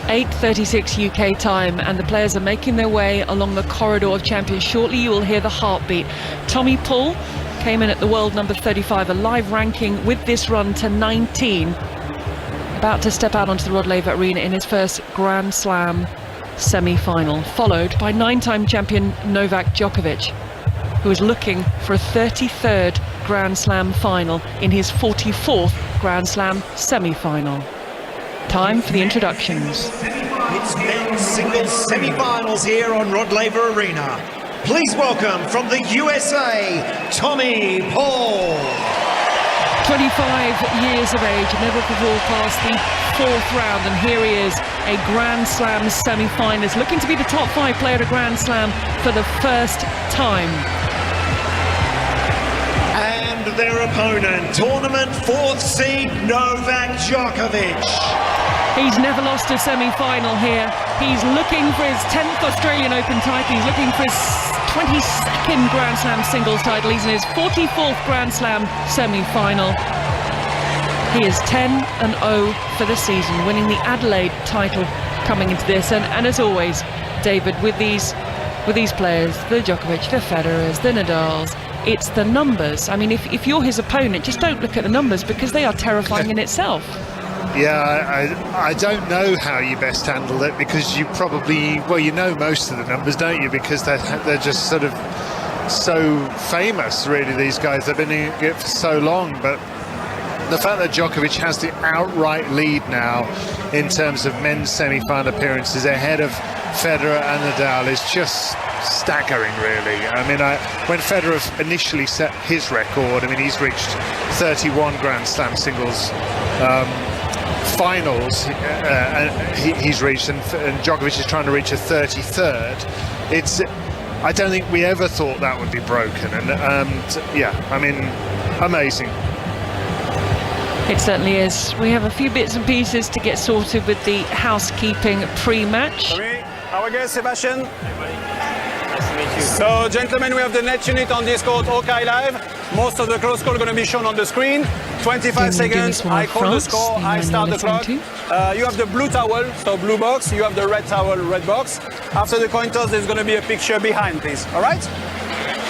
8:36 UK time, and the players are making their way along the corridor of champions. Shortly you will hear the heartbeat. Tommy Paul came in at the world number 35, a live ranking with this run to 19. About to step out onto the Rod Laver Arena in his first Grand Slam semi-final, followed by 9-time champion Novak Djokovic, who is looking for a 33rd Grand Slam final in his 44th Grand Slam semi-final. Time for the introductions. It's men's singles semi-finals here on Rod Laver Arena. Please welcome from the USA, Tommy Paul. 25 years of age, never before past the 4th round, and here he is, a Grand Slam semi-finalist, looking to be the top 5 player at a Grand Slam for the first time. And their opponent, tournament 4th seed Novak Djokovic. He's never lost a semi-final here. He's looking for his 10th Australian Open title. He's looking for his 22nd Grand Slam singles title. He's in his 44th Grand Slam semi-final. He is 10-0 for the season, winning the Adelaide title coming into this. And as always, David, with these players, the Djokovic, the Federers, the Nadals, it's the numbers. I mean, if you're his opponent, just don't look at the numbers, because they are terrifying in itself. Yeah, I don't know how you best handle it, because you probably, well, you know most of the numbers, don't you? Because they're just sort of so famous, really, these guys. They've been in it for so long. But the fact that Djokovic has the outright lead now in terms of men's semi-final appearances ahead of Federer and Nadal is just staggering, really. I mean, when Federer initially set his record, I mean, he's reached 31 Grand Slam singles finals he's reached, and Djokovic is trying to reach a 33rd. I don't think we ever thought that would be broken, and yeah, I mean, amazing. It certainly is. We have a few bits and pieces to get sorted with the housekeeping pre-match. Our guest, Sebastian. So, gentlemen, we have the net unit on Discord, Hawkeye Live. Most of the close call are going to be shown on the screen. 25 seconds, I call the score, I start the clock. You have the blue towel, so blue box. You have the red towel, red box. After the coin toss, there's going to be a picture behind, please. All right?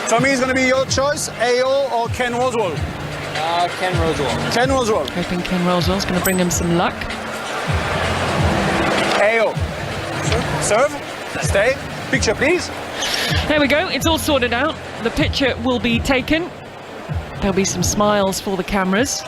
Tommy, it's going to be your choice, AO or Ken Rosewall? Ken Rosewall. Ken Rosewall. Hoping Ken Rosewall's going to bring him some luck. AO. Serve. Stay. Picture, please. There we go. It's all sorted out. The picture will be taken. There'll be some smiles for the cameras.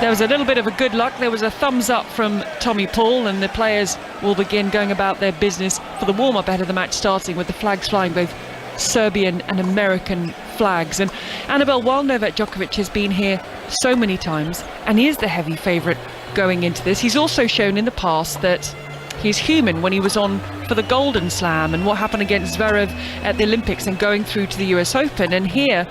There was a little bit of a good luck. There was a thumbs up from Tommy Paul, and the players will begin going about their business for the warm-up ahead of the match, starting with the flags flying, both Serbian and American flags. And Annabelle, while Novak Djokovic has been here so many times and he is the heavy favourite going into this, he's also shown in the past that he's human. When he was on for the Golden Slam and what happened against Zverev at the Olympics and going through to the US Open, and here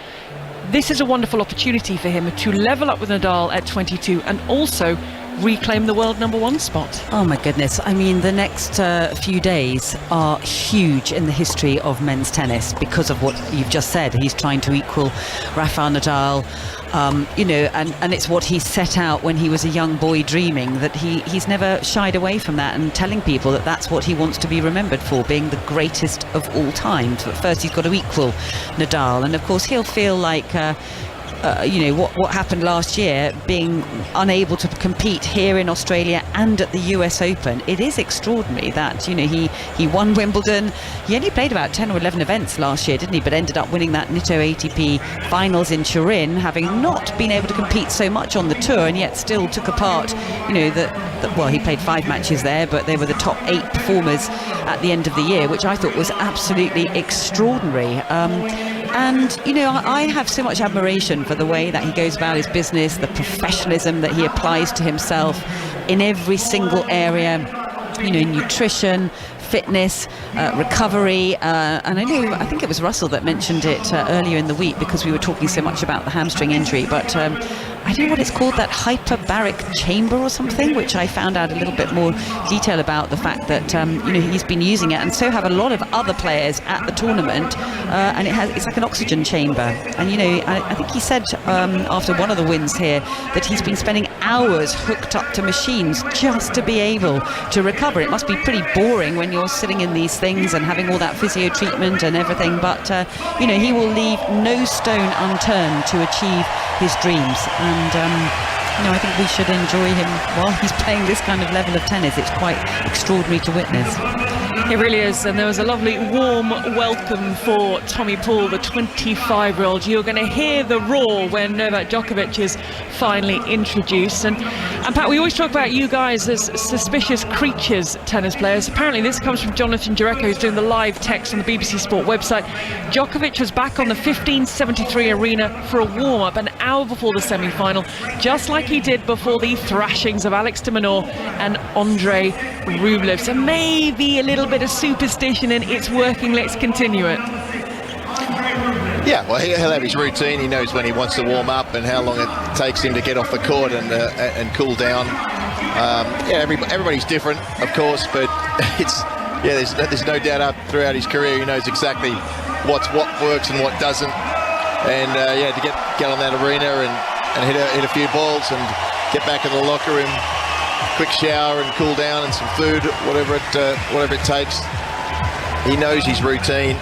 this is a wonderful opportunity for him to level up with Nadal at 22 and also reclaim the world #1 spot. Oh my goodness, I mean, the next few days are huge in the history of men's tennis because of what you've just said. He's trying to equal Rafael Nadal, you know, and it's what he set out when he was a young boy dreaming, that he's never shied away from that and telling people that that's what he wants to be remembered for, being the greatest of all time. But first he's got to equal Nadal, and of course he'll feel like you know, what happened last year, being unable to compete here in Australia and at the US Open. It is extraordinary that, you know, he won Wimbledon. He only played about 10 or 11 events last year, didn't he? But ended up winning that Nitto ATP finals in Turin, having not been able to compete so much on the tour, and yet still took a part, you know, well, he played 5 matches there, but they were the top 8 performers at the end of the year, which I thought was absolutely extraordinary. And, you know, I have so much admiration for the way that he goes about his business, the professionalism that he applies to himself in every single area, you know, nutrition, fitness, recovery, and I think it was Russell that mentioned it earlier in the week, because we were talking so much about the hamstring injury, but I don't know what it's called, that hyperbaric chamber or something, which I found out a little bit more detail about, the fact that he's been using it, and so have a lot of other players at the tournament, and it's like an oxygen chamber. And I think he said after one of the wins here that he's been spending hours hooked up to machines just to be able to recover. It must be pretty boring when you're sitting in these things and having all that physio treatment and everything, but he will leave no stone unturned to achieve his dreams. And I think we should enjoy him while he's playing this kind of level of tennis. It's quite extraordinary to witness. It really is, and there was a lovely warm welcome for Tommy Paul, the 25-year-old. You're going to hear the roar when Novak Djokovic is finally introduced. And Pat, we always talk about you guys as suspicious creatures, tennis players. Apparently this comes from Jonathan Jureko, who's doing the live text on the BBC Sport website. Djokovic was back on the 1573 arena for a warm-up an hour before the semi-final, just like he did before the thrashings of Alex de Minaur and Andrei Rublev. So maybe a little bit of superstition, and it's working. Let's continue it. Yeah, well, he'll have his routine. He knows when he wants to warm up and how long it takes him to get off the court and cool down. Everybody's different, of course, but there's no doubt throughout his career he knows exactly what works and what doesn't. And to get on that arena and hit a few balls and get back in the locker room, quick shower and cool down and some food, whatever it takes. He knows his routine.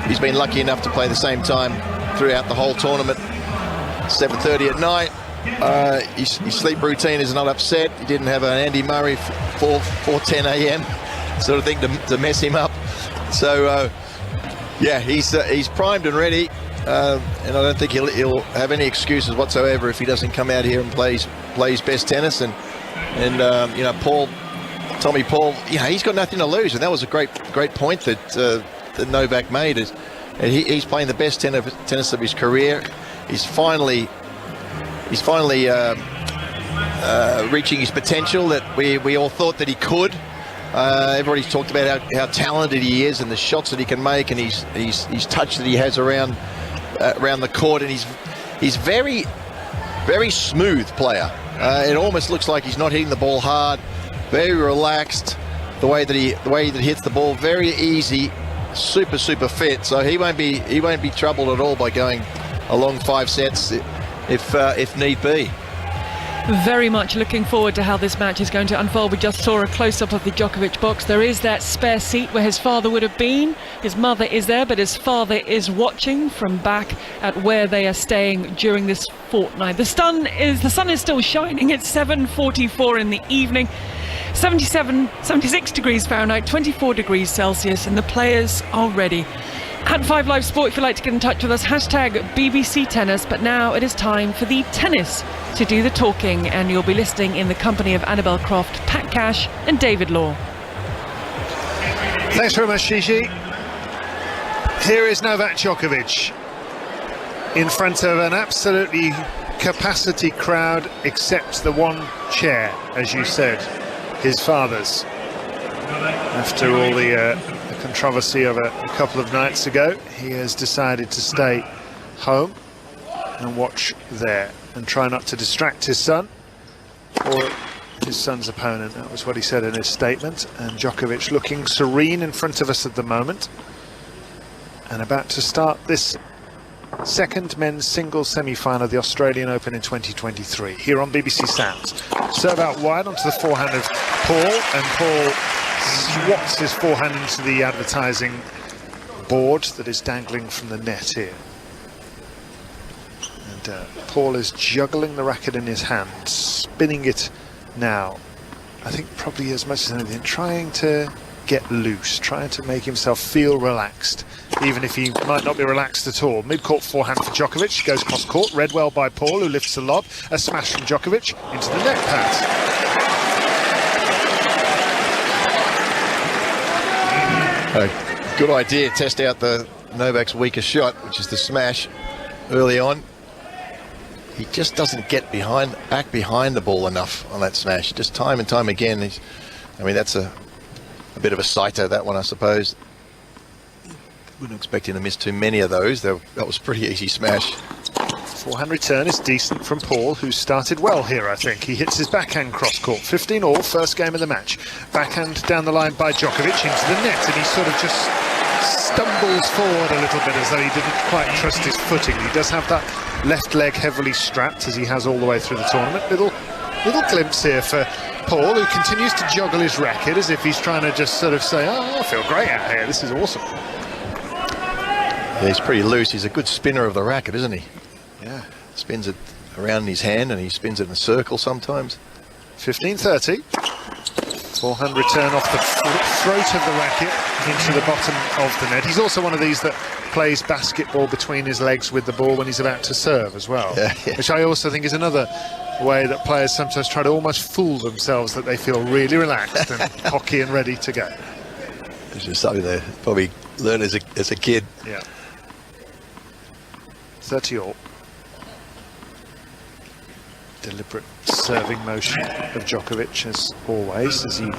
He's been lucky enough to play the same time throughout the whole tournament. 7:30 at night. His sleep routine is not upset. He didn't have an Andy Murray 4:10 a.m. sort of thing to mess him up. So he's primed and ready. And I don't think he'll have any excuses whatsoever if he doesn't come out here and play his best tennis. And Tommy Paul, he's got nothing to lose, and that was a great point that Novak made. And he's playing the best tennis of his career. He's finally reaching his potential that we all thought that he could. Everybody's talked about how talented he is and the shots that he can make, and his touch that he has around the court, and he's very, very smooth player. It almost looks like he's not hitting the ball hard, very relaxed. The way that he hits the ball, very easy, super fit. So he won't be troubled at all by going a long 5 sets if need be. Very much looking forward to how this match is going to unfold. We just saw a close-up of the Djokovic box. There is that spare seat where his father would have been. His mother is there, but his father is watching from back at where they are staying during this fortnight. The sun is still shining. It's 7:44 in the evening. 76 degrees Fahrenheit, 24 degrees Celsius, and the players are ready. At 5 Live Sport, if you'd like to get in touch with us, hashtag BBC Tennis. But now it is time for the tennis to do the talking, and you'll be listening in the company of Annabelle Croft, Pat Cash and David Law. Thanks very much, Gigi. Here is Novak Djokovic in front of an absolutely capacity crowd, except the one chair, as you said, his father's. After all the controversy of a couple of nights ago, he has decided to stay home and watch there and try not to distract his son or his son's opponent. That was what he said in his statement. And Djokovic looking serene in front of us at the moment, and about to start this second men's singles semi-final of the Australian Open in 2023 here on BBC Sounds. Serve out wide onto the forehand of Paul, and Paul swats his forehand into the advertising board that is dangling from the net here. And Paul is juggling the racket in his hand, spinning it now. I think probably as much as anything, trying to get loose, trying to make himself feel relaxed, even if he might not be relaxed at all. Mid-court forehand for Djokovic, goes cross-court, read well by Paul, who lifts the lob. A smash from Djokovic into the net pass. Good idea, test out the Novak's weakest shot, which is the smash early on. He just doesn't get back behind the ball enough on that smash. Just time and time again. That's a a bit of a sighter, that one, I suppose. Wouldn't expect him to miss too many of those. That was a pretty easy smash. Forehand return is decent from Paul, who started well here, I think. He hits his backhand cross-court. 15-all, first game of the match. Backhand down the line by Djokovic into the net, and he sort of just stumbles forward a little bit as though he didn't quite trust his footing. He does have that left leg heavily strapped, as he has all the way through the tournament. Little glimpse here for Paul, who continues to juggle his racket as if he's trying to just sort of say, oh, I feel great out here, this is awesome. Yeah, he's pretty loose. He's a good spinner of the racket, isn't he? Yeah, spins it around in his hand and he spins it in a circle sometimes. 15-30. Forehand return off the throat of the racket into the bottom of the net. He's also one of these that plays basketball between his legs with the ball when he's about to serve as well. Yeah. Which I also think is another way that players sometimes try to almost fool themselves that they feel really relaxed and cocky and ready to go. It's just something they probably learned as a kid. Yeah. 30-all. Deliberate serving motion of Djokovic, as always, as he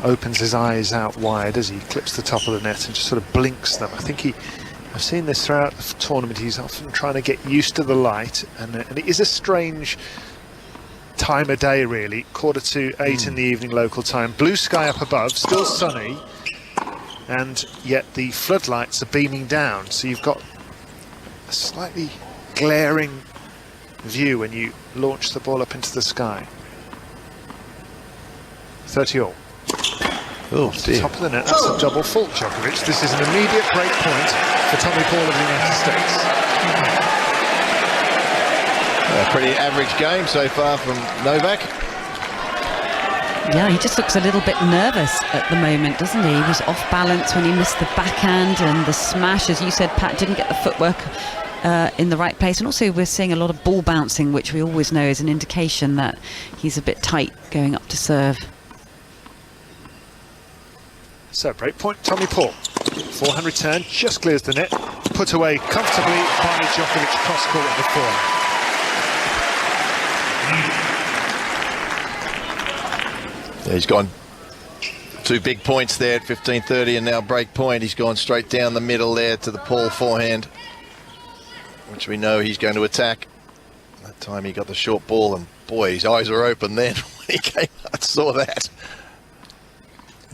opens his eyes out wide as he clips the top of the net and just sort of blinks them. I think I've seen this throughout the tournament. He's often trying to get used to the light, and it is a strange time of day, really. 7:45 in the evening local time. Blue sky up above, still sunny, and yet the floodlights are beaming down, so you've got a slightly glaring view when you launch the ball up into the sky. 30-all. Oh, dear. Top of the net, that's a double fault, Djokovic. This is an immediate break point for Tommy Paul of the United States. A pretty average game so far from Novak. Yeah, he just looks a little bit nervous at the moment, doesn't he? He was off balance when he missed the backhand, and the smash, as you said, Pat, didn't get the footwork in the right place. And also we're seeing a lot of ball bouncing, which we always know is an indication that he's a bit tight going up to serve. So break point, Tommy Paul. Forehand return, just clears the net. Put away comfortably by Djokovic, cross court at the forehand. Yeah, he's gone 2 big points there at 15:30, and now break point. He's gone straight down the middle there to the Paul forehand, which we know he's going to attack. That time he got the short ball, and boy, his eyes were open then when he came. I saw that.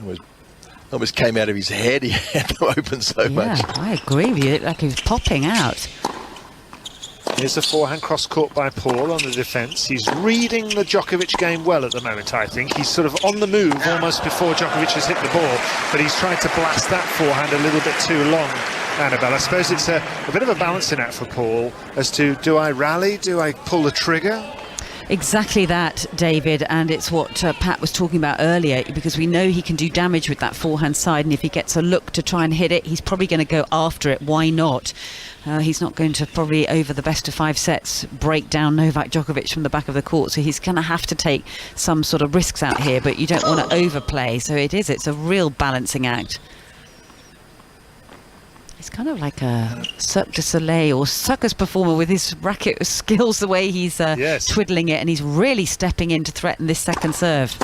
It almost came out of his head. He had them open so much. Yeah, I agree with you. Like he was popping out. Here's a forehand cross court by Paul on the defence. He's reading the Djokovic game well at the moment, I think. He's sort of on the move almost before Djokovic has hit the ball, but he's tried to blast that forehand a little bit too long, Annabelle. I suppose it's a bit of a balancing act for Paul as to, do I rally, do I pull the trigger? Exactly that, David, and it's what Pat was talking about earlier, because we know he can do damage with that forehand side, and if he gets a look to try and hit it, he's probably going to go after it. Why not? He's not going to probably, over the best of 5 sets, break down Novak Djokovic from the back of the court, so he's going to have to take some sort of risks out here, but you don't want to overplay, so it's a real balancing act. He's kind of like a Cirque du Soleil or circus performer with his racket skills, the way he's twiddling it, and he's really stepping in to threaten this second serve.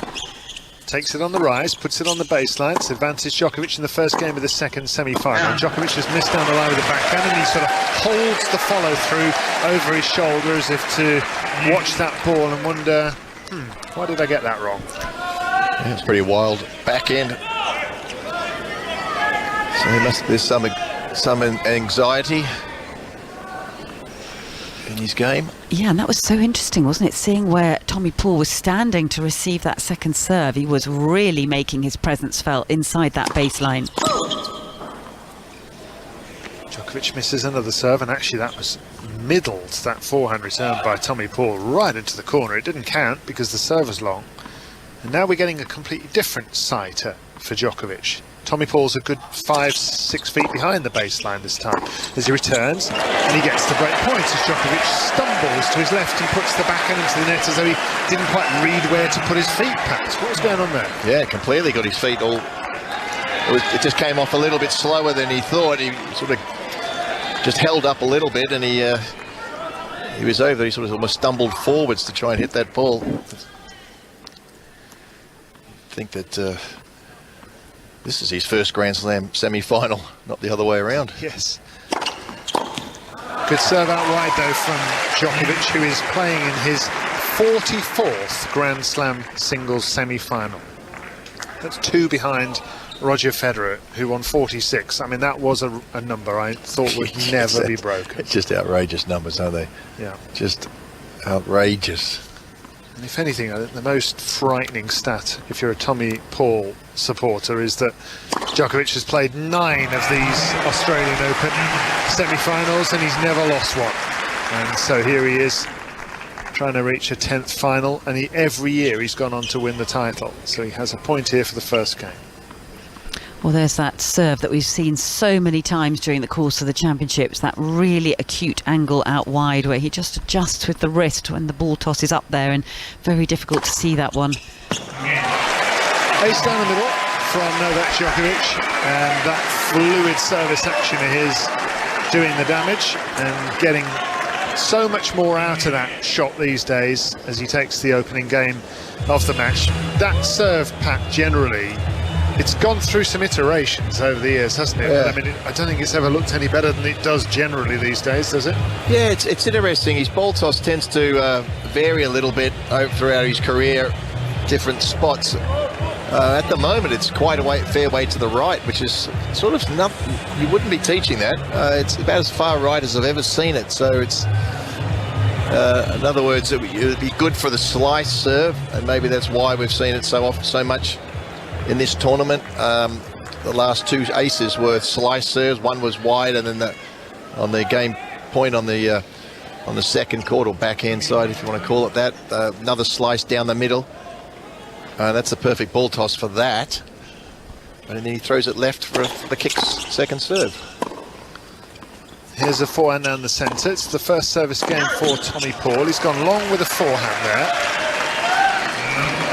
Takes it on the rise, puts it on the baseline. It's advantage Djokovic in the first game of the second semi-final. Djokovic has missed down the line with the backhand, and he sort of holds the follow-through over his shoulder as if to watch that ball and wonder, why did I get that wrong? Yeah, it's pretty wild backhand. So there's some anxiety in his game. Yeah, and that was so interesting, wasn't it? Seeing where Tommy Paul was standing to receive that second serve, he was really making his presence felt inside that baseline. Djokovic misses another serve, and actually that was middled, that forehand return by Tommy Paul, right into the corner. It didn't count because the serve was long. And now we're getting a completely different sighter for Djokovic. Tommy Paul's a good 5-6 feet behind the baseline this time as he returns, and he gets the break point as Djokovic stumbles to his left and puts the backhand into the net as though he didn't quite read where to put his feet, Pat. What was going on there? Yeah, completely got his feet all... It just came off a little bit slower than he thought. He sort of just held up a little bit, and he was over. He sort of almost stumbled forwards to try and hit that ball. I think that This is his first Grand Slam semi-final, not the other way around. Yes. Good serve out wide though from Djokovic, who is playing in his 44th Grand Slam singles semi-final. That's 2 behind Roger Federer, who won 46. I mean, that was a number I thought would never be broken. It's just outrageous numbers, aren't they? Yeah. Just outrageous. And if anything, I think the most frightening stat, if you're a Tommy Paul supporter, is that Djokovic has played 9 of these Australian Open semi-finals and he's never lost one. And so here he is, trying to reach a 10th final, and every year he's gone on to win the title. So he has a point here for the first game. Well, there's that serve that we've seen so many times during the course of the championships, that really acute angle out wide where he just adjusts with the wrist when the ball tosses up there, and very difficult to see that one. Ace down the middle from Novak Djokovic, and that fluid service action of his doing the damage and getting so much more out of that shot these days as he takes the opening game of the match. That serve, Pat, generally, it's gone through some iterations over the years, hasn't it? Yeah. I mean, I don't think it's ever looked any better than it does generally these days, does it? Yeah, it's interesting. His ball toss tends to vary a little bit throughout his career, different spots. At the moment, it's quite a fair way to the right, which is sort of nothing. You wouldn't be teaching that. It's about as far right as I've ever seen it. So it's, in other words, it would be good for the slice serve, and maybe that's why we've seen it so often, so much in this tournament. The last 2 aces were slice serves. One was wide, and then on the game point on the second court, or backhand side, if you want to call it that, another slice down the middle. That's the perfect ball toss for that. And then he throws it left for the kick's second serve. Here's a forehand down the centre. It's the first service game for Tommy Paul. He's gone long with a forehand there.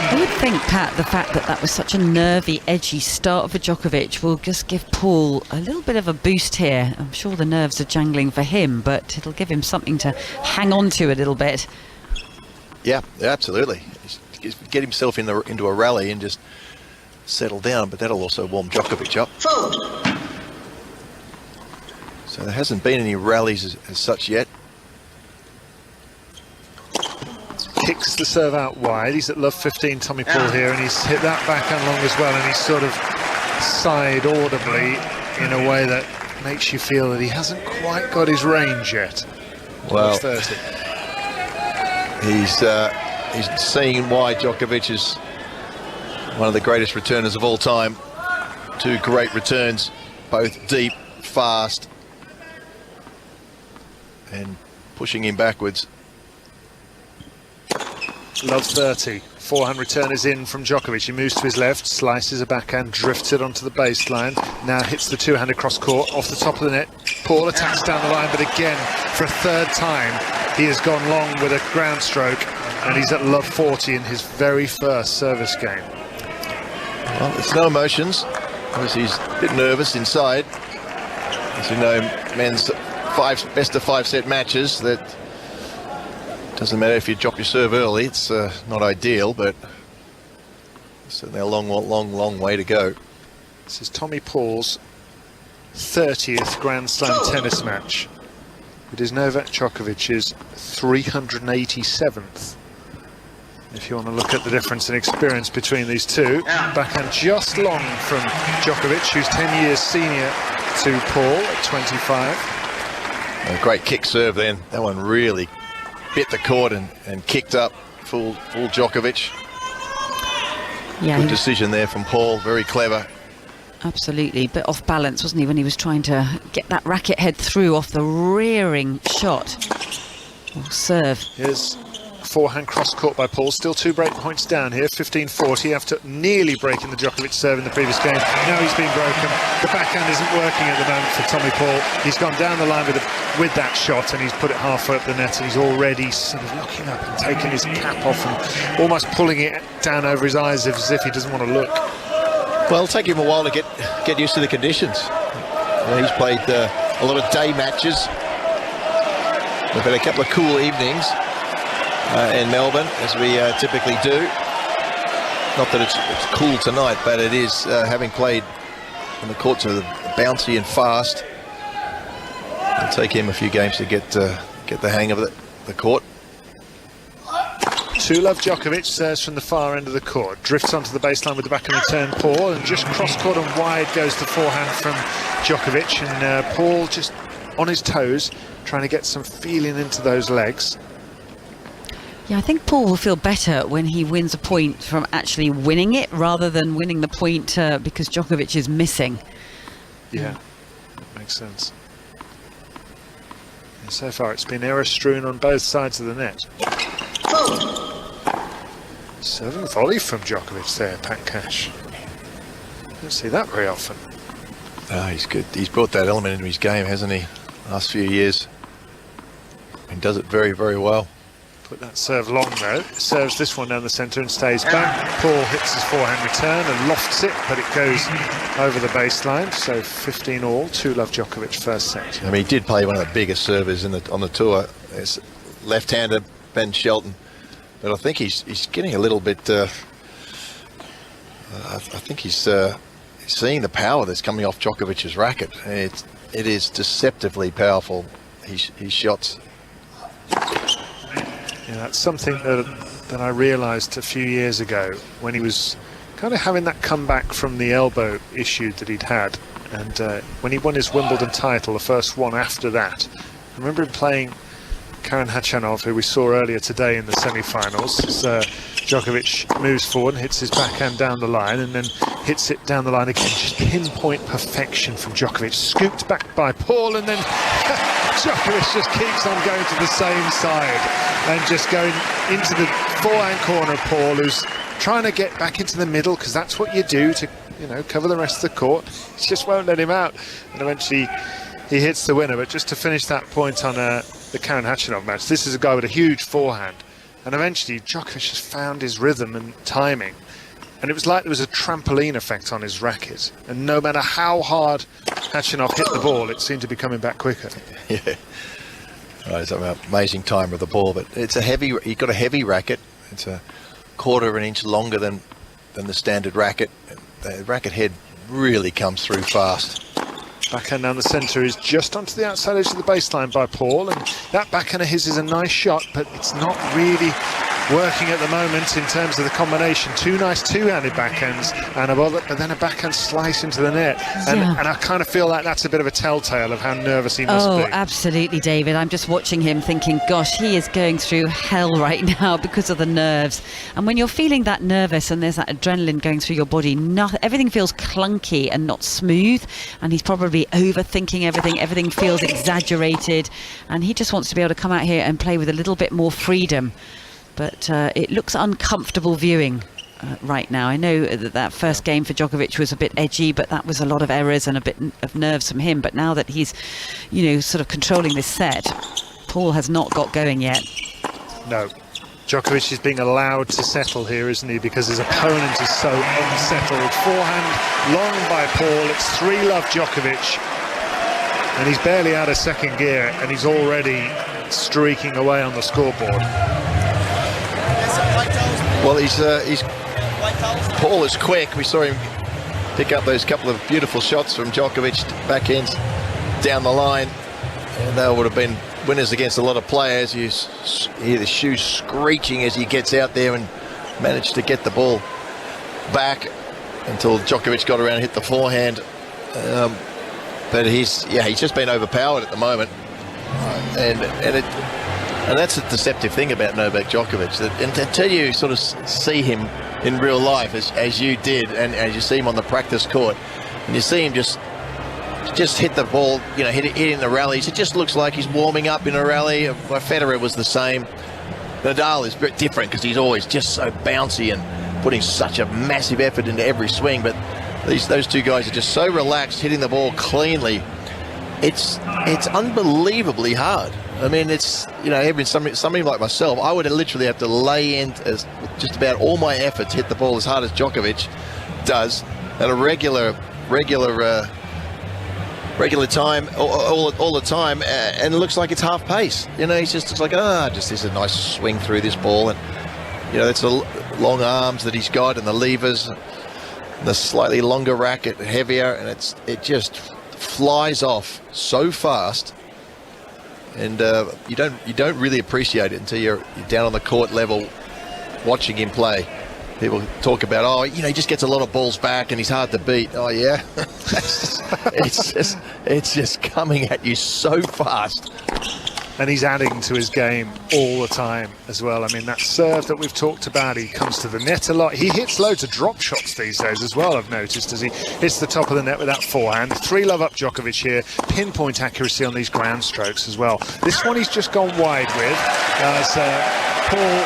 I would think, Pat, the fact that that was such a nervy, edgy start for Djokovic will just give Paul a little bit of a boost here. I'm sure the nerves are jangling for him, but it'll give him something to hang on to a little bit. Yeah, absolutely. Get himself into a rally and just settle down, but that'll also warm Djokovic up. So there hasn't been any rallies as such yet. Kicks the serve out wide. He's at love 15, Tommy Paul here, and he's hit that backhand long as well, and he's sort of sighed audibly in a way that makes you feel that he hasn't quite got his range yet. Well, 30. He's seeing why Djokovic is one of the greatest returners of all time. 2 great returns, both deep, fast, and pushing him backwards. Love 30. Forehand return is in from Djokovic. He moves to his left, slices a backhand, drifts it onto the baseline. Now hits the 2-handed cross court off the top of the net. Paul attacks down the line, but again, for a 3rd time, he has gone long with a ground stroke, and he's at love 40 in his very first service game. Well, there's no emotions. Obviously, he's a bit nervous inside. As you know, men's best of 5 set matches, that doesn't matter if you drop your serve early. It's not ideal, but certainly a long way to go. This is Tommy Paul's 30th Grand Slam tennis match. It is Novak Djokovic's 387th. If you want to look at the difference in experience between these two. Backhand just long from Djokovic, who's 10 years senior to Paul at 25. A great kick serve then. That one really bit the court and kicked up full Djokovic. Yeah, Good decision there from Paul, very clever. Absolutely, bit off balance, wasn't he, when he was trying to get that racket head through off the rearing shot or serve. Here's forehand cross court by Paul. Still 2 break points down here, 15-40 after nearly breaking the Djokovic serve in the previous game. Now he's been broken. The backhand isn't working at the moment for Tommy Paul. He's gone down the line with that shot, and he's put it halfway up the net, and he's already sort of looking up and taking his cap off and almost pulling it down over his eyes as if he doesn't want to look. Well, it'll take him a while to get used to the conditions. He's played a lot of day matches. We've had a couple of cool evenings in Melbourne, as we typically do. not that it's cool tonight, but it is, having played on the courts are bouncy and fast. It'll take him a few games to get the hang of the court. Love Djokovic serves from the far end of the court, drifts onto the baseline with the back and return Paul, and just cross-court and wide goes the forehand from Djokovic, and Paul just on his toes, trying to get some feeling into those legs. Yeah, I think Paul will feel better when he wins a point from actually winning it rather than winning the point because Djokovic is missing. Yeah, makes sense. And so far it's been error strewn on both sides of the net. Serving volley from Djokovic there, Pat Cash. Don't see that very often. Oh, he's good. He's brought that element into his game, hasn't he? Last few years. And does it very, very well. Put that serve long though. Serves this one down the centre and stays back. Paul hits his forehand return and lofts it, but it goes over the baseline. So 15 all. 2-love Djokovic first set. I mean, he did play one of the biggest servers on the tour. It's left-hander Ben Shelton. But I think he's getting a little bit. I think he's seeing the power that's coming off Djokovic's racket. It is deceptively powerful. His shots. Yeah, that's something that I realised a few years ago when he was kind of having that comeback from the elbow issue that he'd had, and when he won his Wimbledon title, the first one after that. I remember him playing Karen Khachanov, who we saw earlier today in the semi-finals. Djokovic moves forward and hits his backhand down the line and then hits it down the line again. Just pinpoint perfection from Djokovic. Scooped back by Paul, and then Djokovic just keeps on going to the same side and just going into the forehand corner of Paul, who's trying to get back into the middle, because that's what you do to, you know, cover the rest of the court. He just won't let him out, and eventually he hits the winner. But just to finish that point on the Karen Khachanov match, this is a guy with a huge forehand, and eventually Djokovic just found his rhythm and timing, and it was like there was a trampoline effect on his racket, and no matter how hard Khachanov hit the ball, it seemed to be coming back quicker. Yeah, right, it's an amazing timer of the ball, but it's a heavy. You've got a heavy racket. It's a quarter of an inch longer than the standard racket. The racket head really comes through fast. Backhand down the centre is just onto the outside edge of the baseline by Paul, and that backhand of his is a nice shot, but it's not really working at the moment in terms of the combination. Two nice two-handed backhands, but then a backhand slice into the net, and I kind of feel like that's a bit of a telltale of how nervous he must be. Oh, absolutely, David. I'm just watching him thinking, gosh, he is going through hell right now because of the nerves. And when you're feeling that nervous and there's that adrenaline going through your body, everything feels clunky and not smooth, and he's probably overthinking everything. Everything feels exaggerated, and he just wants to be able to come out here and play with a little bit more freedom. But it looks uncomfortable viewing right now. I know that first game for Djokovic was a bit edgy, but that was a lot of errors and a bit of nerves from him. But now that he's, you know, sort of controlling this set, Paul has not got going yet. No. Djokovic is being allowed to settle here, isn't he? Because his opponent is so unsettled. Forehand long by Paul. It's 3-love Djokovic. And he's barely out of second gear, and he's already streaking away on the scoreboard. Well, Paul is quick. We saw him pick up those couple of beautiful shots from Djokovic backhands down the line, and they would have been winners against a lot of players. You hear the shoes screeching as he gets out there and managed to get the ball back until Djokovic got around and hit the forehand. But he's just been overpowered at the moment, and that's the deceptive thing about Novak Djokovic. And until you sort of see him in real life, as you did, and as you see him on the practice court, and you see him just hit the ball, you know, hit in the rallies. It just looks like he's warming up in a rally. Federer was the same. Nadal is a bit different because he's always just so bouncy and putting such a massive effort into every swing. But those two guys are just so relaxed, hitting the ball cleanly. It's unbelievably hard. I mean, it's, you know, somebody like myself, I would literally have to lay in just about all my effort to hit the ball as hard as Djokovic does at a regular time, all the time, and it looks like it's half pace. You know, he's just looks like, this is a nice swing through this ball, and you know, long arms that he's got and the levers, the slightly longer racket, heavier, and it just flies off so fast. And you don't really appreciate it until you're down on the court level watching him play. People talk about, oh, you know, he just gets a lot of balls back and he's hard to beat. Oh yeah, it's just coming at you so fast. And he's adding to his game all the time as well. I mean, that serve that we've talked about, he comes to the net a lot. He hits loads of drop shots these days as well, I've noticed, as he hits the top of the net with that forehand. 3-love up Djokovic here. Pinpoint accuracy on these ground strokes as well. This one he's just gone wide with as Paul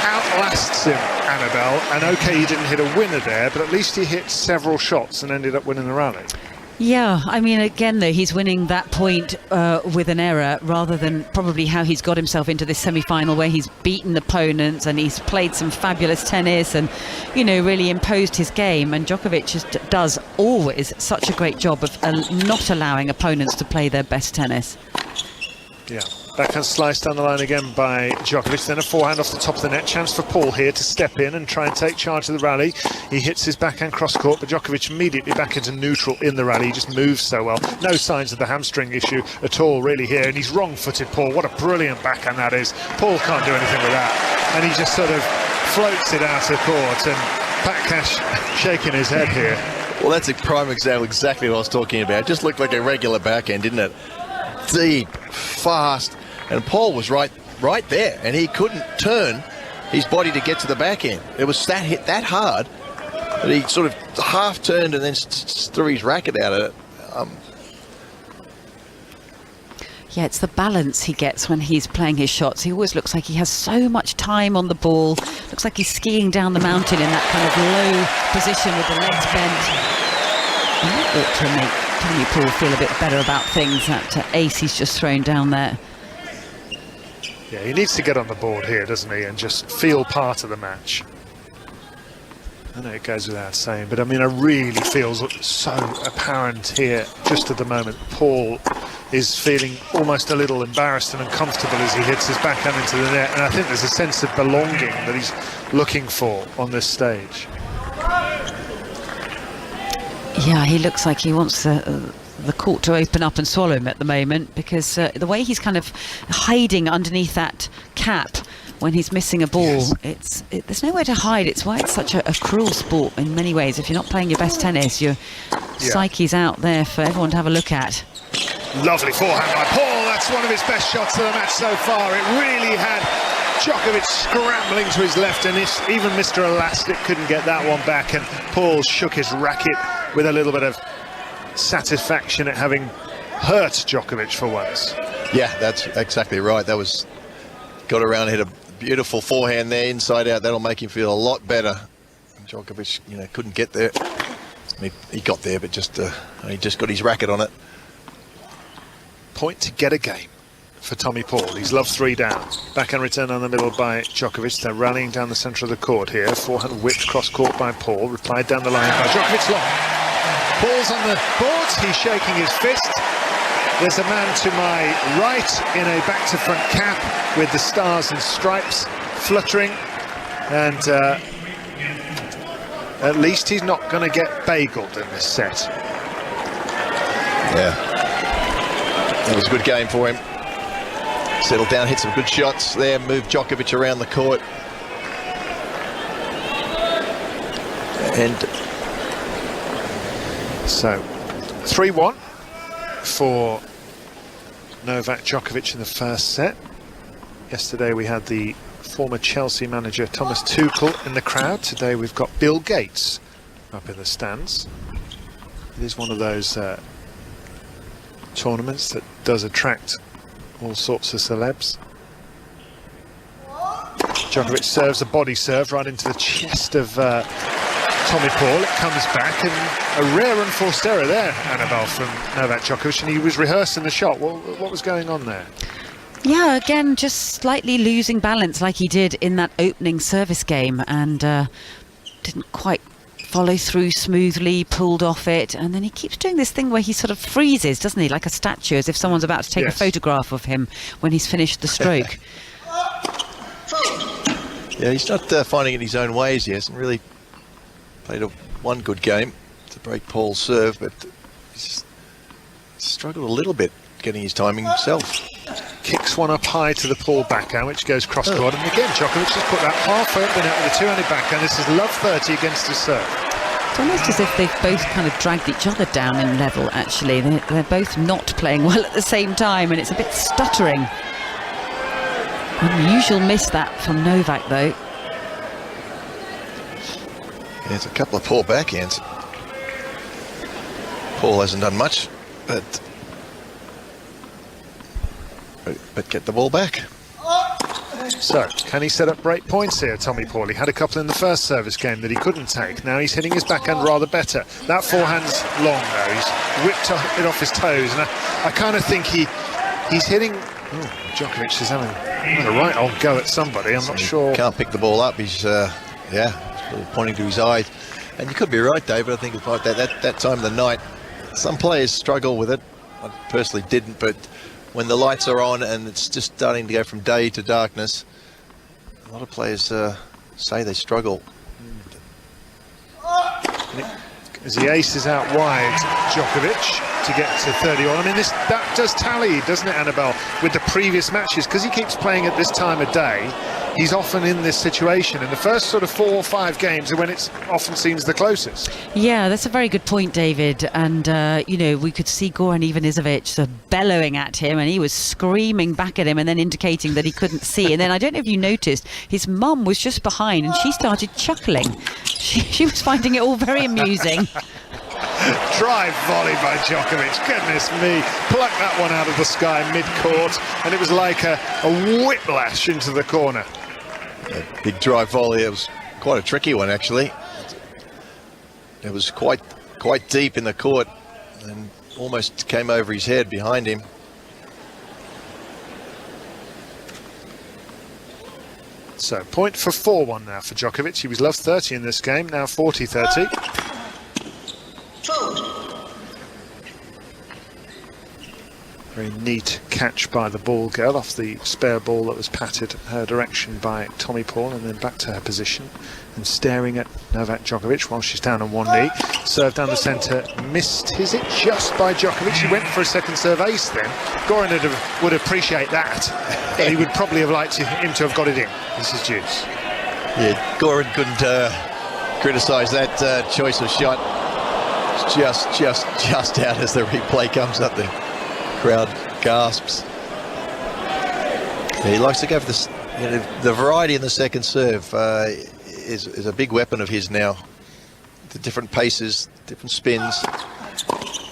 outlasts him, Annabelle. And okay, he didn't hit a winner there, but at least he hit several shots and ended up winning the rally. Yeah, I mean, again, though, he's winning that point with an error rather than probably how he's got himself into this semi-final, where he's beaten opponents and he's played some fabulous tennis and, you know, really imposed his game. And Djokovic just does always such a great job of not allowing opponents to play their best tennis. Yeah. Backhand slice down the line again by Djokovic, then a forehand off the top of the net. Chance for Paul here to step in and try and take charge of the rally. He hits his backhand cross court, but Djokovic immediately back into neutral in the rally. He just moves so well. No signs of the hamstring issue at all really here, and he's wrong-footed, Paul. What a brilliant backhand that is. Paul can't do anything with that, and he just sort of floats it out of court, and Pat Cash shaking his head here. Well, that's a prime example, exactly what I was talking about. It just looked like a regular backhand, didn't it? Deep, fast, and Paul was right there, and he couldn't turn his body to get to the backhand. It was hit that hard that he sort of half turned and then threw his racket out of it. Yeah, it's the balance he gets when he's playing his shots. He always looks like he has so much time on the ball. Looks like he's skiing down the mountain in that kind of low position with the legs bent. And that ought to make Tommy Paul feel a bit better about things, that ace he's just thrown down there. Yeah, he needs to get on the board here, doesn't he, and just feel part of the match. I know it goes without saying, but I mean, it really feels so apparent here just at the moment. Paul is feeling almost a little embarrassed and uncomfortable as he hits his backhand into the net, and I think there's a sense of belonging that he's looking for on this stage. Yeah, he looks like he wants the court to open up and swallow him at the moment, because the way he's kind of hiding underneath that cap when he's missing a ball, yes. There's nowhere to hide. It's why it's such a cruel sport in many ways. If you're not playing your best tennis, your psyche's out there for everyone to have a look at. Lovely forehand by Paul. That's one of his best shots of the match so far. It really had Djokovic scrambling to his left, and even Mr. Elastic couldn't get that one back, and Paul shook his racket with a little bit of satisfaction at having hurt Djokovic for once. Yeah, that's exactly right. That was got around, hit a beautiful forehand there, inside out. That'll make him feel a lot better. Djokovic, you know, couldn't get there. He got there, but he just got his racket on it. Point to get a game for Tommy Paul. He's love 3 down. Backhand return on the middle by Djokovic. They're rallying down the centre of the court here. Forehand whipped cross court by Paul. Replied down the line by Djokovic long. Paul's on the boards. He's shaking his fist. There's a man to my right in a back to front cap with the stars and stripes fluttering, and at least he's not going to get bageled in this set. Yeah, that was a good game for him. Settled down, hit some good shots there, moved Djokovic around the court, and so 3-1 for Novak Djokovic in the first set. Yesterday we had the former Chelsea manager Thomas Tuchel in the crowd. Today we've got Bill Gates up in the stands. It is one of those tournaments that does attract all sorts of celebs. Djokovic serves a body serve right into the chest of Tommy Paul. It comes back, and a rare unforced error there, Annabelle, from Novak Djokovic, and he was rehearsing the shot. What was going on there? Yeah, again, just slightly losing balance like he did in that opening service game, and didn't quite follow through smoothly, pulled off it, and then he keeps doing this thing where he sort of freezes, doesn't he, like a statue, as if someone's about to take a photograph of him when he's finished the stroke. Yeah, he's not finding it his own ways. He hasn't really played one good game to break Paul's serve, but he's struggled a little bit getting his timing himself. Kicks one up high to the Paul backhand, which goes cross-court, and again Djokovic has put that half open out with a two-handed backhand. This is love 30 against his serve. It's almost as if they've both kind of dragged each other down in level, actually. They're both not playing well at the same time, and it's a bit stuttering. Unusual miss that from Novak, though. There's a couple of poor backhands. Paul hasn't done much, but get the ball back. So, can he set up break points here, Tommy Paul? He had a couple in the first service game that he couldn't take. Now he's hitting his backhand rather better. That forehand's long, though. He's whipped it off his toes, and I kind of think he's hitting... Oh, Djokovic is having a right old go at somebody. I'm not sure. Can't pick the ball up. He's, pointing to his eyes. And you could be right, David. I think it's like that time of the night. Some players struggle with it. I personally didn't, but when the lights are on and it's just starting to go from day to darkness, a lot of players say they struggle. As the ace is out wide, Djokovic to get to 31. I mean, that does tally, doesn't it, Annabelle, with the previous matches, because he keeps playing at this time of day. He's often in this situation, and the first sort of 4 or 5 games are when it often seems the closest. Yeah, that's a very good point, David. And, you know, we could see Goran Ivanisevic sort of bellowing at him, and he was screaming back at him and then indicating that he couldn't see. And then I don't know if you noticed, his mum was just behind and she started chuckling. She was finding it all very amusing. Drive volley by Djokovic, goodness me, plucked that one out of the sky mid-court, and it was like a whiplash into the corner. A big drive volley. It was quite a tricky one, actually. It was quite deep in the court and almost came over his head behind him. So, point for 4-1 now for Djokovic. He was love 30 in this game, now 40-30. Very neat catch by the ball girl off the spare ball that was patted her direction by Tommy Paul, and then back to her position and staring at Novak Djokovic while she's down on one knee. Serve down the centre, missed. Is it just by Djokovic? He went for a second serve ace then. Goran would appreciate that, but he would probably have liked him to have got it in. This is juice. Yeah, Goran couldn't criticise that choice of shot. It's just out as the replay comes up. The crowd gasps. Yeah, he likes to go for this. You know, the variety in the second serve is a big weapon of his now. The different paces, different spins.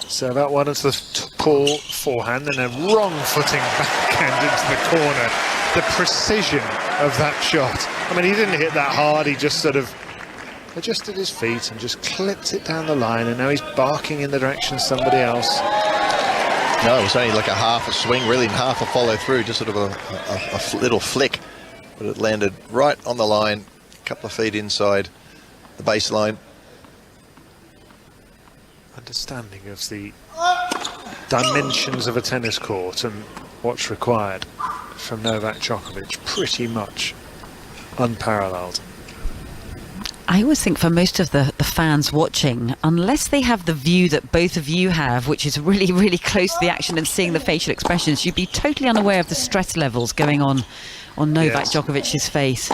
So that one into the Paul forehand, and a wrong footing backhand into the corner. The precision of that shot. I mean, he didn't hit that hard. He just sort of adjusted his feet and just clipped it down the line, and now he's barking in the direction of somebody else. No, it was only like a half a swing, really, and half a follow through, just sort of a little flick, but it landed right on the line, a couple of feet inside the baseline. Understanding of the dimensions of a tennis court and what's required from Novak Djokovic, pretty much unparalleled. I always think for most of the fans watching, unless they have the view that both of you have, which is really, really close to the action and seeing the facial expressions, you'd be totally unaware of the stress levels going on Novak Djokovic's face.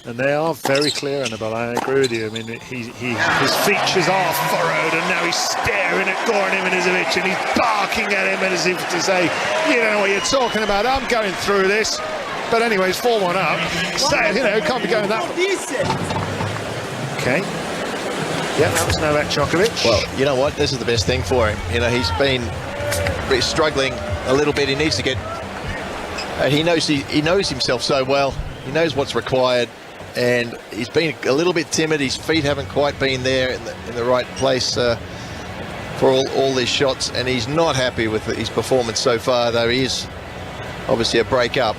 And they are very clear, Annabelle, I agree with you. I mean, his features are furrowed, and now he's staring at Goran Ivanisevic, and he's barking at him as if to say, you don't know what you're talking about, I'm going through this. But anyway, he's 4-1 up. So, you know, can't be going that way. Okay. Yeah, that was Novak Djokovic. Well, you know what? This is the best thing for him. You know, he's been struggling a little bit. He needs to get... he knows himself so well. He knows what's required, and he's been a little bit timid. His feet haven't quite been there in the right place for all these shots, and he's not happy with his performance so far, though he is obviously a break-up.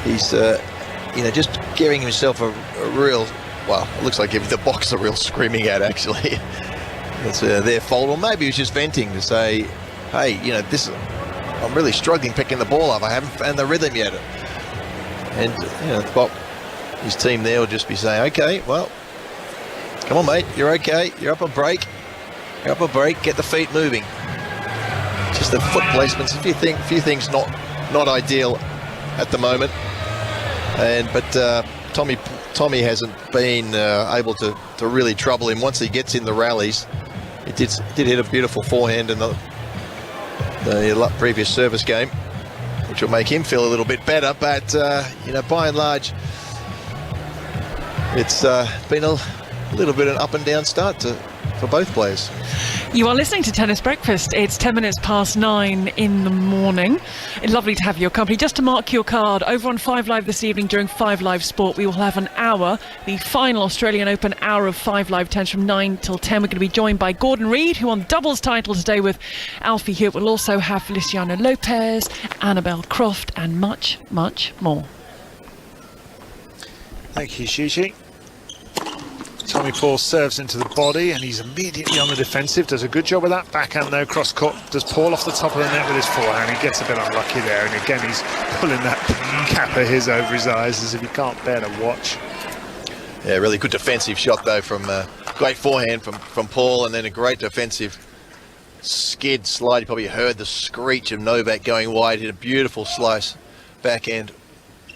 He's, you know, just giving himself a real... Well, it looks like the box are real screaming at, actually. It's their fault. Or maybe he was just venting to say, hey, you know, I'm really struggling picking the ball up. I haven't found the rhythm yet. And, you know, his team there will just be saying, okay, well, come on, mate, you're okay. You're up a break. You're up a break. Get the feet moving. Just the foot placements. A few things not ideal at the moment. But Tommy hasn't been able to really trouble him once he gets in the rallies. He did hit a beautiful forehand in the previous service game, which will make him feel a little bit better. But you know, by and large, it's been a little bit of an up and down start for both players. You are listening to Tennis Breakfast. It's 10 minutes past 9 in the morning. It's lovely to have your company. Just to mark your card, over on 5 Live this evening during 5 Live Sport, we will have an hour, the final Australian Open hour of 5 Live Tennis from 9 till 10. We're going to be joined by Gordon Reid, who won doubles title today with Alfie Hewitt. We'll also have Feliciano Lopez, Annabelle Croft, and much, much more. Thank you, Gigi. Tommy Paul serves into the body and he's immediately on the defensive. Does a good job with that backhand though, cross court. Does Paul off the top of the net with his forehand. He gets a bit unlucky there, and again he's pulling that cap of his over his eyes as if he can't bear to watch. Yeah, really good defensive shot though from great forehand from Paul, and then a great defensive skid slide. You probably heard the screech of Novak going wide. Hit a beautiful slice backhand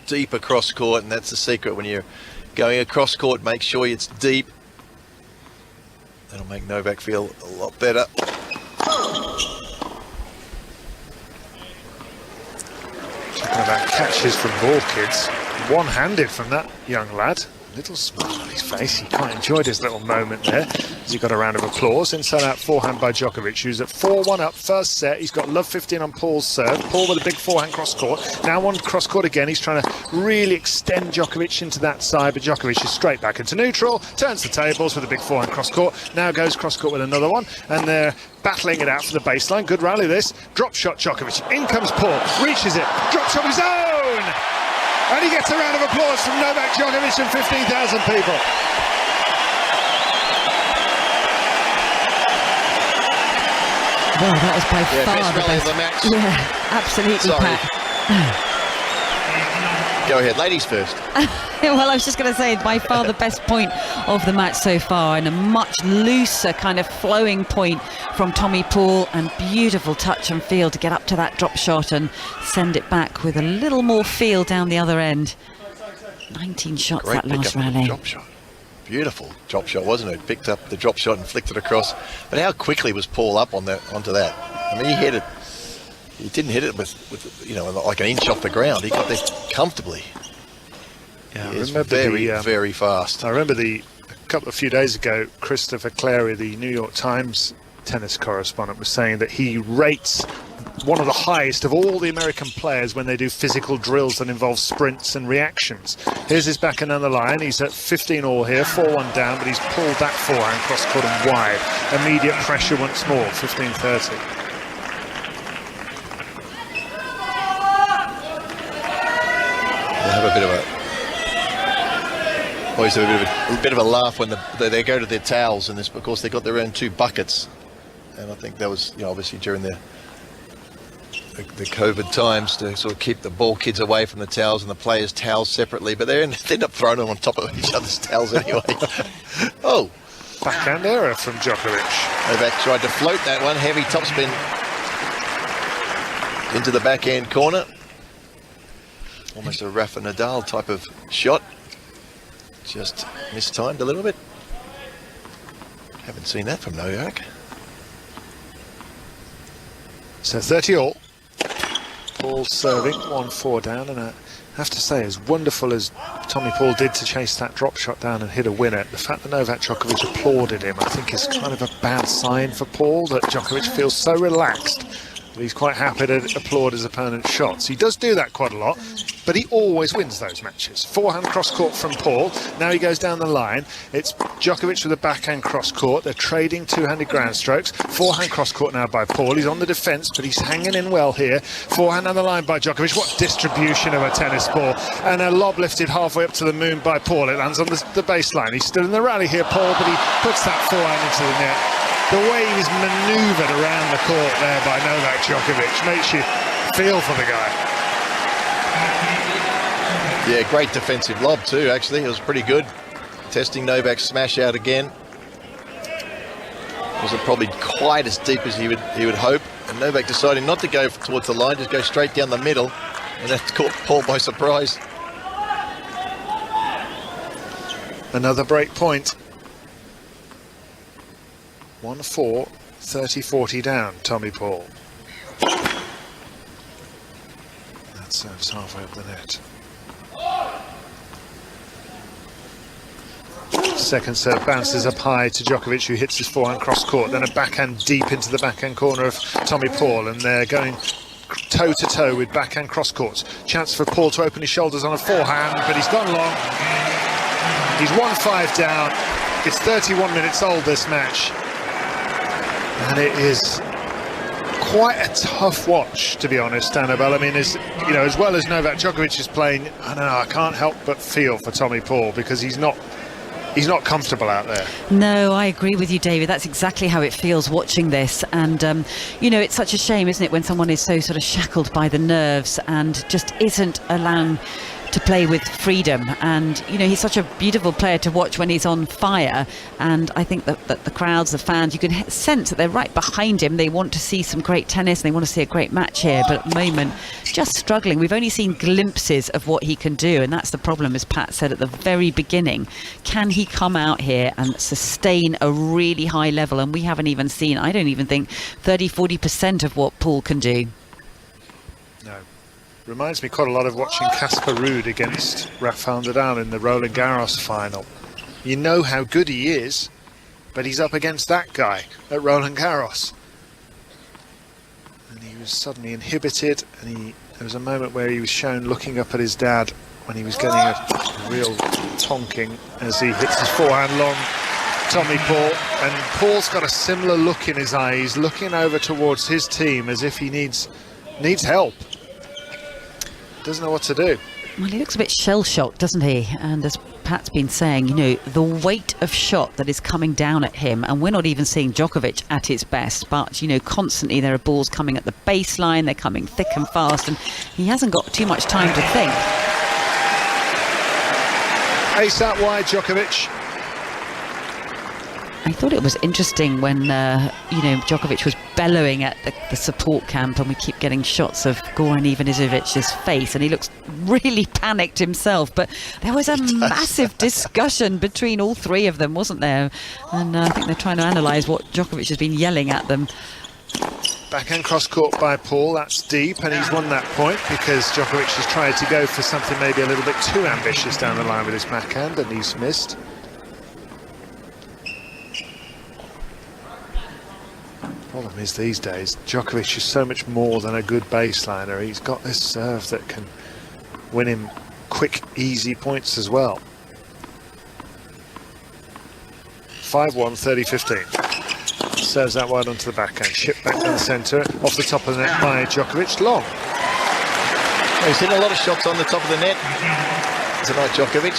deep across court, and that's the secret when you're going across court. Make sure it's deep. That'll make Novak feel a lot better. Talking about catches from ball kids, one-handed from that young lad. Little smile on his face. He quite enjoyed his little moment there as he got a round of applause. Inside out forehand by Djokovic, who's at 4-1 up first set. He's got love 15 on Paul's serve. Paul with a big forehand cross court. Now one cross court again. He's trying to really extend Djokovic into that side, but Djokovic is straight back into neutral. Turns the tables with a big forehand cross court. Now goes cross court with another one, and they're battling it out for the baseline. Good rally this. Drop shot Djokovic. In comes Paul. Reaches it. Drop shot of his own. And he gets a round of applause from Novak Djokovic and 15,000 people. Well, that was by far best the rally best. of the match. Yeah, absolutely, Sorry. Pat. Go ahead, ladies first. Well, I was just going to say, by far the best point of the match so far, and a much looser kind of flowing point from Tommy Paul, and beautiful touch and feel to get up to that drop shot and send it back with a little more feel down the other end. 19 shots Great that last pickup of the rally. drop shot. Beautiful drop shot, wasn't it? Picked up the drop shot and flicked it across. But how quickly was Paul up onto that? I mean, he hit it. He didn't hit it with you know, like an inch off the ground. He got there comfortably. Yeah, He is very fast. I remember a few days ago, Christopher Clary, the New York Times tennis correspondent, was saying that he rates one of the highest of all the American players when they do physical drills that involve sprints and reactions. Here's his backhand on the line. He's at 15-all here, 4-1 down, but he's pulled that forehand cross court and wide. Immediate pressure once more, 15-30. Have a bit of always have a bit of a laugh when they go to their towels, and this, of course, they got their own 2 buckets, and I think that was, you know, obviously during the COVID times to sort of keep the ball kids away from the towels and the players' towels separately, but they end up throwing them on top of each other's towels anyway. Oh, backhand error from Djokovic. Novak tried to float that one, heavy topspin into the backhand corner. Almost a Rafa Nadal type of shot. Just mistimed a little bit. Haven't seen that from Novak. So 30-all. Paul serving, 1-4 down, and I have to say, as wonderful as Tommy Paul did to chase that drop shot down and hit a winner, the fact that Novak Djokovic applauded him, I think, is kind of a bad sign for Paul, that Djokovic feels so relaxed that he's quite happy to applaud his opponent's shots. He does do that quite a lot, but he always wins those matches. Forehand cross court from Paul. Now he goes down the line. It's Djokovic with a backhand cross court. They're trading two-handed ground strokes. Forehand cross court now by Paul. He's on the defence, but he's hanging in well here. Forehand on the line by Djokovic. What distribution of a tennis ball. And a lob lifted halfway up to the moon by Paul. It lands on the baseline. He's still in the rally here, Paul, but he puts that forehand into the net. The way he's manoeuvred around the court there by Novak Djokovic makes you feel for the guy. Yeah, great defensive lob too, actually. It was pretty good. Testing Novak's smash out again. Wasn't probably quite as deep as he would hope. And Novak deciding not to go towards the line, just go straight down the middle. And that caught Paul by surprise. Another break point. 1-4, 30-40 down, Tommy Paul. That serves halfway up the net. Second serve bounces up high to Djokovic, who hits his forehand cross court, then a backhand deep into the backhand corner of Tommy Paul, and they're going toe to toe with backhand cross courts. Chance for Paul to open his shoulders on a forehand, but he's gone long. He's 1-5 down. It's 31 minutes old, this match, and it is quite a tough watch, to be honest, Annabelle. I mean, as well as Novak Djokovic is playing, I don't know, I can't help but feel for Tommy Paul, because he's not comfortable out there. No, I agree with you, David. That's exactly how it feels watching this. And, it's such a shame, isn't it, when someone is so sort of shackled by the nerves and just isn't allowed to play with freedom. And, he's such a beautiful player to watch when he's on fire. And I think that the crowds, the fans, you can sense that they're right behind him. They want to see some great tennis and they want to see a great match here. But at the moment, just struggling. We've only seen glimpses of what he can do. And that's the problem, as Pat said at the very beginning. Can he come out here and sustain a really high level? And we haven't even seen, I don't even think, 30-40% of what Paul can do. No. Reminds me quite a lot of watching Casper Ruud against Rafael Nadal in the Roland Garros final. You know how good he is, but he's up against that guy at Roland Garros. And he was suddenly inhibited, and there was a moment where he was shown looking up at his dad when he was getting a real tonking as he hits his forehand long, Tommy Paul. And Paul's got a similar look in his eye. He's looking over towards his team as if he needs help. Doesn't know what to do. Well, he looks a bit shell-shocked, doesn't he? And as Pat's been saying, the weight of shot that is coming down at him, and we're not even seeing Djokovic at his best, but, constantly there are balls coming at the baseline, they're coming thick and fast, and he hasn't got too much time to think. Ace out wide, Djokovic. I thought it was interesting when, Djokovic was bellowing at the support camp, and we keep getting shots of Goran Ivanisovic's face, and he looks really panicked himself. But there was a massive discussion between all three of them, wasn't there? And I think they're trying to analyse what Djokovic has been yelling at them. Backhand cross court by Paul, that's deep, and he's won that point because Djokovic has tried to go for something maybe a little bit too ambitious down the line with his backhand, and he's missed. Problem is, these days Djokovic is so much more than a good baseliner. He's got this serve that can win him quick, easy points as well. 5-1, 30-15. Serves that wide onto the backhand. Chip back down the centre, off the top of the net by Djokovic. Long. He's hitting a lot of shots on the top of the net tonight, Djokovic.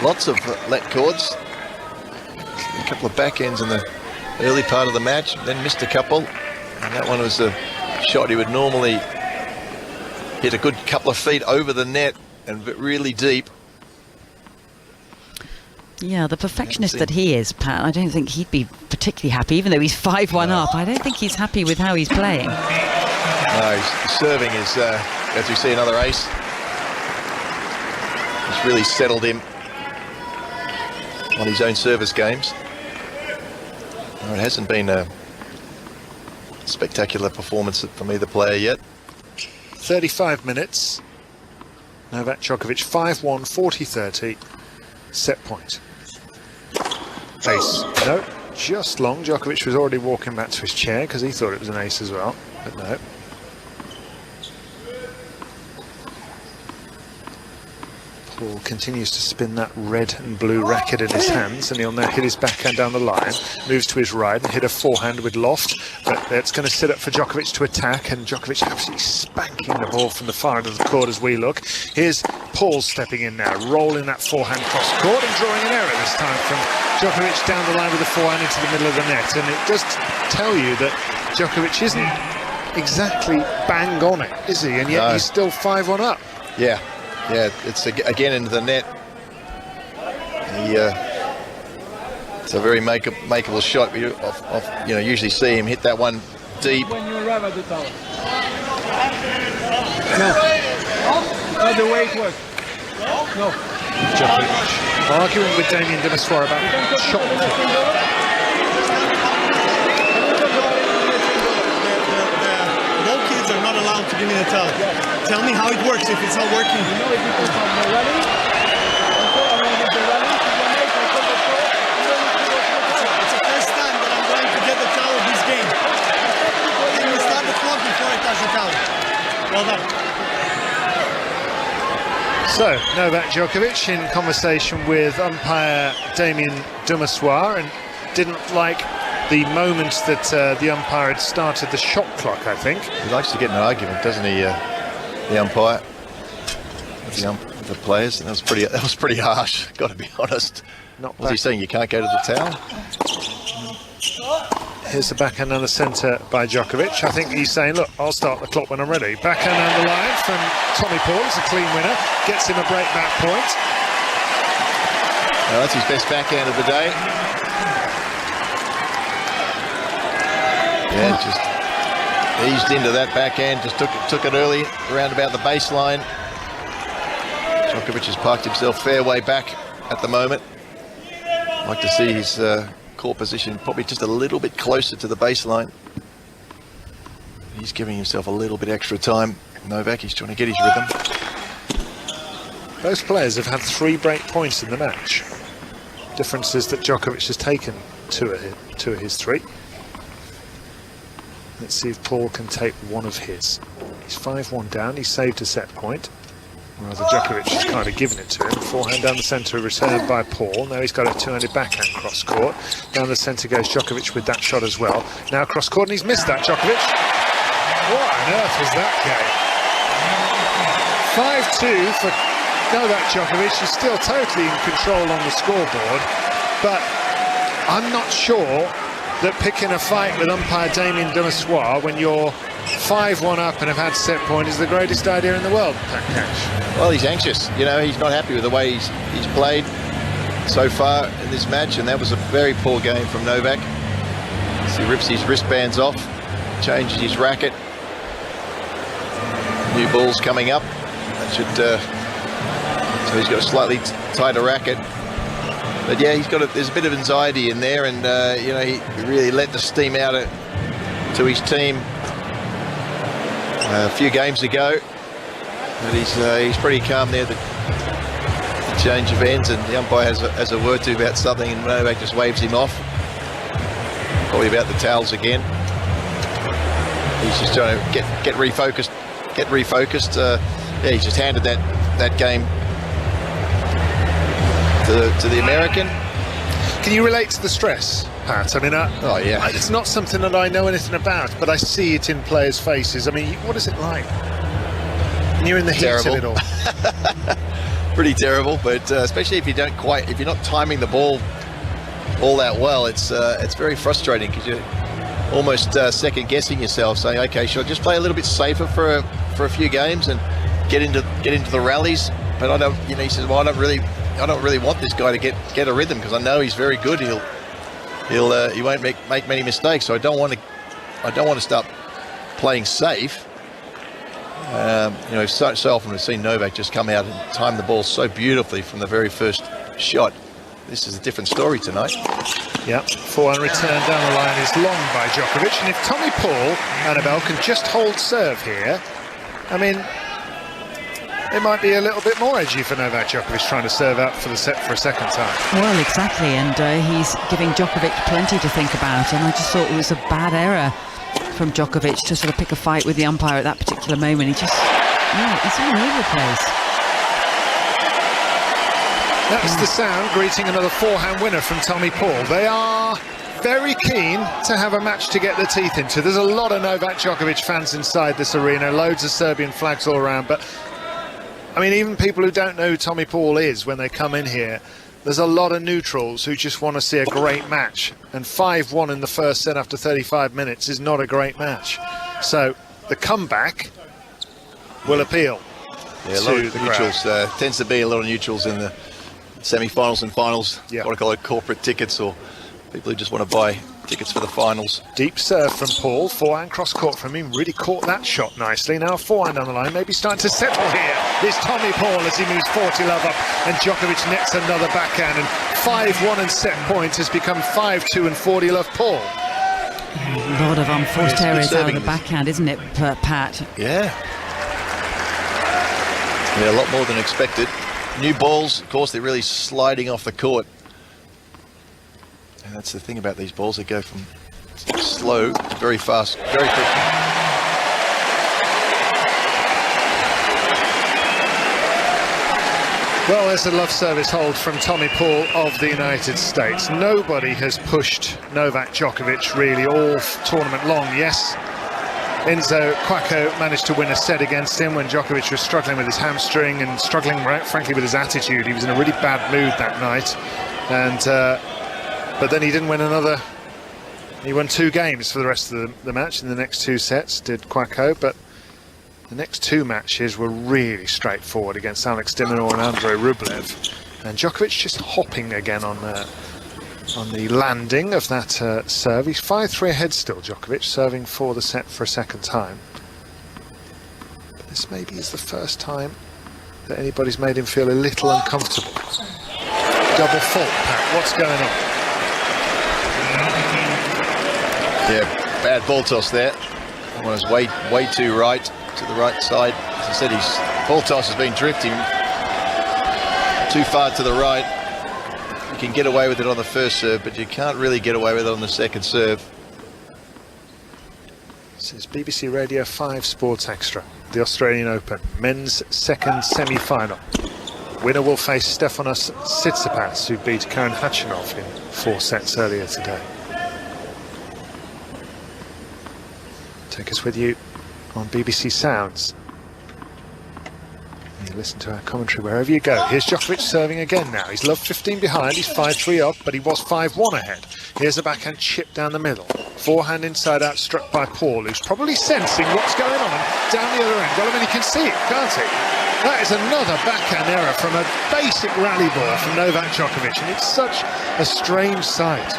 Lots of let cords. A couple of backhands in the early part of the match, then missed a couple, and that one was a shot he would normally hit a good couple of feet over the net and really deep. Yeah, the perfectionist that he is, Pat, I don't think he'd be particularly happy, even though he's 5-1 up. I don't think he's happy with how he's playing. No, his serving is, as we see, another ace. It's really settled him on his own service games. No, it hasn't been a spectacular performance from either player yet. 35 minutes. Novak Djokovic 5-1, 40-30. Set point. Ace. No, just long. Djokovic was already walking back to his chair because he thought it was an ace as well, but no. Paul continues to spin that red and blue racket in his hands, and he'll now hit his backhand down the line, moves to his right and hit a forehand with loft, but that's going to sit up for Djokovic to attack, and Djokovic absolutely spanking the ball from the far end of the court as we look. Here's Paul stepping in now, rolling that forehand cross court and drawing an error this time from Djokovic down the line with the forehand into the middle of the net, and it does tell you that Djokovic isn't exactly bang on it, is he? And yet he's still 5-1 up. Yeah. Yeah, it's again into the net. It's a very makeable shot. You know, usually see him hit that one deep. When you arrive at the tower. No. Not the way it was. No. Djokovic arguing with Damien Demassoir about shot. All kids are not allowed to give me the towel. Tell me how it works if it's not working. You know it depends on the rally. It's the first time that I'm going to get the towel this game. Can you start the clock before I touch the towel? Well done. So, Novak Djokovic in conversation with umpire Damien Demassoir, and didn't like the moment that the umpire had started the shot clock, I think. He likes to get in an argument, doesn't he, the umpire? With the players. And that was pretty harsh, got to be honest. Was he saying you can't go to the towel? Here's the backhand under centre by Djokovic. I think he's saying, look, I'll start the clock when I'm ready. Backhand under line from Tommy Paul. It's a clean winner. Gets him a break back point. Well, that's his best backhand of the day. Yeah, just eased into that backhand. Just took it early, around about the baseline. Djokovic has parked himself fair way back at the moment. I'd like to see his court position probably just a little bit closer to the baseline. He's giving himself a little bit extra time. Novak, he's trying to get his rhythm. Both players have had 3 break points in the match. Difference is that Djokovic has taken two of his 3. Let's see if Paul can take one of his. He's 5-1 down. He saved a set point. Rather, Djokovic has kind of given it to him. Forehand down the centre, returned by Paul. Now he's got a two-handed backhand cross court. Down the centre goes Djokovic with that shot as well. Now cross court, and he's missed that, Djokovic. What on earth was that game? 5-2 for Novak Djokovic. He's still totally in control on the scoreboard, but I'm not sure that picking a fight with umpire Damien Demassoir when you're 5-1 up and have had set point is the greatest idea in the world, Pat Cash. Well, he's anxious. You know, he's not happy with the way he's played so far in this match, and that was a very poor game from Novak. So he rips his wristbands off, changes his racket. New balls coming up. That should. So he's got a slightly tighter racket. But yeah, there's a bit of anxiety in there, and you know, he really let the steam out to his team a few games ago. But he's pretty calm there. The change of ends, and the umpire has a word to about something, and Novak just waves him off. Probably about the towels again. He's just trying to get refocused. Yeah, he's just handed that game to the American. Can you relate to the stress, Pat? I mean, oh yeah, it's not something that I know anything about, but I see it in players' faces. I mean, what is it like when you're in the heat of it all? Pretty terrible, but especially if you're not timing the ball all that well, it's very frustrating because you're almost second guessing yourself, saying, okay, should I just play a little bit safer for a few games and get into the rallies? But I don't, you know, he says, well, I don't really want this guy to get a rhythm because I know he's very good. He won't make many mistakes, so I don't want to start playing safe. You know, so often we've seen Novak just come out and time the ball so beautifully from the very first shot. This is a different story tonight. Yeah, forehand return down the line is long by Djokovic, and if Tommy Paul, Annabelle, can just hold serve here, I mean, it might be a little bit more edgy for Novak Djokovic trying to serve out for a second time. Well, exactly, and he's giving Djokovic plenty to think about, and I just thought it was a bad error from Djokovic to sort of pick a fight with the umpire at that particular moment. He's all over the place. That's the sound greeting another forehand winner from Tommy Paul. They are very keen to have a match to get their teeth into. There's a lot of Novak Djokovic fans inside this arena, loads of Serbian flags all around, but I mean, even people who don't know who Tommy Paul is, when they come in here, there's a lot of neutrals who just want to see a great match. And 5-1 in the first set after 35 minutes is not a great match. So the comeback will appeal. Yeah, a lot of neutrals. Tends to be a lot of neutrals in the semi-finals and finals. Yeah. What I call it, corporate tickets, or people who just want to buy tickets for the finals. Deep serve from Paul, forehand cross court from him, really caught that shot nicely. Now forehand on the line, maybe starting to settle here. Here's Tommy Paul as he moves 40-love up, and Djokovic nets another backhand, and 5-1 and set point has become 5-2 and 40-love Paul. A lot of unforced errors out of the backhand, isn't it, Pat? Yeah. Yeah, a lot more than expected. New balls, of course, they're really sliding off the court. And that's the thing about these balls, they go from slow to very fast, very quick. Well, there's a love service hold from Tommy Paul of the United States. Nobody has pushed Novak Djokovic really all tournament long. Yes, Enzo Quacco managed to win a set against him when Djokovic was struggling with his hamstring and struggling, frankly, with his attitude. He was in a really bad mood that night, and but then he didn't win another. He won 2 games for the rest of the match in the next 2 sets, did Quacco, but the next 2 matches were really straightforward against Alex de Minaur and Andrei Rublev, and Djokovic just hopping again on the landing of that serve. He's 5-3 ahead still, Djokovic, serving for the set for a second time. But this maybe is the first time that anybody's made him feel a little uncomfortable. Double fault, Pat, what's going on? Yeah, bad ball toss there. That one was way too right, to the right side. As I said, his ball toss has been drifting too far to the right. You can get away with it on the first serve, but you can't really get away with it on the second serve. This is BBC Radio 5 Sports Extra, the Australian Open, men's second semi-final. Winner will face Stefanos Tsitsipas, who beat Karen Khachanov in 4 sets earlier today. Take us with you on BBC Sounds. You listen to our commentary wherever you go. Here's Djokovic serving again now. He's love 15 behind, he's 5-3 up, but he was 5-1 ahead. Here's a backhand chip down the middle. Forehand inside out struck by Paul, who's probably sensing what's going on down the other end. Well, I mean, he can see it, can't he? That is another backhand error from a basic rally ball from Novak Djokovic, and it's such a strange sight.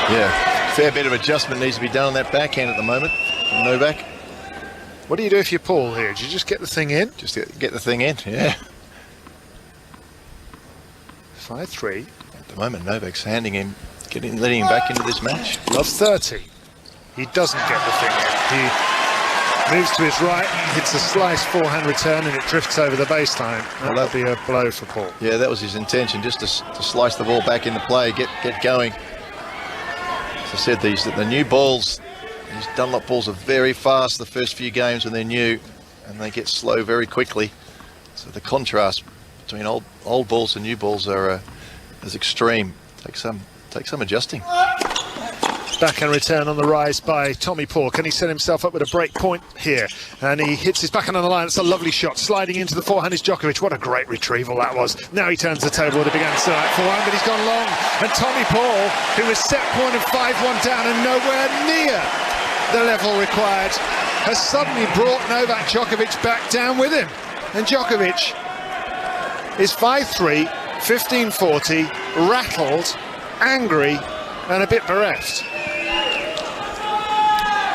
Yeah, fair bit of adjustment needs to be done on that backhand at the moment from Novak. What do you do if you're Paul here? Do you just get the thing in? Just get the thing in, yeah. 5-3. At the moment, Novak's letting him back into this match. Love 30. He doesn't get the thing in. He moves to his right, hits a slice forehand return, and it drifts over the baseline. That'll be a blow for Paul. Yeah, that was his intention, just to slice the ball back into play, get going. As I said, the new balls, these Dunlop balls are very fast the first few games when they're new, and they get slow very quickly. So the contrast between old balls and new balls is extreme. Takes some adjusting. Backhand return on the rise by Tommy Paul. Can he set himself up with a break point here? And he hits his backhand on the line. It's a lovely shot. Sliding into the forehand is Djokovic. What a great retrieval that was. Now he turns the table with a big answer forehand, but he's gone long. And Tommy Paul, who was set point of 5-1 down and nowhere near the level required, has suddenly brought Novak Djokovic back down with him. And Djokovic is 5-3, 15-40, rattled, angry, and a bit bereft.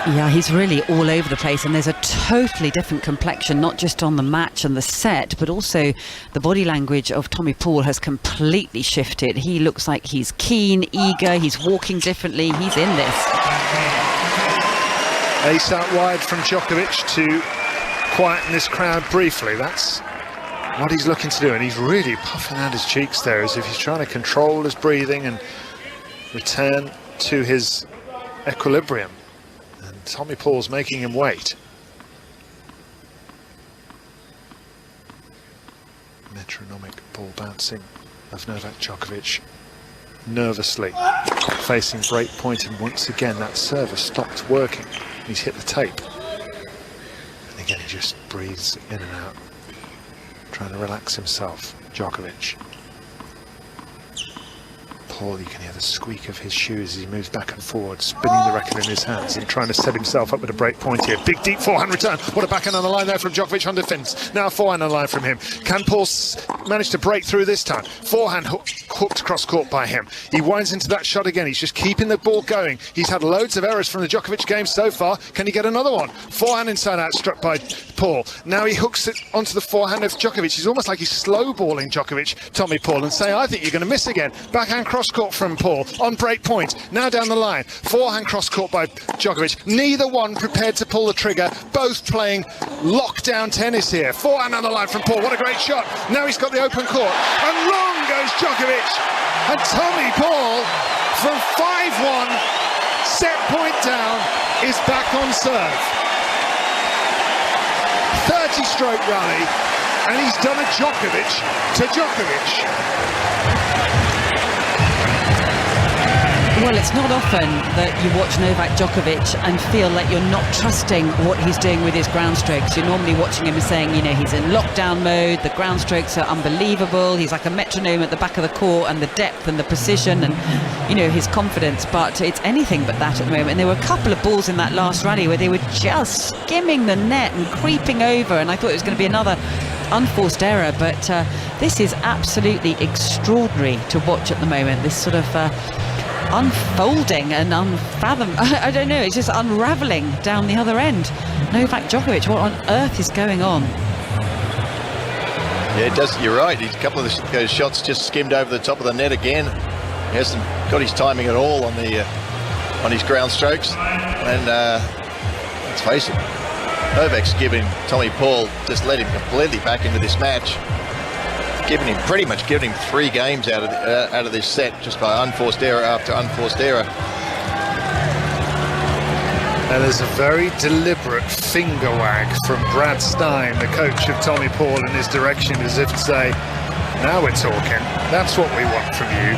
Yeah, he's really all over the place, and there's a totally different complexion, not just on the match and the set, but also the body language of Tommy Paul has completely shifted. He looks like he's keen, eager, he's walking differently, he's in this. Ace out wide from Djokovic to quieten this crowd briefly. That's what he's looking to do, and he's really puffing out his cheeks there as if he's trying to control his breathing and return to his equilibrium. Tommy Paul's making him wait. Metronomic ball bouncing of Novak Djokovic, nervously facing break point, and once again that serve has stopped working. He's hit the tape. And again he just breathes in and out, trying to relax himself. Djokovic. Paul, you can hear the squeak of his shoes as he moves back and forward, spinning the racket in his hands and trying to set himself up with a break point here. Big deep forehand return. What a backhand on the line there from Djokovic on defence. Now a forehand on the line from him. Can Paul manage to break through this time? Forehand hooked cross court by him. He winds into that shot again. He's just keeping the ball going. He's had loads of errors from the Djokovic game so far. Can he get another one? Forehand inside out struck by Paul. Now he hooks it onto the forehand of Djokovic. He's almost like he's slow balling Djokovic, Tommy Paul, and saying, I think you're going to miss again. Backhand cross court from Paul on break point. Now down the line. Forehand cross court by Djokovic. Neither one prepared to pull the trigger. Both playing lockdown tennis here. Forehand on the line from Paul. What a great shot. Now he's got the open court. And long goes Djokovic. And Tommy Paul from 5-1, set point down, is back on serve. 30-stroke rally, and he's done a Djokovic to Djokovic. Well, it's not often that you watch Novak Djokovic and feel like you're not trusting what he's doing with his ground strokes. You're normally watching him and saying, you know, he's in lockdown mode, the ground strokes are unbelievable, he's like a metronome at the back of the court, and the depth and the precision and, you know, his confidence. But it's anything but that at the moment. And there were a couple of balls in that last rally where they were just skimming the net and creeping over, and I thought it was going to be another unforced error. But this is absolutely extraordinary to watch at the moment, this sort of unfolding and unfathom. I don't know, it's just unravelling down the other end. Novak Djokovic, what on earth is going on? Yeah, it does. You're right. A couple of those shots just skimmed over the top of the net again. He hasn't got his timing at all on the on his ground strokes. And let's face it, Novak's giving Tommy Paul, just led him completely back into this match. Pretty much giving him 3 games out of this set just by unforced error after unforced error. And there's a very deliberate finger wag from Brad Stein, the coach of Tommy Paul, in his direction, as if to say, now we're talking. That's what we want from you.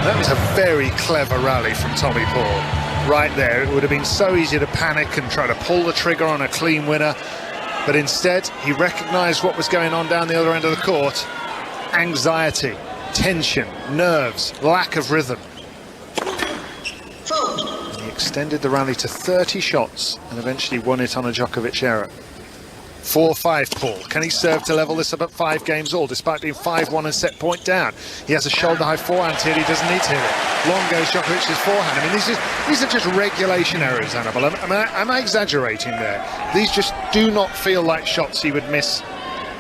That was a very clever rally from Tommy Paul. Right there, it would have been so easy to panic and try to pull the trigger on a clean winner. But instead, he recognised what was going on down the other end of the court. Anxiety, tension, nerves, lack of rhythm. And he extended the rally to 30 shots and eventually won it on a Djokovic error. 4-5 Paul. Can he serve to level this up at 5 games all, despite being 5-1 and set point down? He has a shoulder-high forehand here, he doesn't need to hit it. Long goes Djokovic's forehand. I mean, these are just regulation errors, Annabelle. Am I exaggerating there? These just do not feel like shots he would miss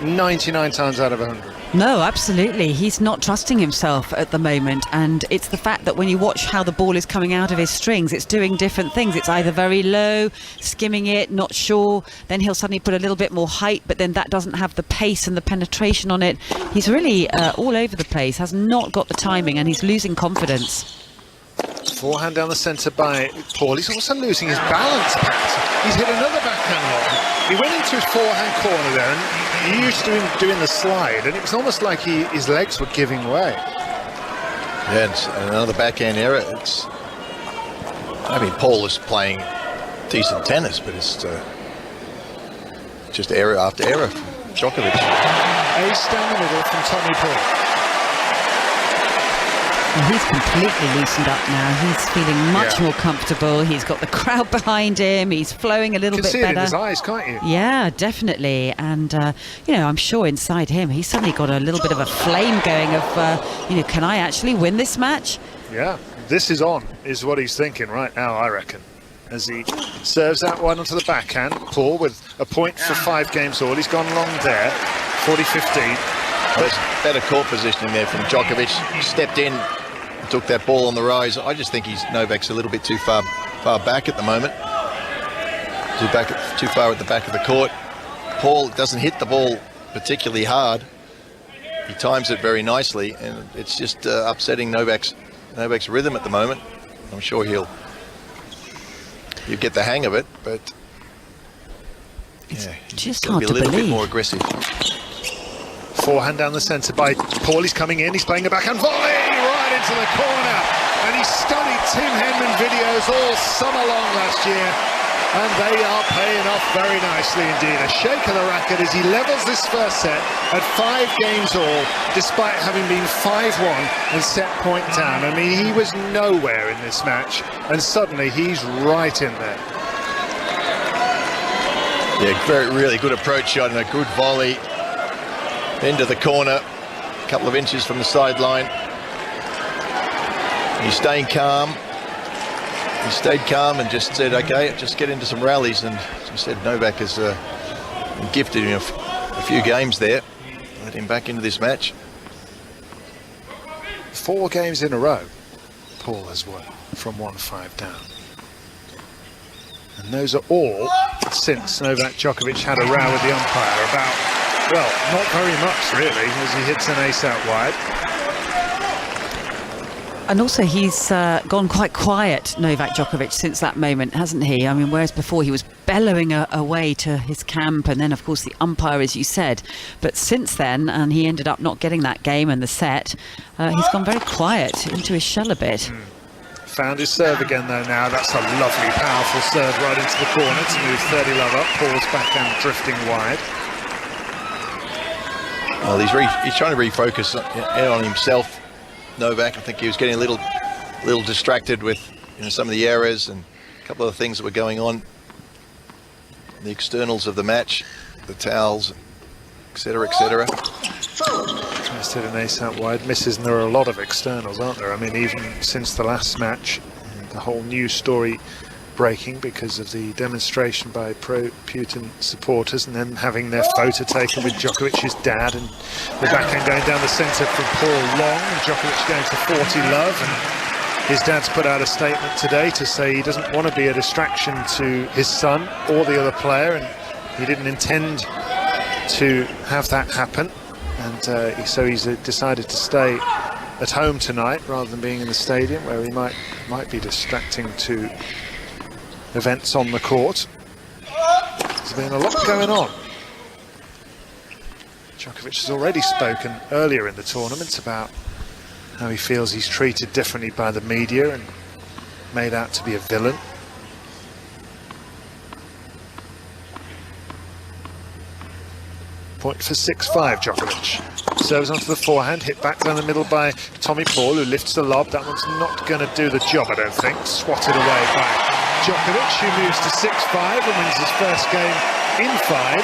99 times out of 100. No, absolutely. He's not trusting himself at the moment, and it's the fact that when you watch how the ball is coming out of his strings, it's doing different things. It's either very low, skimming it, not sure, then he'll suddenly put a little bit more height, but then that doesn't have the pace and the penetration on it. He's really all over the place, has not got the timing, and he's losing confidence. Forehand down the centre by Paul. He's also losing his balance, Pat. He's hit another backhand long. He went into his forehand corner there, and he used to him doing the slide, and it was almost like his legs were giving way. Yeah, it's another backhand error. I mean, Paul is playing decent tennis, but it's just error after error from Djokovic. Ace down the middle from Tommy Paul. And he's completely loosened up now. He's feeling much more comfortable. He's got the crowd behind him. He's flowing a little bit better. You can see it in his eyes, can't you? Yeah, definitely. And, you know, I'm sure inside him, he's suddenly got a little bit of a flame going of, you know, can I actually win this match? Yeah, this is on, is what he's thinking right now, I reckon. As he serves that one onto the backhand. Paul with a point for 5 games all. He's gone long there, 40-15. There's better court positioning there from Djokovic. He stepped in, took that ball on the rise. I just think Novak's a little bit too far back at the moment. Too far at the back of the court. Paul doesn't hit the ball particularly hard. He times it very nicely, and it's just upsetting Novak's rhythm at the moment. I'm sure he'll get the hang of it, but yeah, just he'll be a little bit more aggressive. Forehand down the centre by Paul. He's coming in. He's playing a backhand volley right into the corner. And he studied Tim Henman videos all summer long last year. And they are paying off very nicely indeed. A shake of the racket as he levels this first set at 5 games all, despite having been 5-1 and set point down. I mean, he was nowhere in this match, and suddenly he's right in there. Yeah, really good approach shot and a good volley into the corner, a couple of inches from the sideline. He's staying calm. He stayed calm and just said, okay, just get into some rallies. And as you said, Novak has gifted him a few games there. Let him back into this match. 4 games in a row, Paul has won from 1-5 down. And those are all since Novak Djokovic had a row with the umpire about, well, not very much really, as he hits an ace out wide. And also he's gone quite quiet, Novak Djokovic, since that moment, hasn't he? I mean, whereas before he was bellowing away to his camp, and then of course the umpire, as you said. But since then, and he ended up not getting that game and the set, he's gone very quiet, into his shell a bit. Found his serve again though now. That's a lovely, powerful serve right into the corner to move 30 love up. Paul's backhand drifting wide. Well, he's trying to refocus on himself, Novak. I think he was getting a little distracted with some of the errors and a couple of the things that were going on. The externals of the match, the towels, etc., etc. Tries to hit an ace out wide, misses, and there are a lot of externals, aren't there? I mean, even since the last match, the whole news story breaking because of the demonstration by pro-Putin supporters, and then having their photo taken with Djokovic's dad, and the backhand going down the centre from Paul long, and Djokovic going to 40 love, and his dad's put out a statement today to say he doesn't want to be a distraction to his son or the other player, and he didn't intend to have that happen, and so he's decided to stay at home tonight rather than being in the stadium where he might be distracting to events on the court. There's been a lot going on. Djokovic has already spoken earlier in the tournament about how he feels he's treated differently by the media and made out to be a villain. Point for 6-5, Djokovic. Serves onto the forehand, hit back down the middle by Tommy Paul, who lifts the lob. That one's not going to do the job, I don't think. Swatted away by Djokovic, who moves to 6-5 and wins his first game in 5.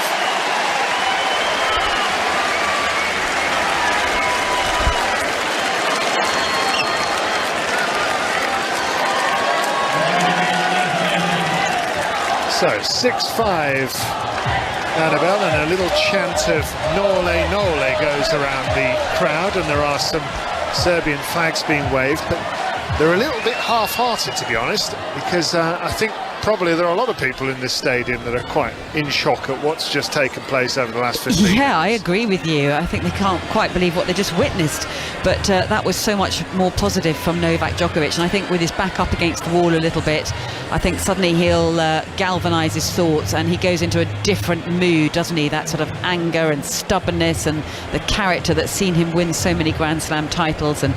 So 6-5. Annabelle, and a little chant of Nole Nole goes around the crowd, and there are some Serbian flags being waved, but they're a little bit half-hearted, to be honest, because I think probably there are a lot of people in this stadium that are quite in shock at what's just taken place over the last 15 minutes. Yeah, I agree with you. I think they can't quite believe what they just witnessed, but that was so much more positive from Novak Djokovic, and I think with his back up against the wall a little bit, I think suddenly he'll galvanise his thoughts, and he goes into a different mood, doesn't he? That sort of anger and stubbornness and the character that's seen him win so many Grand Slam titles and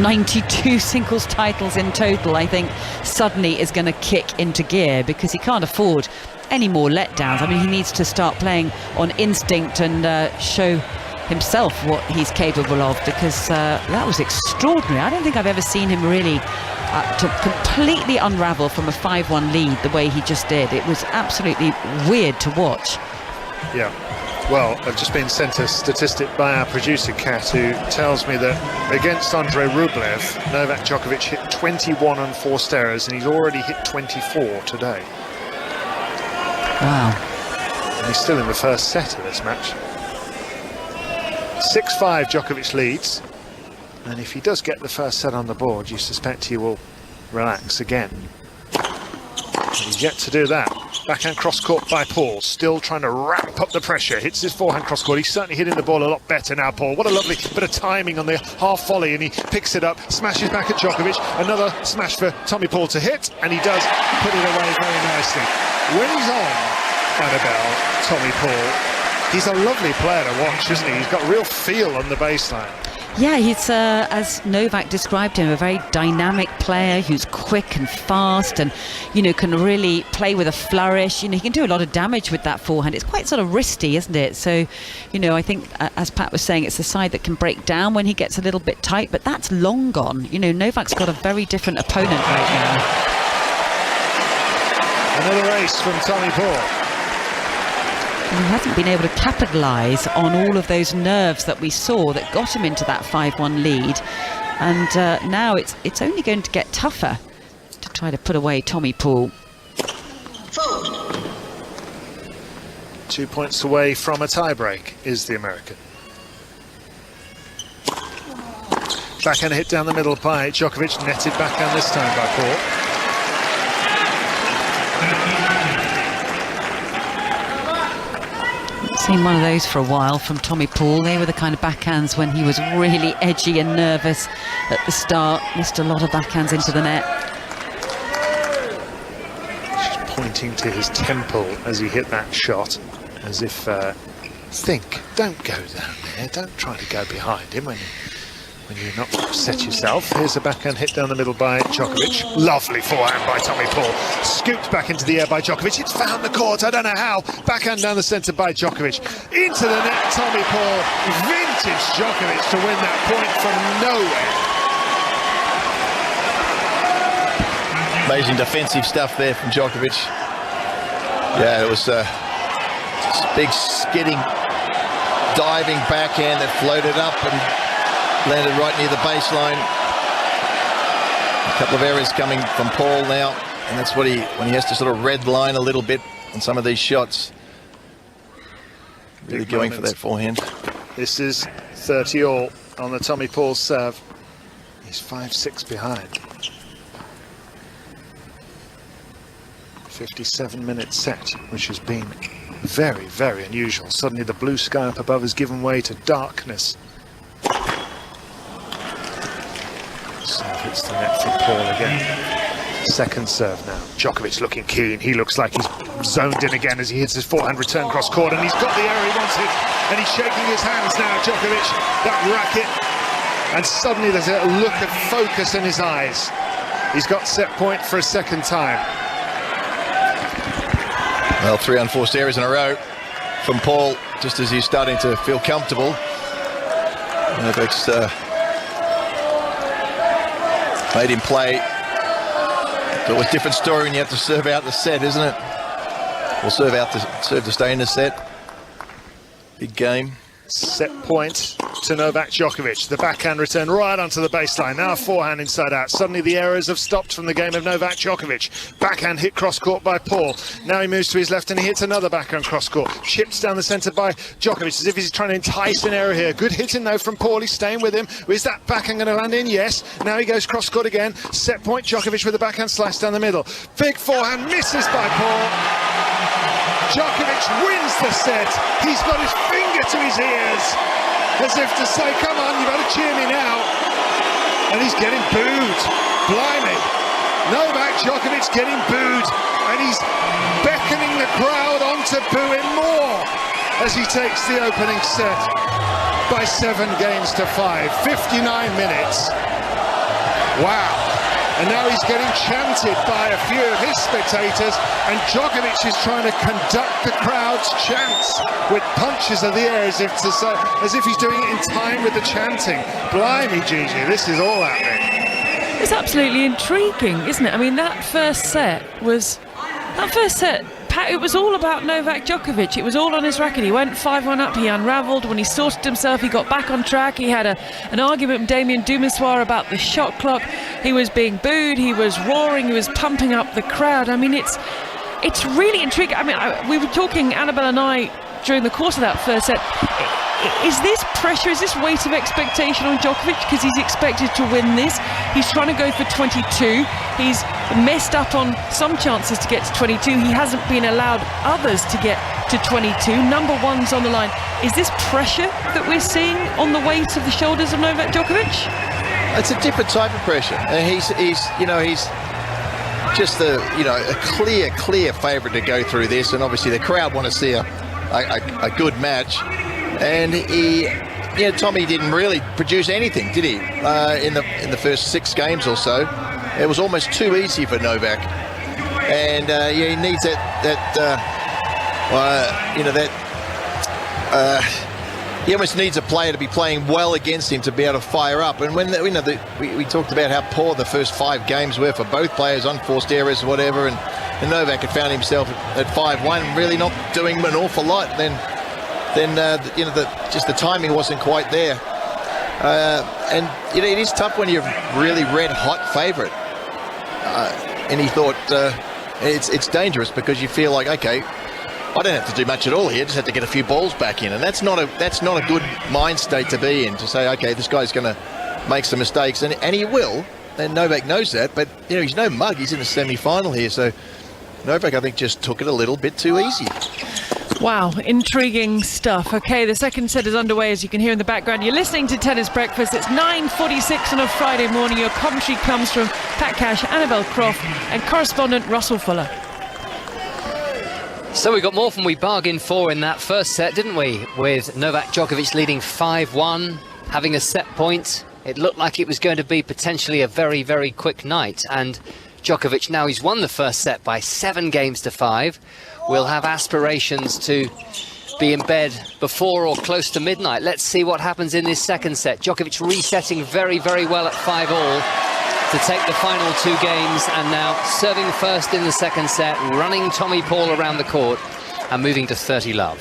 92 singles titles in total, I think suddenly is going to kick into gear, because he can't afford any more letdowns. I mean, he needs to start playing on instinct and show himself what he's capable of, because that was extraordinary. I don't think I've ever seen him really to completely unravel from a 5-1 lead the way he just did. It was absolutely weird to watch. Yeah. Well, I've just been sent a statistic by our producer, Kat, who tells me that against Andrei Rublev, Novak Djokovic hit 21 on forced errors, and he's already hit 24 today. Wow. And he's still in the first set of this match. 6-5, Djokovic leads. And if he does get the first set on the board, you suspect he will relax again. But he's yet to do that. Backhand cross-court by Paul, still trying to ramp up the pressure. Hits his forehand cross-court. He's certainly hitting the ball a lot better now, Paul. What a lovely bit of timing on the half volley, and he picks it up, smashes back at Djokovic. Another smash for Tommy Paul to hit, and he does put it away very nicely. When he's on, Annabelle, Tommy Paul, he's a lovely player to watch, isn't he? He's got real feel on the baseline. Yeah, he's, as Novak described him, a very dynamic player who's quick and fast and, you know, can really play with a flourish. You know, he can do a lot of damage with that forehand. It's quite sort of wristy, isn't it? So, you know, I think, as Pat was saying, it's the side that can break down when he gets a little bit tight, but that's long gone. You know, Novak's got a very different opponent right now. Another ace from Tommy Paul. He hasn't been able to capitalise on all of those nerves that we saw that got him into that 5-1 lead, and now it's only going to get tougher to try to put away Tommy Paul. 2 points away from a tiebreak is the American. Backhand hit down the middle by Djokovic, netted backhand this time by Paul. Seen one of those for a while from Tommy Paul. They were the kind of backhands when he was really edgy and nervous at the start. Missed a lot of backhands into the net. Just pointing to his temple as he hit that shot, as if think, don't go down there, don't try to go behind him when you're not upset yourself. Here's a backhand hit down the middle by Djokovic. Lovely forehand by Tommy Paul. Scooped back into the air by Djokovic. It's found the court, I don't know how. Backhand down the centre by Djokovic. Into the net, Tommy Paul. Vintage Djokovic to win that point from nowhere. Amazing defensive stuff there from Djokovic. Yeah, it was a big skidding, diving backhand that floated up and landed right near the baseline. A couple of errors coming from Paul now, and that's what when he has to sort of red line a little bit on some of these shots. Really going for that forehand. This is 30-all on the Tommy Paul serve. He's 5-6 behind. 57-minute set, which has been very, very unusual. Suddenly the blue sky up above has given way to darkness. Serve hits the net from Paul again. Second serve now. Djokovic looking keen. He looks like he's zoned in again as he hits his forehand return cross court, and he's got the error he wanted, and he's shaking his hands now, Djokovic, that racket, and suddenly there's a look of focus in his eyes. He's got set point for a second time. Well, 3 unforced errors in a row from Paul, just as he's starting to feel comfortable. Novak's made him play. But with a different story when you have to serve out the set, isn't it? Or serve to stay in the set. Big game. Set point to Novak Djokovic. The backhand return right onto the baseline. Now a forehand inside out. Suddenly the errors have stopped from the game of Novak Djokovic. Backhand hit cross court by Paul. Now he moves to his left and he hits another backhand cross court. Chips down the centre by Djokovic as if he's trying to entice an error here. Good hitting though from Paul. He's staying with him. Is that backhand going to land in? Yes. Now he goes cross court again. Set point Djokovic with a backhand slice down the middle. Big forehand misses by Paul. Djokovic wins the set. He's got his finger to his ears, as if to say, come on, you've got to cheer me now. And he's getting booed. Blimey. Novak Djokovic getting booed, and he's beckoning the crowd on to boo him more as he takes the opening set by 7-5. 59 minutes. Wow. And now he's getting chanted by a few of his spectators, and Djokovic is trying to conduct the crowd's chants with punches of the air as if he's doing it in time with the chanting. Blimey, Gigi, this is all happening. It's absolutely intriguing, isn't it? I mean, that first set, Pat, it was all about Novak Djokovic. It was all on his racket. He went 5-1 up, he unravelled. When he sorted himself, he got back on track. He had an argument with Damien Dumissoir about the shot clock. He was being booed, he was roaring, he was pumping up the crowd. I mean, it's really intriguing. I mean, we were talking, Annabelle and I, during the course of that first set. Is this pressure, is this weight of expectation on Djokovic because he's expected to win this? He's trying to go for 22. He's messed up on some chances to get to 22. He hasn't been allowed others to get to 22. Number one's on the line. Is this pressure that we're seeing on the weight of the shoulders of Novak Djokovic? It's a different type of pressure. And he's just a clear favourite to go through this, and obviously the crowd want to see a good match. And he yeah, Tommy didn't really produce anything, did he? In the first 6 games or so, it was almost too easy for Novak, and yeah, he needs he almost needs a player to be playing well against him to be able to fire up. And when we talked about how poor the first 5 games were for both players, unforced errors, whatever, and Novak had found himself at 5-1, really not doing an awful lot. Then just the timing wasn't quite there. And it is tough when you're really red-hot favourite. And he thought it's dangerous because you feel like, okay, I don't have to do much at all here. Just have to get a few balls back in, and that's not a good mind state to be in. To say, okay, this guy's going to make some mistakes, and he will. And Novak knows that, but he's no mug. He's in the semi-final here, so Novak, I think, just took it a little bit too easy. Wow, intriguing stuff. Okay, the second set is underway, as you can hear in the background. You're listening to Tennis Breakfast. It's 9:46 on a Friday morning. Your commentary comes from Pat Cash, Annabelle Croft, and correspondent Russell Fuller. So we got more than we bargained for in that first set, didn't we? With Novak Djokovic leading 5-1, having a set point. It looked like it was going to be potentially a very, very quick night. And Djokovic, now he's won the first set by 7 games to 5, will have aspirations to be in bed before or close to midnight. Let's see what happens in this second set. Djokovic resetting very, very well at 5-all. To take the final 2 games, and now serving first in the second set, running Tommy Paul around the court and moving to 30 love.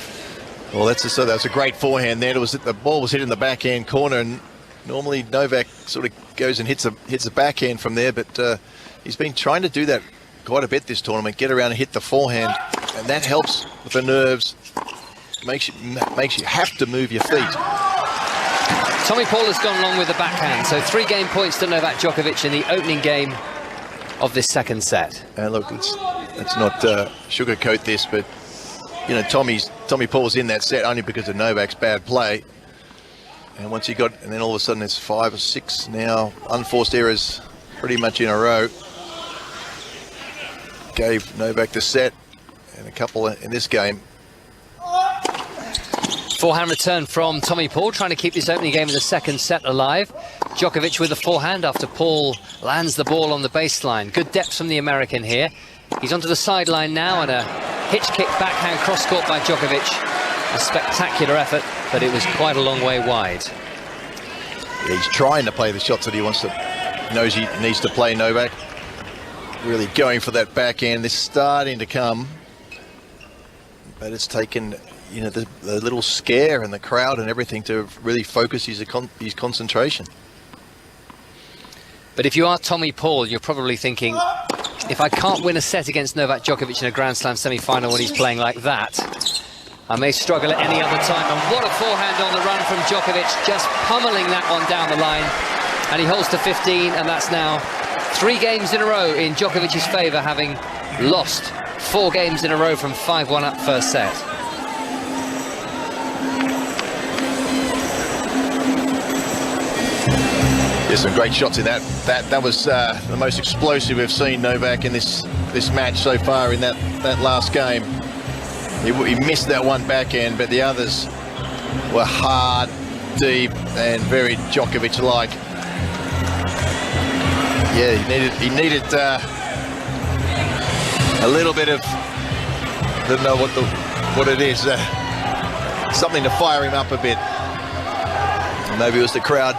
Well, that's a great forehand there. The ball was hit in the backhand corner, and normally Novak sort of goes and hits a backhand from there, but he's been trying to do that quite a bit this tournament, get around and hit the forehand, and that helps with the nerves, makes you have to move your feet. Tommy Paul has gone long with the backhand, so 3 game points to Novak Djokovic in the opening game of this second set. And look, let's not sugarcoat this, but Tommy Paul's in that set only because of Novak's bad play. And then all of a sudden it's 5 or 6 now unforced errors, pretty much in a row. Gave Novak the set, and a couple in this game. Forehand return from Tommy Paul, trying to keep this opening game of the second set alive. Djokovic with the forehand after Paul lands the ball on the baseline. Good depth from the American here. He's onto the sideline now, and a hitch kick backhand cross-court by Djokovic. A spectacular effort, but it was quite a long way wide. He's trying to play the shots that he knows he needs to play, Novak. Really going for that backhand. This starting to come, but it's taken the little scare and the crowd and everything to really focus his concentration. But if you are Tommy Paul, you're probably thinking, if I can't win a set against Novak Djokovic in a Grand Slam semi-final when he's playing like that, I may struggle at any other time. And what a forehand on the run from Djokovic, just pummeling that one down the line. And he holds to 15, and that's now 3 games in a row in Djokovic's favour, having lost 4 games in a row from 5-1 up first set. There's some great shots in that. That was the most explosive we've seen Novak in this match so far in that last game. He missed that one backhand, but the others were hard, deep, and very Djokovic-like. Yeah, he needed a little bit of, I don't know what it is, something to fire him up a bit. Maybe it was the crowd.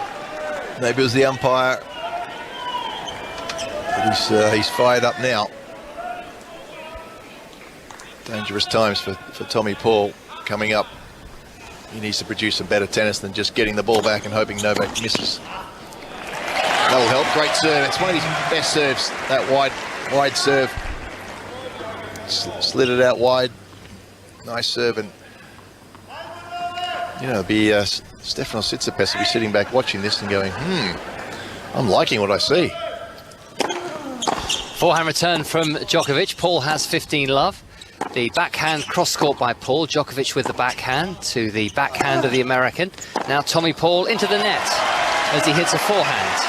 Maybe it was the umpire. But he's fired up now. Dangerous times for Tommy Paul coming up. He needs to produce some better tennis than just getting the ball back and hoping Novak misses. That will help. Great serve. It's one of his best serves, that wide serve. Slid it out wide. Nice serve. And it'd be Stefanos Tsitsipas will be sitting back watching this and going, I'm liking what I see. Forehand return from Djokovic. Paul has 15 love. The backhand cross-court by Paul. Djokovic with the backhand to the backhand of the American. Now Tommy Paul into the net as he hits a forehand.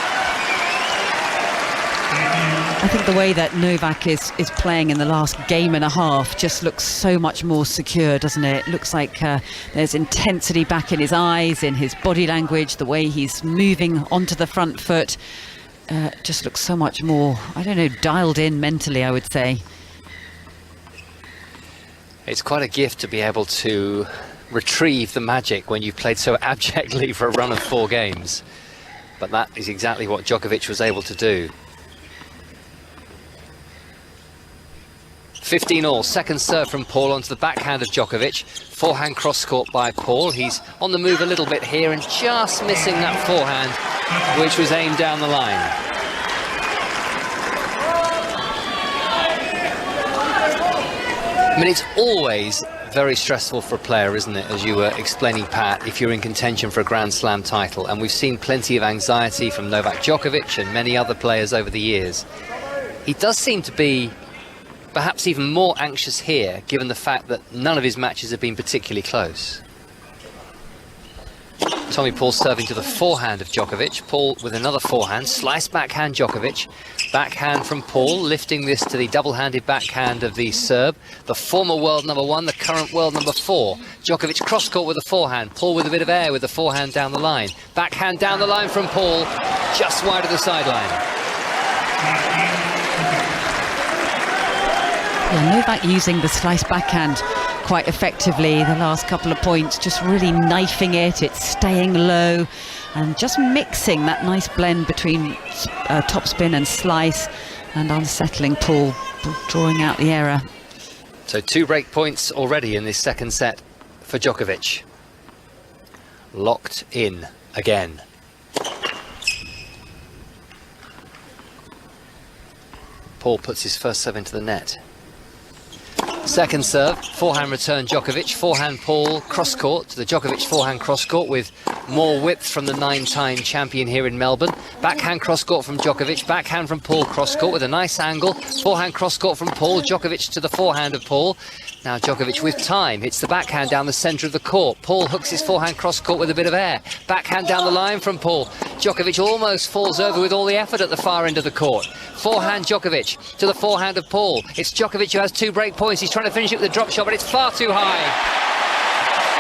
I think the way that Novak is playing in the last game and a half just looks so much more secure, doesn't it? It looks like there's intensity back in his eyes, in his body language, the way he's moving onto the front foot. Just looks so much more, I don't know, dialed in mentally, I would say. It's quite a gift to be able to retrieve the magic when you've played so abjectly for a run of 4 games. But that is exactly what Djokovic was able to do. 15-all, second serve from Paul onto the backhand of Djokovic. Forehand cross-court by Paul. He's on the move a little bit here and just missing that forehand, which was aimed down the line. I mean, it's always very stressful for a player, isn't it, as you were explaining, Pat, if you're in contention for a Grand Slam title. And we've seen plenty of anxiety from Novak Djokovic and many other players over the years. He does seem to be perhaps even more anxious here, given the fact that none of his matches have been particularly close. Tommy Paul serving to the forehand of Djokovic. Paul with another forehand, slice backhand Djokovic. Backhand from Paul, lifting this to the double-handed backhand of the Serb. The former world number 1, the current world number 4. Djokovic cross-court with a forehand. Paul with a bit of air with the forehand down the line. Backhand down the line from Paul, just wide of the sideline. Yeah, Novak using the slice backhand quite effectively the last couple of points, just really knifing it, it's staying low and just mixing that nice blend between topspin and slice, and unsettling Paul, drawing out the error. So 2 break points already in this second set for Djokovic. Locked in again. Paul puts his first serve into the net. Second serve, forehand return Djokovic, forehand Paul, cross-court to the Djokovic forehand cross-court with more width from the 9-time champion here in Melbourne. Backhand cross-court from Djokovic, backhand from Paul cross-court with a nice angle. Forehand cross-court from Paul, Djokovic to the forehand of Paul. Now Djokovic with time, hits the backhand down the centre of the court. Paul hooks his forehand cross-court with a bit of air. Backhand down the line from Paul. Djokovic almost falls over with all the effort at the far end of the court. Forehand Djokovic to the forehand of Paul. It's Djokovic who has 2 break points. He's trying to finish it with a drop shot, but it's far too high.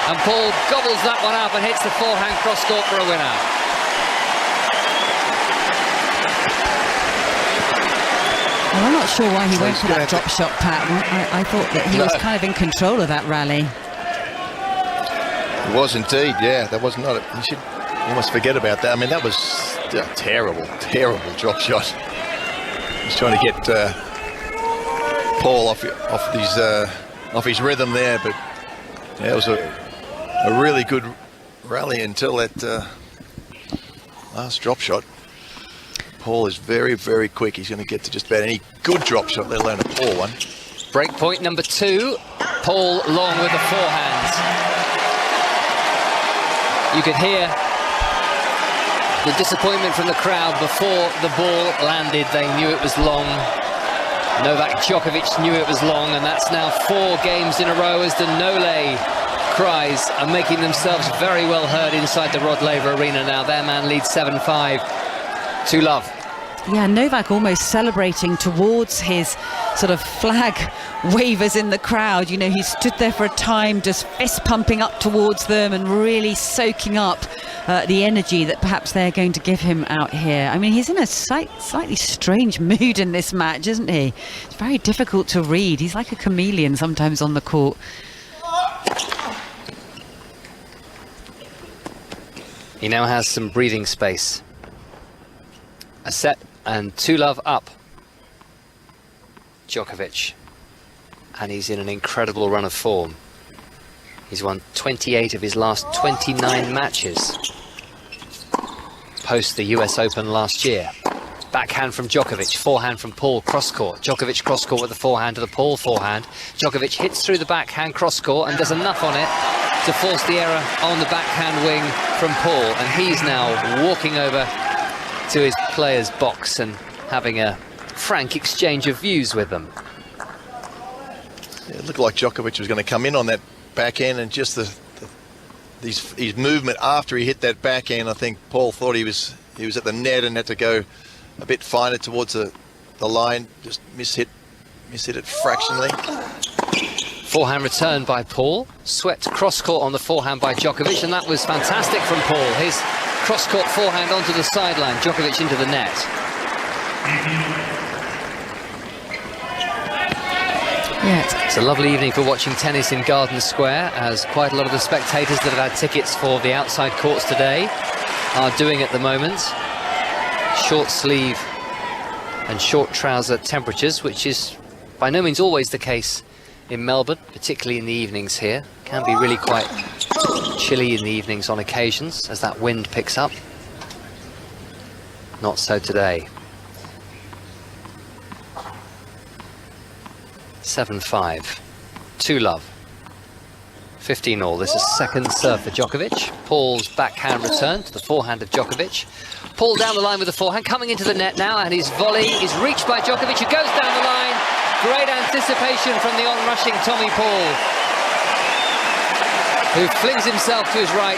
And Paul gobbles that one up and hits the forehand cross-court for a winner. Well, I'm not sure why he went for that drop shot, Pat. I thought that he was kind of in control of that rally. It was indeed, yeah. That was not it. You should almost forget about that. I mean, that was a terrible, terrible drop shot. He's trying to get Paul off his rhythm there, but yeah, it was a really good rally until that last drop shot. Paul is very, very quick. He's going to get to just about any good drop shot, let alone a poor one. Break point number 2. Paul long with the forehand. You could hear the disappointment from the crowd before the ball landed. They knew it was long. Novak Djokovic knew it was long, and that's now 4 games in a row as the Nole cries are making themselves very well heard inside the Rod Laver Arena now. Their man leads 7-5 to love. Yeah, Novak almost celebrating towards his sort of flag wavers in the crowd. You know, he stood there for a time just fist pumping up towards them and really soaking up the energy that perhaps they're going to give him out here. I mean, he's in a slightly strange mood in this match, isn't he? It's very difficult to read. He's like a chameleon sometimes on the court. He now has some breathing space. A set and 2-love up. Djokovic. And he's in an incredible run of form. He's won 28 of his last 29 matches post the US Open last year. Backhand from Djokovic, forehand from Paul, cross-court. Djokovic cross-court with the forehand to the Paul forehand. Djokovic hits through the backhand cross-court and does enough on it to force the error on the backhand wing from Paul. And he's now walking over to his player's box and having a frank exchange of views with them. Yeah, it looked like Djokovic was going to come in on that backhand, and just his movement after he hit that backhand, I think Paul thought he was at the net and had to go a bit finer towards the the line, just mishit it fractionally. Forehand return by Paul, swept cross-court on the forehand by Djokovic, and that was fantastic from Paul. His cross-court forehand onto the sideline, Djokovic into the net. Yeah, It's a lovely evening for watching tennis in Garden Square, as quite a lot of the spectators that have had tickets for the outside courts today are doing at the moment. Short sleeve and short trouser temperatures, which is by no means always the case in Melbourne, particularly in the evenings here. Can be really quite chilly in the evenings on occasions as that wind picks up. Not so today. 7-5, 2-love, 15-all. This is second serve for Djokovic. Paul's backhand return to the forehand of Djokovic. Paul down the line with the forehand, coming into the net now, and his volley is reached by Djokovic, who goes down the line. Great anticipation from the on-rushing Tommy Paul, who flings himself to his right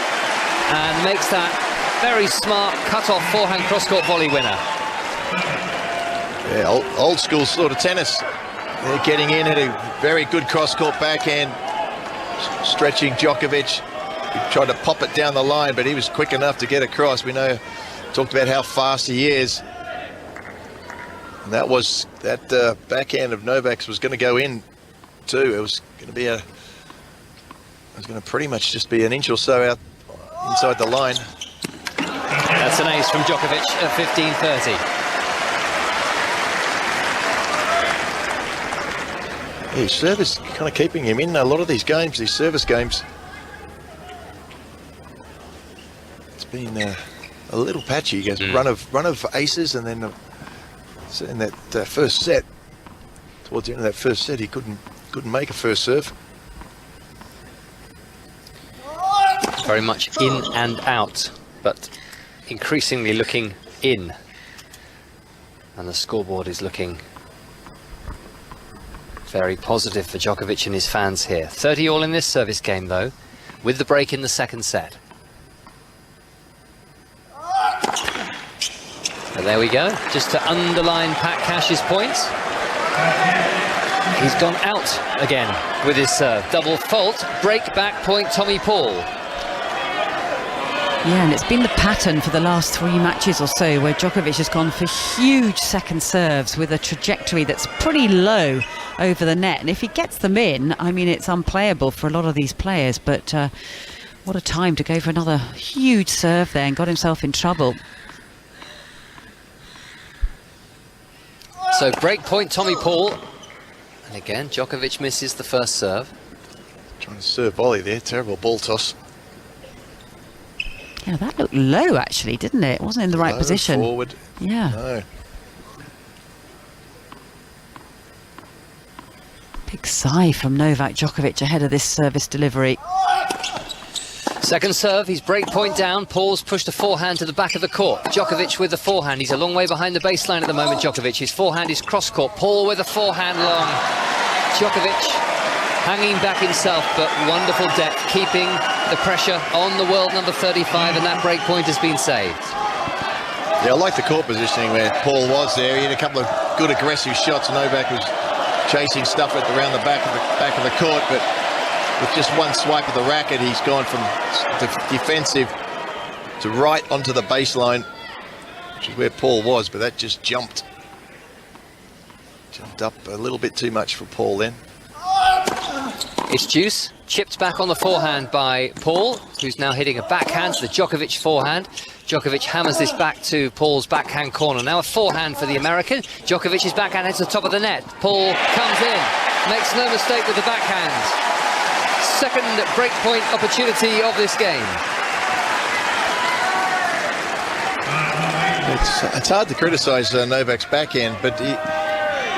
and makes that very smart cut-off forehand cross-court volley winner. Yeah, old school sort of tennis. They're getting in at a very good cross-court backhand, stretching Djokovic. He tried to pop it down the line, but he was quick enough to get across. We know, talked about how fast he is. And that was, that backhand of Novak's was going to go in too. It was going to be it was going to pretty much just be an inch or so out inside the line. That's an ace from Djokovic at 15-30. His service kind of keeping him in a lot of these games, these service games. It's been a little patchy. He goes run of aces, and then in that first set, towards the end of that first set, he couldn't make a first serve. Very much in and out, but increasingly looking in. And the scoreboard is looking very positive for Djokovic and his fans here. 30-all in this service game, though, with the break in the second set. And there we go, just to underline Pat Cash's points. He's gone out again with his serve. Double fault, break back point Tommy Paul. Yeah, and it's been the pattern for the last 3 matches or so where Djokovic has gone for huge second serves with a trajectory that's pretty low over the net. And if he gets them in, I mean, it's unplayable for a lot of these players. But what a time to go for another huge serve there, and got himself in trouble. So break point Tommy Paul. And again, Djokovic misses the first serve. Trying to serve volley there, terrible ball toss. Yeah, that looked low actually, didn't it? It wasn't in the right position. Forward. Yeah. No. Big sigh from Novak Djokovic ahead of this service delivery. Second serve, he's break point down. Paul's pushed a forehand to the back of the court. Djokovic with the forehand. He's a long way behind the baseline at the moment, Djokovic. His forehand is cross court. Paul with a forehand long. Djokovic hanging back himself, but wonderful depth, keeping the pressure on the world number 35, and that break point has been saved. Yeah, I like the court positioning where Paul was there. He had a couple of good aggressive shots. Novak was chasing stuff around the back of the court, but with just one swipe of the racket, he's gone from defensive to right onto the baseline, which is where Paul was, but that just jumped up a little bit too much for Paul then. It's deuce, chipped back on the forehand by Paul, who's now hitting a backhand to the Djokovic forehand. Djokovic hammers this back to Paul's backhand corner. Now a forehand for the American. Djokovic's backhand heads to the top of the net. Paul comes in, makes no mistake with the backhand. Second breakpoint opportunity of this game. It's hard to criticise Novak's backhand, but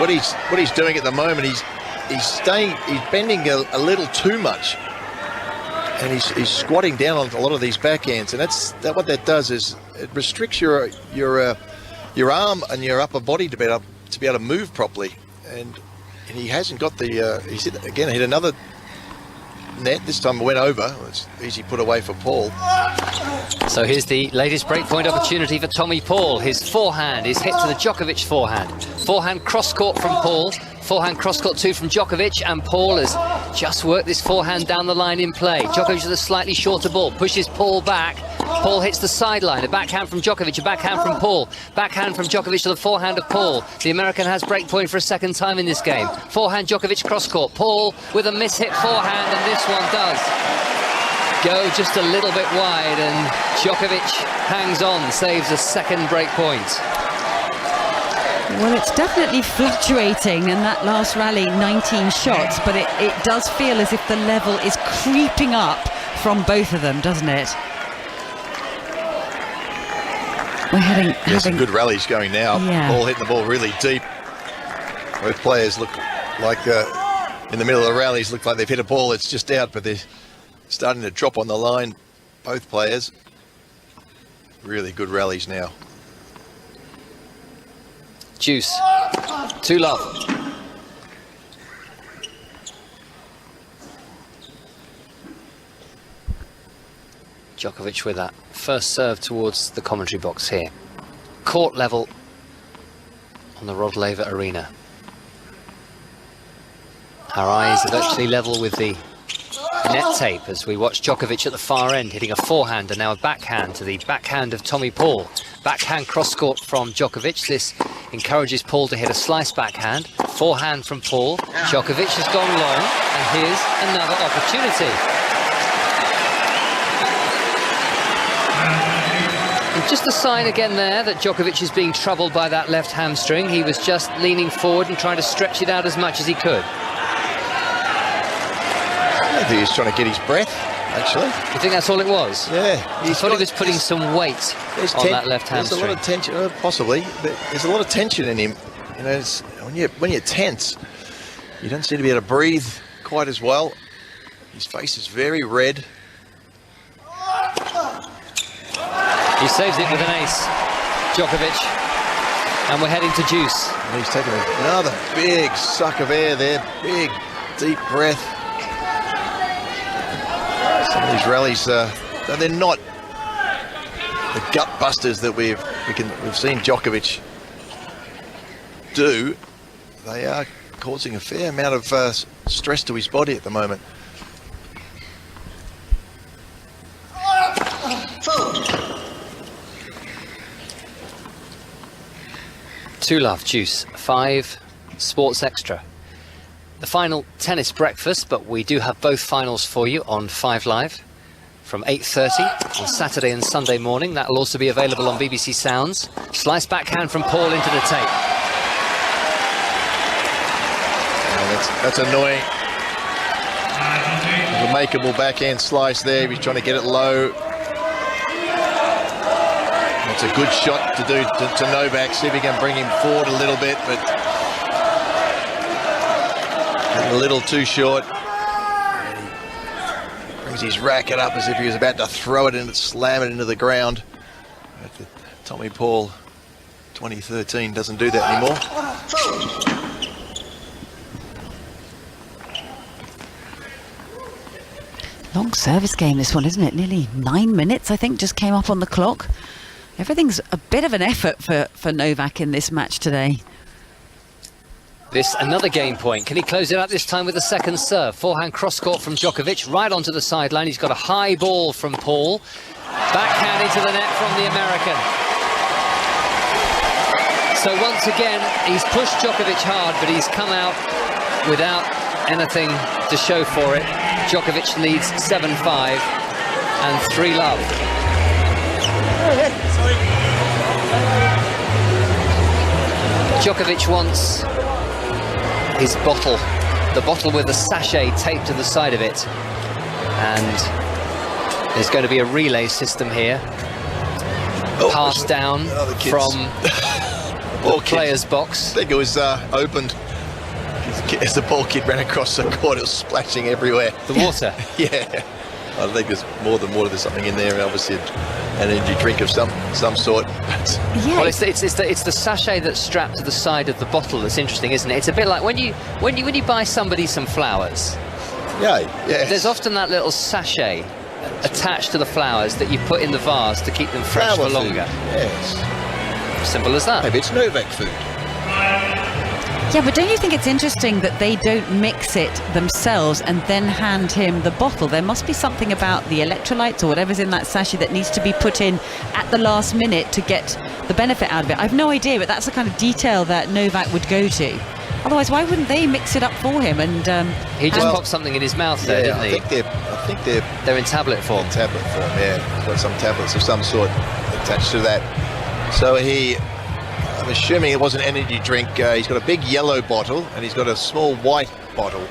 what he's doing at the moment, he's bending a little too much, and he's squatting down on a lot of these backhands, and what that does is it restricts your arm and your upper body to be able to move properly, and he hasn't got the he's hit another net. This time it went over. It's easy put away for Paul. So here's the latest breakpoint opportunity for Tommy Paul. His forehand is hit to the Djokovic forehand. Forehand cross-court from Paul. Forehand cross-court 2 from Djokovic, and Paul has just worked this forehand down the line in play. Djokovic with a slightly shorter ball, pushes Paul back. Paul hits the sideline. A backhand from Djokovic, a backhand from Paul. Backhand from Djokovic to the forehand of Paul. The American has breakpoint for a second time in this game. Forehand Djokovic cross-court. Paul with a miss-hit forehand, and this one does go just a little bit wide, and Djokovic hangs on, saves a second break point. Well, it's definitely fluctuating in that last rally, 19 shots, but it does feel as if the level is creeping up from both of them, doesn't it? We're having some good rallies going now. Yeah. Paul hitting the ball really deep. Both players look like in the middle of the rallies look like they've hit a ball that's just out, but they're starting to drop on the line, both players. Really good rallies now. Juice, 2-love. Djokovic with that first serve towards the commentary box here. Court level on the Rod Laver Arena. Our eyes are virtually level with the net tape as we watch Djokovic at the far end hitting a forehand and now a backhand to the backhand of Tommy Paul. Backhand cross-court from Djokovic. This encourages Paul to hit a slice backhand. Forehand from Paul. Djokovic has gone long, and here's another opportunity. And just a sign again there that Djokovic is being troubled by that left hamstring. He was just leaning forward and trying to stretch it out as much as he could. I think he's trying to get his breath, actually. You think that's all it was? Yeah. I thought he was putting some weight on that left hamstring. There's a lot of tension, possibly, but there's a lot of tension in him. You know, when you're tense, you don't seem to be able to breathe quite as well. His face is very red. He saves it with an ace, Djokovic, and we're heading to juice. And he's taking another big suck of air there, big, deep breath. Some of these rallies, they're not the gut busters that we've seen Djokovic do. They are causing a fair amount of stress to his body at the moment. Two love juice, 5 Sports Extra. The final tennis breakfast, but we do have both finals for you on 5 Live from 8:30 on Saturday and Sunday morning. That will also be available on BBC Sounds. Slice backhand from Paul into the tape. Oh, that's annoying. There's a makeable backhand slice there. He's trying to get it low. It's a good shot to do to Novak. See if he can bring him forward a little bit, but a little too short. He brings his racket up as if he was about to throw it and slam it into the ground. But Tommy Paul 2013 doesn't do that anymore. Long service game, this one, isn't it? Nearly 9 minutes, I think, just came up on the clock. Everything's a bit of an effort for Novak in this match today. This another game point. Can he close it up this time with a second serve? Forehand cross-court from Djokovic, right onto the sideline. He's got a high ball from Paul. Backhand into the net from the American. So once again, he's pushed Djokovic hard, but he's come out without anything to show for it. Djokovic leads 7-5 and 3-love. Djokovic wants his bottle, the bottle with the sachet taped to the side of it, and there's going to be a relay system here, passed down from the player's box. I think it was opened as the ball kid ran across the court. It was splashing everywhere. The water? Yeah. I think there's more than water. There's something in there, and obviously an energy drink of some sort. Yeah. Well, it's the sachet that's strapped to the side of the bottle that's interesting, isn't it? It's a bit like when you buy somebody some flowers. Yeah. There's often that little sachet attached to the flowers that you put in the vase to keep them fresh Flower for longer. food. Yes. Simple as that. Maybe it's Novak food. Yeah, but don't you think it's interesting that they don't mix it themselves and then hand him the bottle? There must be something about the electrolytes or whatever's in that sachet that needs to be put in at the last minute to get the benefit out of it. I've no idea, but that's the kind of detail that Novak would go to. Otherwise, why wouldn't they mix it up for him? And he just popped something in his mouth there, didn't he? I think they're in tablet form. In tablet form, yeah. He's got some tablets of some sort attached to that. So I'm assuming it was an energy drink. He's got a big yellow bottle and he's got a small white bottle.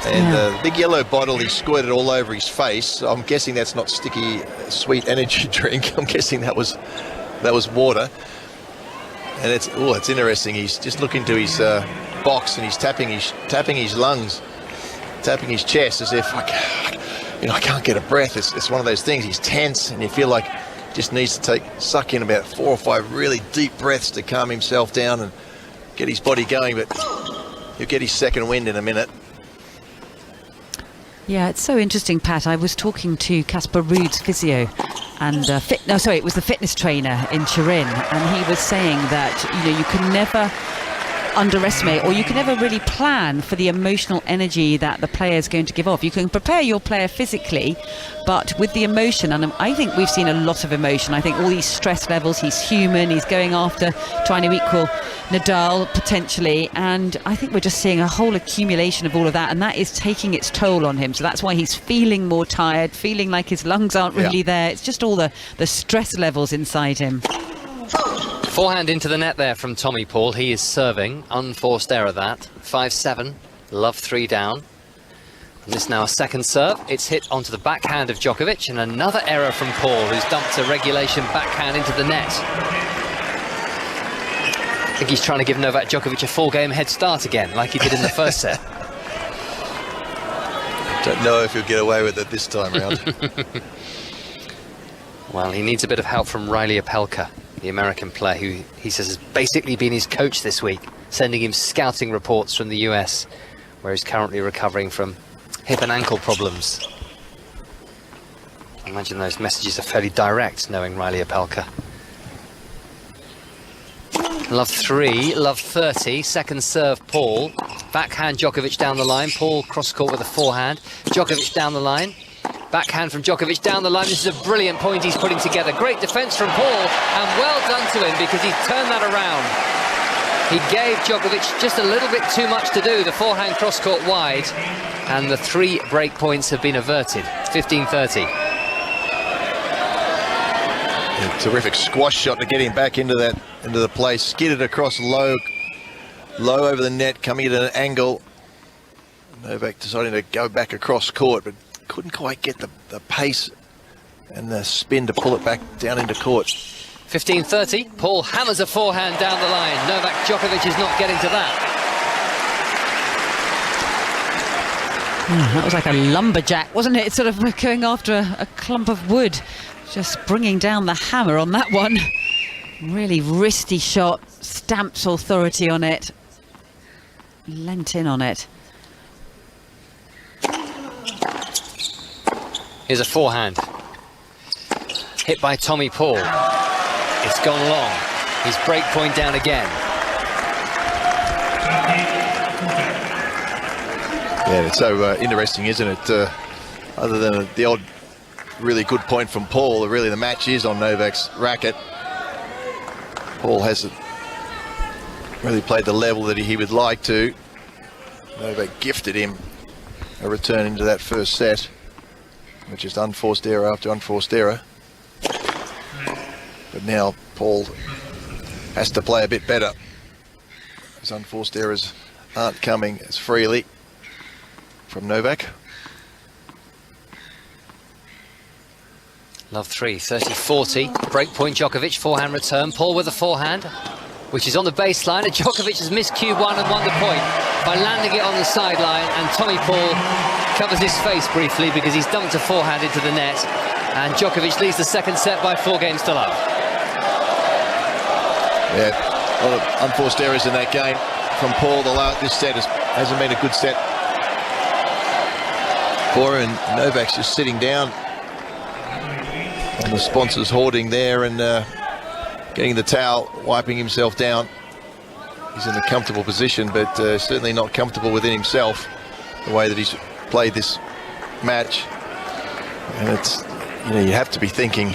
And the big yellow bottle, he squirted all over his face. I'm guessing that's not sticky, sweet energy drink. I'm guessing that was water. And it's interesting. He's just looking to his box and he's tapping his lungs, tapping his chest as if I can't get a breath. It's one of those things. He's tense and you feel like just needs to suck in about 4 or 5 really deep breaths to calm himself down and get his body going, but he'll get his second wind in a minute. Yeah, it's so interesting, Pat. I was talking to Casper Ruud's physio and it was the fitness trainer in Turin, and he was saying that you can never underestimate, or you can never really plan for the emotional energy that the player is going to give off. You can prepare your player physically, but with the emotion, and I think we've seen a lot of emotion. I think all these stress levels, he's human, he's going after trying to equal Nadal potentially, and I think we're just seeing a whole accumulation of all of that, and that is taking its toll on him. So that's why he's feeling more tired, feeling like his lungs aren't really there. It's just all the stress levels inside him. Forehand into the net there from Tommy Paul. He is serving. Unforced error that. 5-7. Love 3 down. And this now a second serve. It's hit onto the backhand of Djokovic, and another error from Paul, who's dumped a regulation backhand into the net. I think he's trying to give Novak Djokovic a 4-game head start again, like he did in the first set. Don't know if he'll get away with it this time round. Well, he needs a bit of help from Riley Opelka, the American player, who he says has basically been his coach this week, sending him scouting reports from the US, where he's currently recovering from hip and ankle problems. I imagine those messages are fairly direct, knowing Riley Opelka. Love 3, love 30, second serve Paul. Backhand Djokovic down the line, Paul cross court with a forehand. Djokovic down the line. Backhand from Djokovic down the line. This is a brilliant point he's putting together. Great defence from Paul, and well done to him because he's turned that around. He gave Djokovic just a little bit too much to do. The forehand cross-court wide, and the 3 break points have been averted. 15-30. A terrific squash shot to get him back into the play. Skidded across low over the net, coming at an angle. Novak deciding to go back across court, but couldn't quite get the pace and the spin to pull it back down into court. 15-30. Paul hammers a forehand down the line. Novak Djokovic is not getting to that. That was like a lumberjack, wasn't it? It's sort of going after a clump of wood, just bringing down the hammer on that one. Really wristy shot, stamps authority on it, leant in on it. Here's a forehand. Hit by Tommy Paul. It's gone long. His break point down again. Yeah, it's so interesting, isn't it? Other than the odd really good point from Paul, really the match is on Novak's racket. Paul hasn't really played the level that he would like to. Novak gifted him a return into that first set, which is unforced error after unforced error. But now Paul has to play a bit better. His unforced errors aren't coming as freely from Novak. Love 3, 30-40. Break point Djokovic, forehand return. Paul with a forehand, which is on the baseline. And Djokovic has missed cue 1 and won the point by landing it on the sideline. And Tommy Paul covers his face briefly because he's dumped a forehand into the net. And Djokovic leads the second set by 4 games to love. Yeah, a lot of unforced errors in that game from Paul. This set hasn't been a good set for him. And Novak's just sitting down And the sponsor's hoarding there and getting the towel, wiping himself down. He's in a comfortable position, but certainly not comfortable within himself, the way that he's played this match. And it's, you know, you have to be thinking,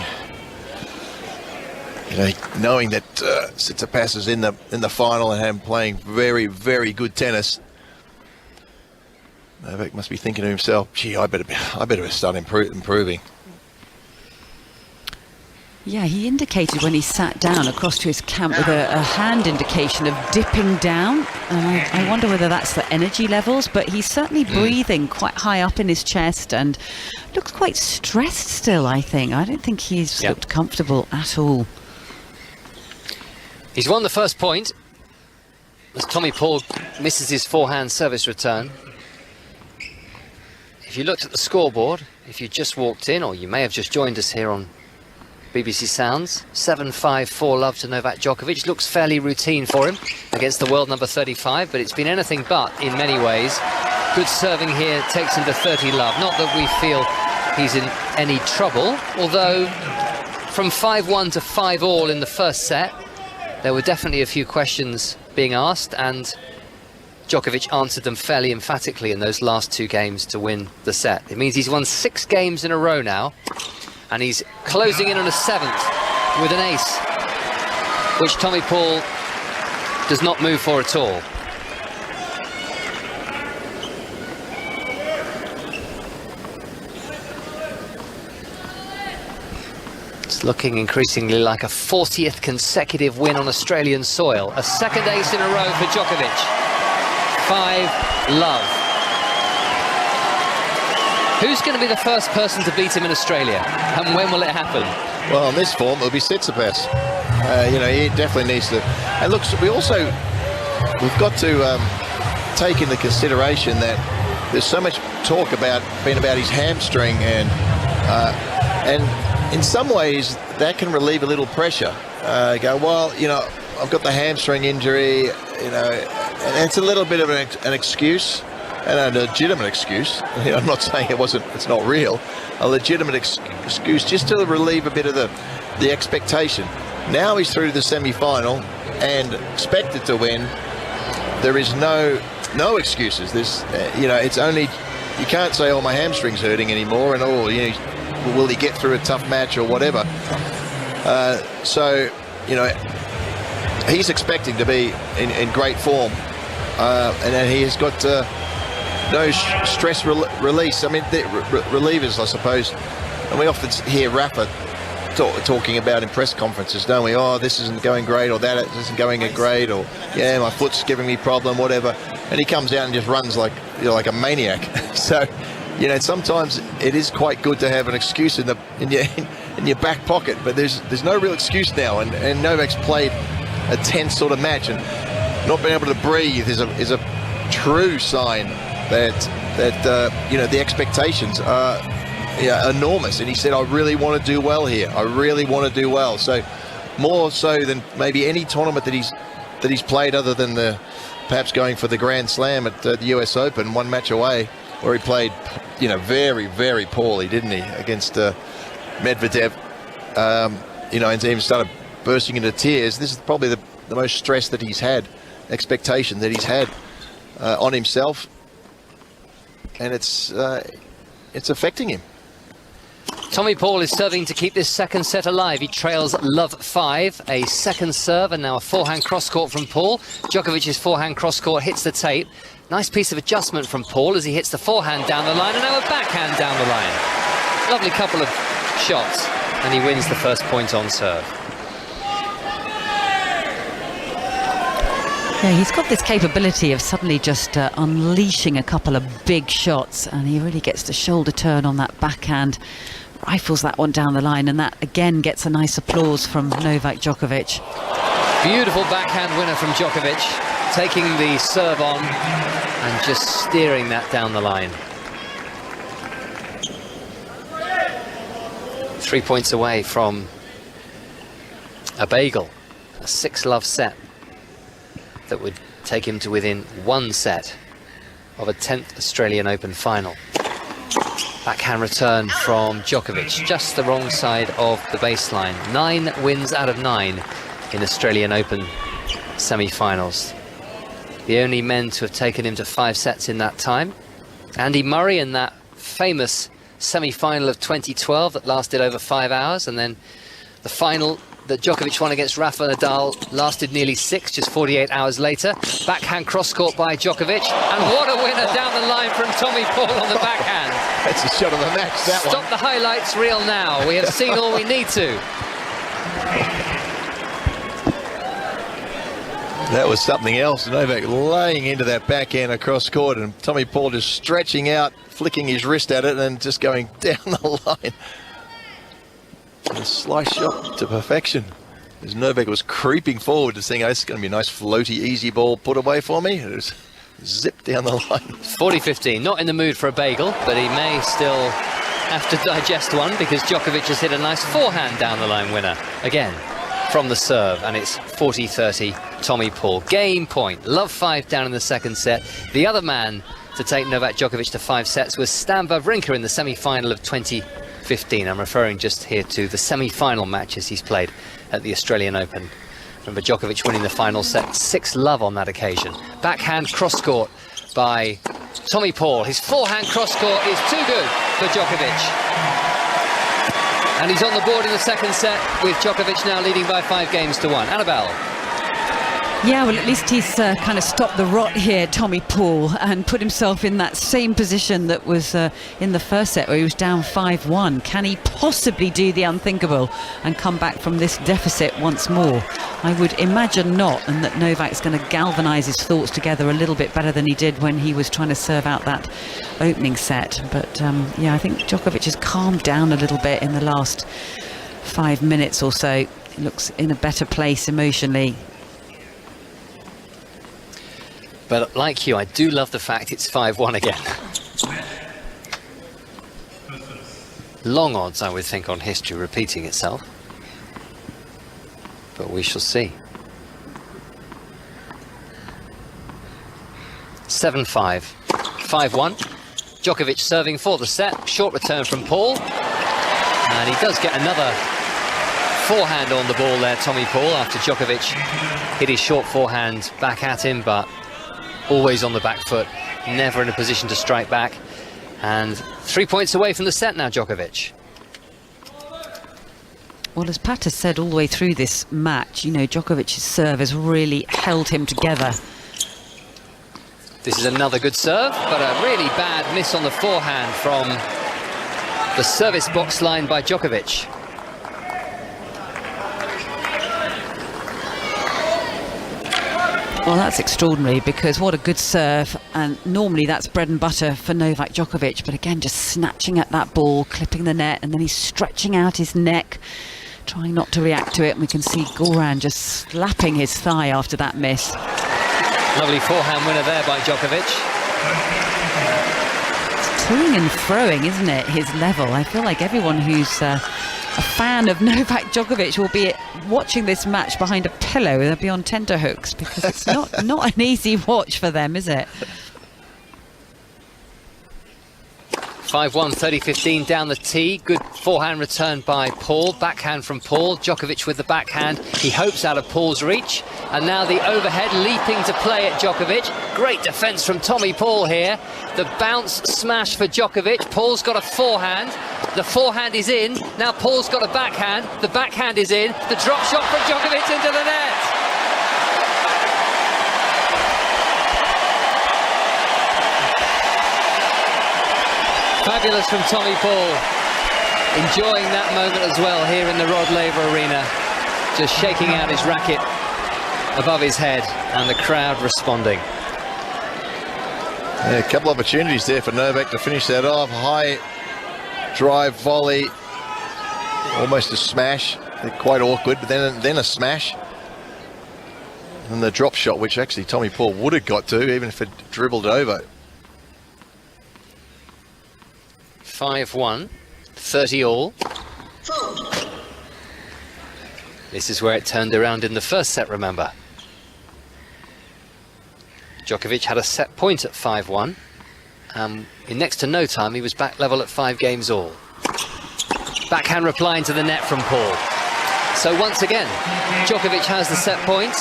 you know, knowing that Tsitsipas is in the final and him playing very, very good tennis. Novak must be thinking to himself, gee, I better start improving. Yeah, he indicated when he sat down across to his camp with a hand indication of dipping down. And I wonder whether that's the energy levels, but he's certainly breathing quite high up in his chest and looks quite stressed still, I think. I don't think he's looked comfortable at all. He's won the first point as Tommy Paul misses his forehand service return. If you looked at the scoreboard, if you just walked in, or you may have just joined us here on BBC Sounds, 7-5, 4-love to Novak Djokovic. Looks fairly routine for him against the world number 35, but it's been anything but in many ways. Good serving here takes him to 30-love. Not that we feel he's in any trouble, although from 5-1 to 5-all in the first set, there were definitely a few questions being asked, and Djokovic answered them fairly emphatically in those last two games to win the set. It means he's won 6 games in a row now, and he's closing in on a 7th with an ace, which Tommy Paul does not move for at all. It's looking increasingly like a 40th consecutive win on Australian soil. A second ace in a row for Djokovic. 5-love. Who's going to be the first person to beat him in Australia, and when will it happen? Well, in this form, it'll be Tsitsipas. You know, he definitely needs to. And look, we've got to take into consideration that there's so much talk about his hamstring, and in some ways that can relieve a little pressure. Go, well, you know, I've got the hamstring injury, you know, and it's a little bit of an excuse. And a legitimate excuse. You know, I'm not saying it's not real. A legitimate excuse just to relieve a bit of the expectation. Now he's through to the semi-final and expected to win. There is no excuses. There's, you know, it's only, you can't say, oh, my hamstring's hurting anymore, and oh, you know, will he get through a tough match or whatever. So, you know, he's expecting to be in great form, and then he has got no stress release. I mean, relievers, I suppose. And we often hear Rafa talking about in press conferences, don't we? Oh, this isn't going great, or that isn't going great, or yeah, my foot's giving me problem, whatever. And he comes out and just runs like, you know, like a maniac. So, you know, sometimes it is quite good to have an excuse in your back pocket. But there's no real excuse now. And Novak's played a tense sort of match, and not being able to breathe is a true sign that you know, the expectations are enormous. And he said, I really want to do well here. I really want to do well. So more so than maybe any tournament that he's played, other than perhaps going for the Grand Slam at the US Open, one match away, where he played, you know, very, very poorly, didn't he, against Medvedev. You know, and even started bursting into tears. This is probably the most stress that he's had, expectation that he's had on himself. And it's affecting him. Tommy Paul is serving to keep this second set alive. He trails love 5, a second serve, and now a forehand cross-court from Paul. Djokovic's forehand cross-court hits the tape. Nice piece of adjustment from Paul as he hits the forehand down the line, and now a backhand down the line. Lovely couple of shots, and he wins the first point on serve. Yeah, he's got this capability of suddenly just unleashing a couple of big shots, and he really gets the shoulder turn on that backhand, rifles that one down the line, and that again gets a nice applause from Novak Djokovic. Beautiful backhand winner from Djokovic, taking the serve on and just steering that down the line. 3 points away from a bagel, a 6-love set that would take him to within 1 set of a 10th Australian Open final. Backhand return from Djokovic, just the wrong side of the baseline. 9 wins out of 9 in Australian Open semi-finals. The only men to have taken him to 5 sets in that time. Andy Murray in that famous semi-final of 2012 that lasted over 5 hours, and then the final that Djokovic won against Rafa Nadal lasted nearly 6, just 48 hours later. Backhand cross-court by Djokovic, and what a winner down the line from Tommy Paul on the backhand. That's a shot of the match, that one. Stop the highlights reel now. We have seen all we need to. That was something else. Novak laying into that backhand across court, and Tommy Paul just stretching out, flicking his wrist at it, and just going down the line. A slice shot to perfection. As Novak was creeping forward to saying, oh, this is going to be a nice floaty, easy ball put away for me. It was zipped down the line. 40-15, not in the mood for a bagel, but he may still have to digest one, because Djokovic has hit a nice forehand down the line winner again from the serve, and it's 40-30 Tommy Paul. Game point. Love 5 down in the second set. The other man to take Novak Djokovic to 5 sets was Stan Wawrinka in the semi-final of 2015. I'm referring just here to the semi-final matches he's played at the Australian Open. Remember Djokovic winning the final set 6-love on that occasion. Backhand cross-court by Tommy Paul. His forehand cross-court is too good for Djokovic. And he's on the board in the second set, with Djokovic now leading by 5 games to 1. Annabelle. Yeah, well, at least he's kind of stopped the rot here, Tommy Paul, and put himself in that same position that was in the first set, where he was down 5-1. Can he possibly do the unthinkable and come back from this deficit once more? I would imagine not, and that Novak's going to galvanise his thoughts together a little bit better than he did when he was trying to serve out that opening set. But yeah, I think Djokovic has calmed down a little bit in the last 5 minutes or so. He looks in a better place emotionally. But like you, I do love the fact it's 5-1 again. Long odds, I would think, on history repeating itself. But we shall see. 7-5. 5-1. Djokovic serving for the set. Short return from Paul. And he does get another forehand on the ball there, Tommy Paul, after Djokovic hit his short forehand back at him, but always on the back foot, never in a position to strike back. And 3 points away from the set now, Djokovic. Well, as Pat has said all the way through this match, you know, Djokovic's serve has really held him together. This is another good serve, but a really bad miss on the forehand from the service box line by Djokovic. Well, that's extraordinary, because what a good serve, and normally that's bread and butter for Novak Djokovic, but again, just snatching at that ball, clipping the net, and then he's stretching out his neck, trying not to react to it, and we can see Goran just slapping his thigh after that miss. Lovely forehand winner there by Djokovic. It's toing and froing, isn't it, his level? I feel like everyone who's a fan of Novak Djokovic will be watching this match behind a pillow. They'll be on tenterhooks, because it's not an easy watch for them, is it? 5-1, 30-15 down the tee. Good forehand return by Paul. Backhand from Paul. Djokovic with the backhand. He hopes out of Paul's reach. And now the overhead leaping to play at Djokovic. Great defence from Tommy Paul here. The bounce smash for Djokovic. Paul's got a forehand. The forehand is in. Now Paul's got a backhand. The backhand is in. The drop shot from Djokovic into the net. Fabulous from Tommy Paul. Enjoying that moment as well here in the Rod Laver Arena. Just shaking out his racket above his head, and the crowd responding. Yeah, a couple of opportunities there for Novak to finish that off. High drive volley, almost a smash. They're quite awkward, but then a smash. And the drop shot, which actually Tommy Paul would have got to, even if it dribbled over. 5-1, 30 all. This is where it turned around in the first set, remember. Djokovic had a set point at 5-1, In next to no time, he was back level at 5 games all. Backhand replying to the net from Paul. So once again, Djokovic has the set point.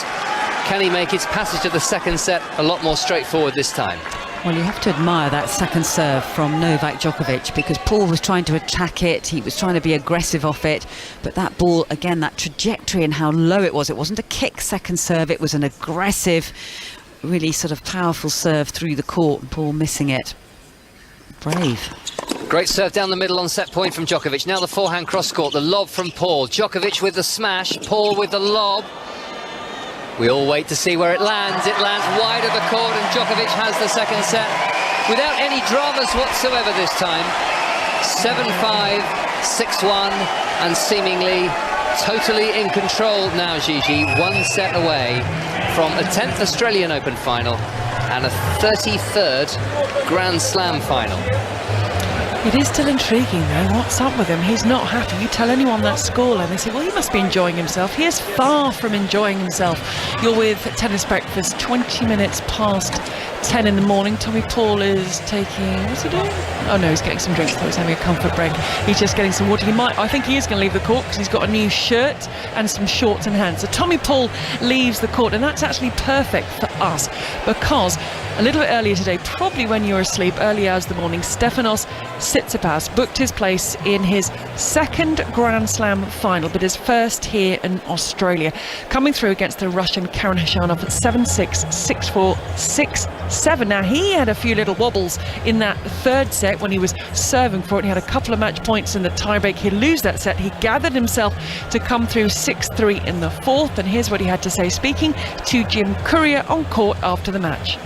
Can he make his passage to the second set a lot more straightforward this time? Well, you have to admire that second serve from Novak Djokovic, because Paul was trying to attack it, he was trying to be aggressive off it, but that ball, again, that trajectory and how low it wasn't a kick second serve, it was an aggressive, really sort of powerful serve through the court, and Paul missing it. Brave. Great serve down the middle on set point from Djokovic. Now the forehand cross court, the lob from Paul. Djokovic with the smash, Paul with the lob. We all wait to see where it lands. It lands wide of the court, and Djokovic has the second set without any dramas whatsoever this time. 7-5, 6-1, and seemingly totally in control now, Gigi. 1 set away from a 10th Australian Open final and a 33rd Grand Slam final. It is still intriguing though, what's up with him? He's not happy. You tell anyone that scoreline, they say, well, he must be enjoying himself. He is far from enjoying himself. You're with Tennis Breakfast, 20 minutes past 10 in the morning. Tommy Paul is taking, what's he doing? Oh no, he's getting some drinks, though. He's having a comfort break. He's just getting some water. I think he is going to leave the court because he's got a new shirt and some shorts and hands. So Tommy Paul leaves the court, and that's actually perfect for us, because a little bit earlier today, probably when you were asleep, early hours of the morning, Stefanos Tsitsipas booked his place in his second Grand Slam final, but his first here in Australia, coming through against the Russian Karen Khachanov at 7-6, 6-4, 6-7. Now, he had a few little wobbles in that third set when he was serving for it. He had a couple of match points in the tiebreak. He'd lose that set. He gathered himself to come through 6-3 in the fourth, and here's what he had to say, speaking to Jim Courier on court after the match.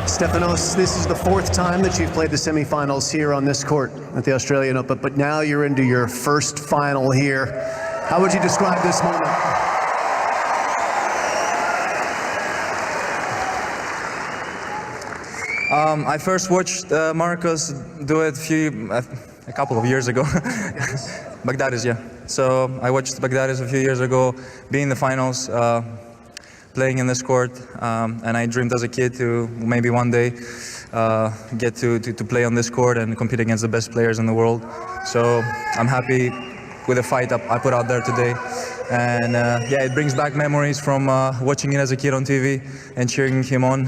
Stefanos, this is the 4th time that you've played the semifinals here on this court at the Australian Open, but now you're into your first final here. How would you describe this moment? I first watched Marcos do it a couple of years ago. Baghdadis, yeah. So I watched Baghdadis a few years ago, be in the finals, playing in this court, and I dreamed as a kid to maybe one day get to play on this court and compete against the best players in the world. So I'm happy with the fight I put out there today, and yeah, it brings back memories from watching it as a kid on TV and cheering him on.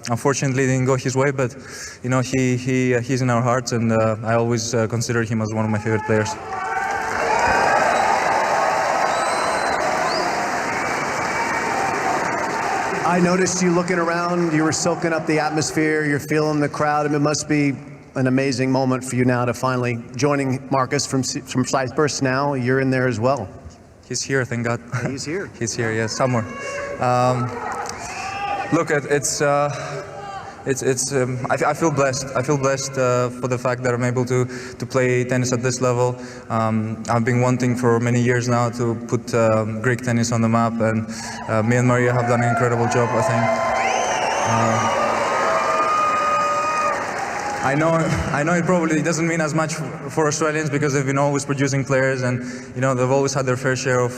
Unfortunately, it didn't go his way, but you know, he's in our hearts, and I always consider him as one of my favorite players. I noticed you looking around, you were soaking up the atmosphere, you're feeling the crowd, and it must be an amazing moment for you now to finally joining Marcus from Cyprus. Now you're in there as well. He's here, thank God. He's here. He's here, yeah, somewhere. Look, I feel blessed. I feel blessed for the fact that I'm able to play tennis at this level. I've been wanting for many years now to put Greek tennis on the map, and me and Maria have done an incredible job, I think. I know it probably doesn't mean as much for Australians because they've been always producing players, and you know, they've always had their fair share of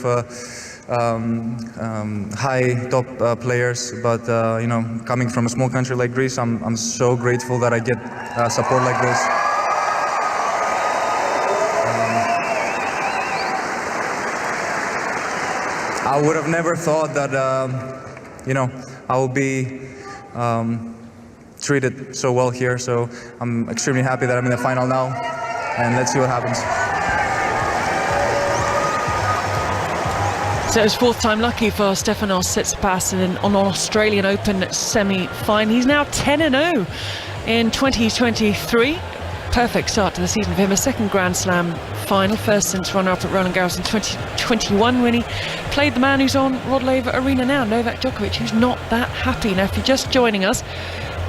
high top players, but you know, coming from a small country like Greece, I'm so grateful that I get support like this. I would have never thought that you know, I will be treated so well here, so I'm extremely happy that I'm in the final now, and let's see what happens. So it's 4th time lucky for Stefanos Tsitsipas in an Australian Open semi-final. He's now 10-0 in 2023. Perfect start to the season for him. A second Grand Slam final, first since runner-up at Roland Garros in 2021 when he played the man who's on Rod Laver Arena now, Novak Djokovic, who's not that happy. Now, if you're just joining us,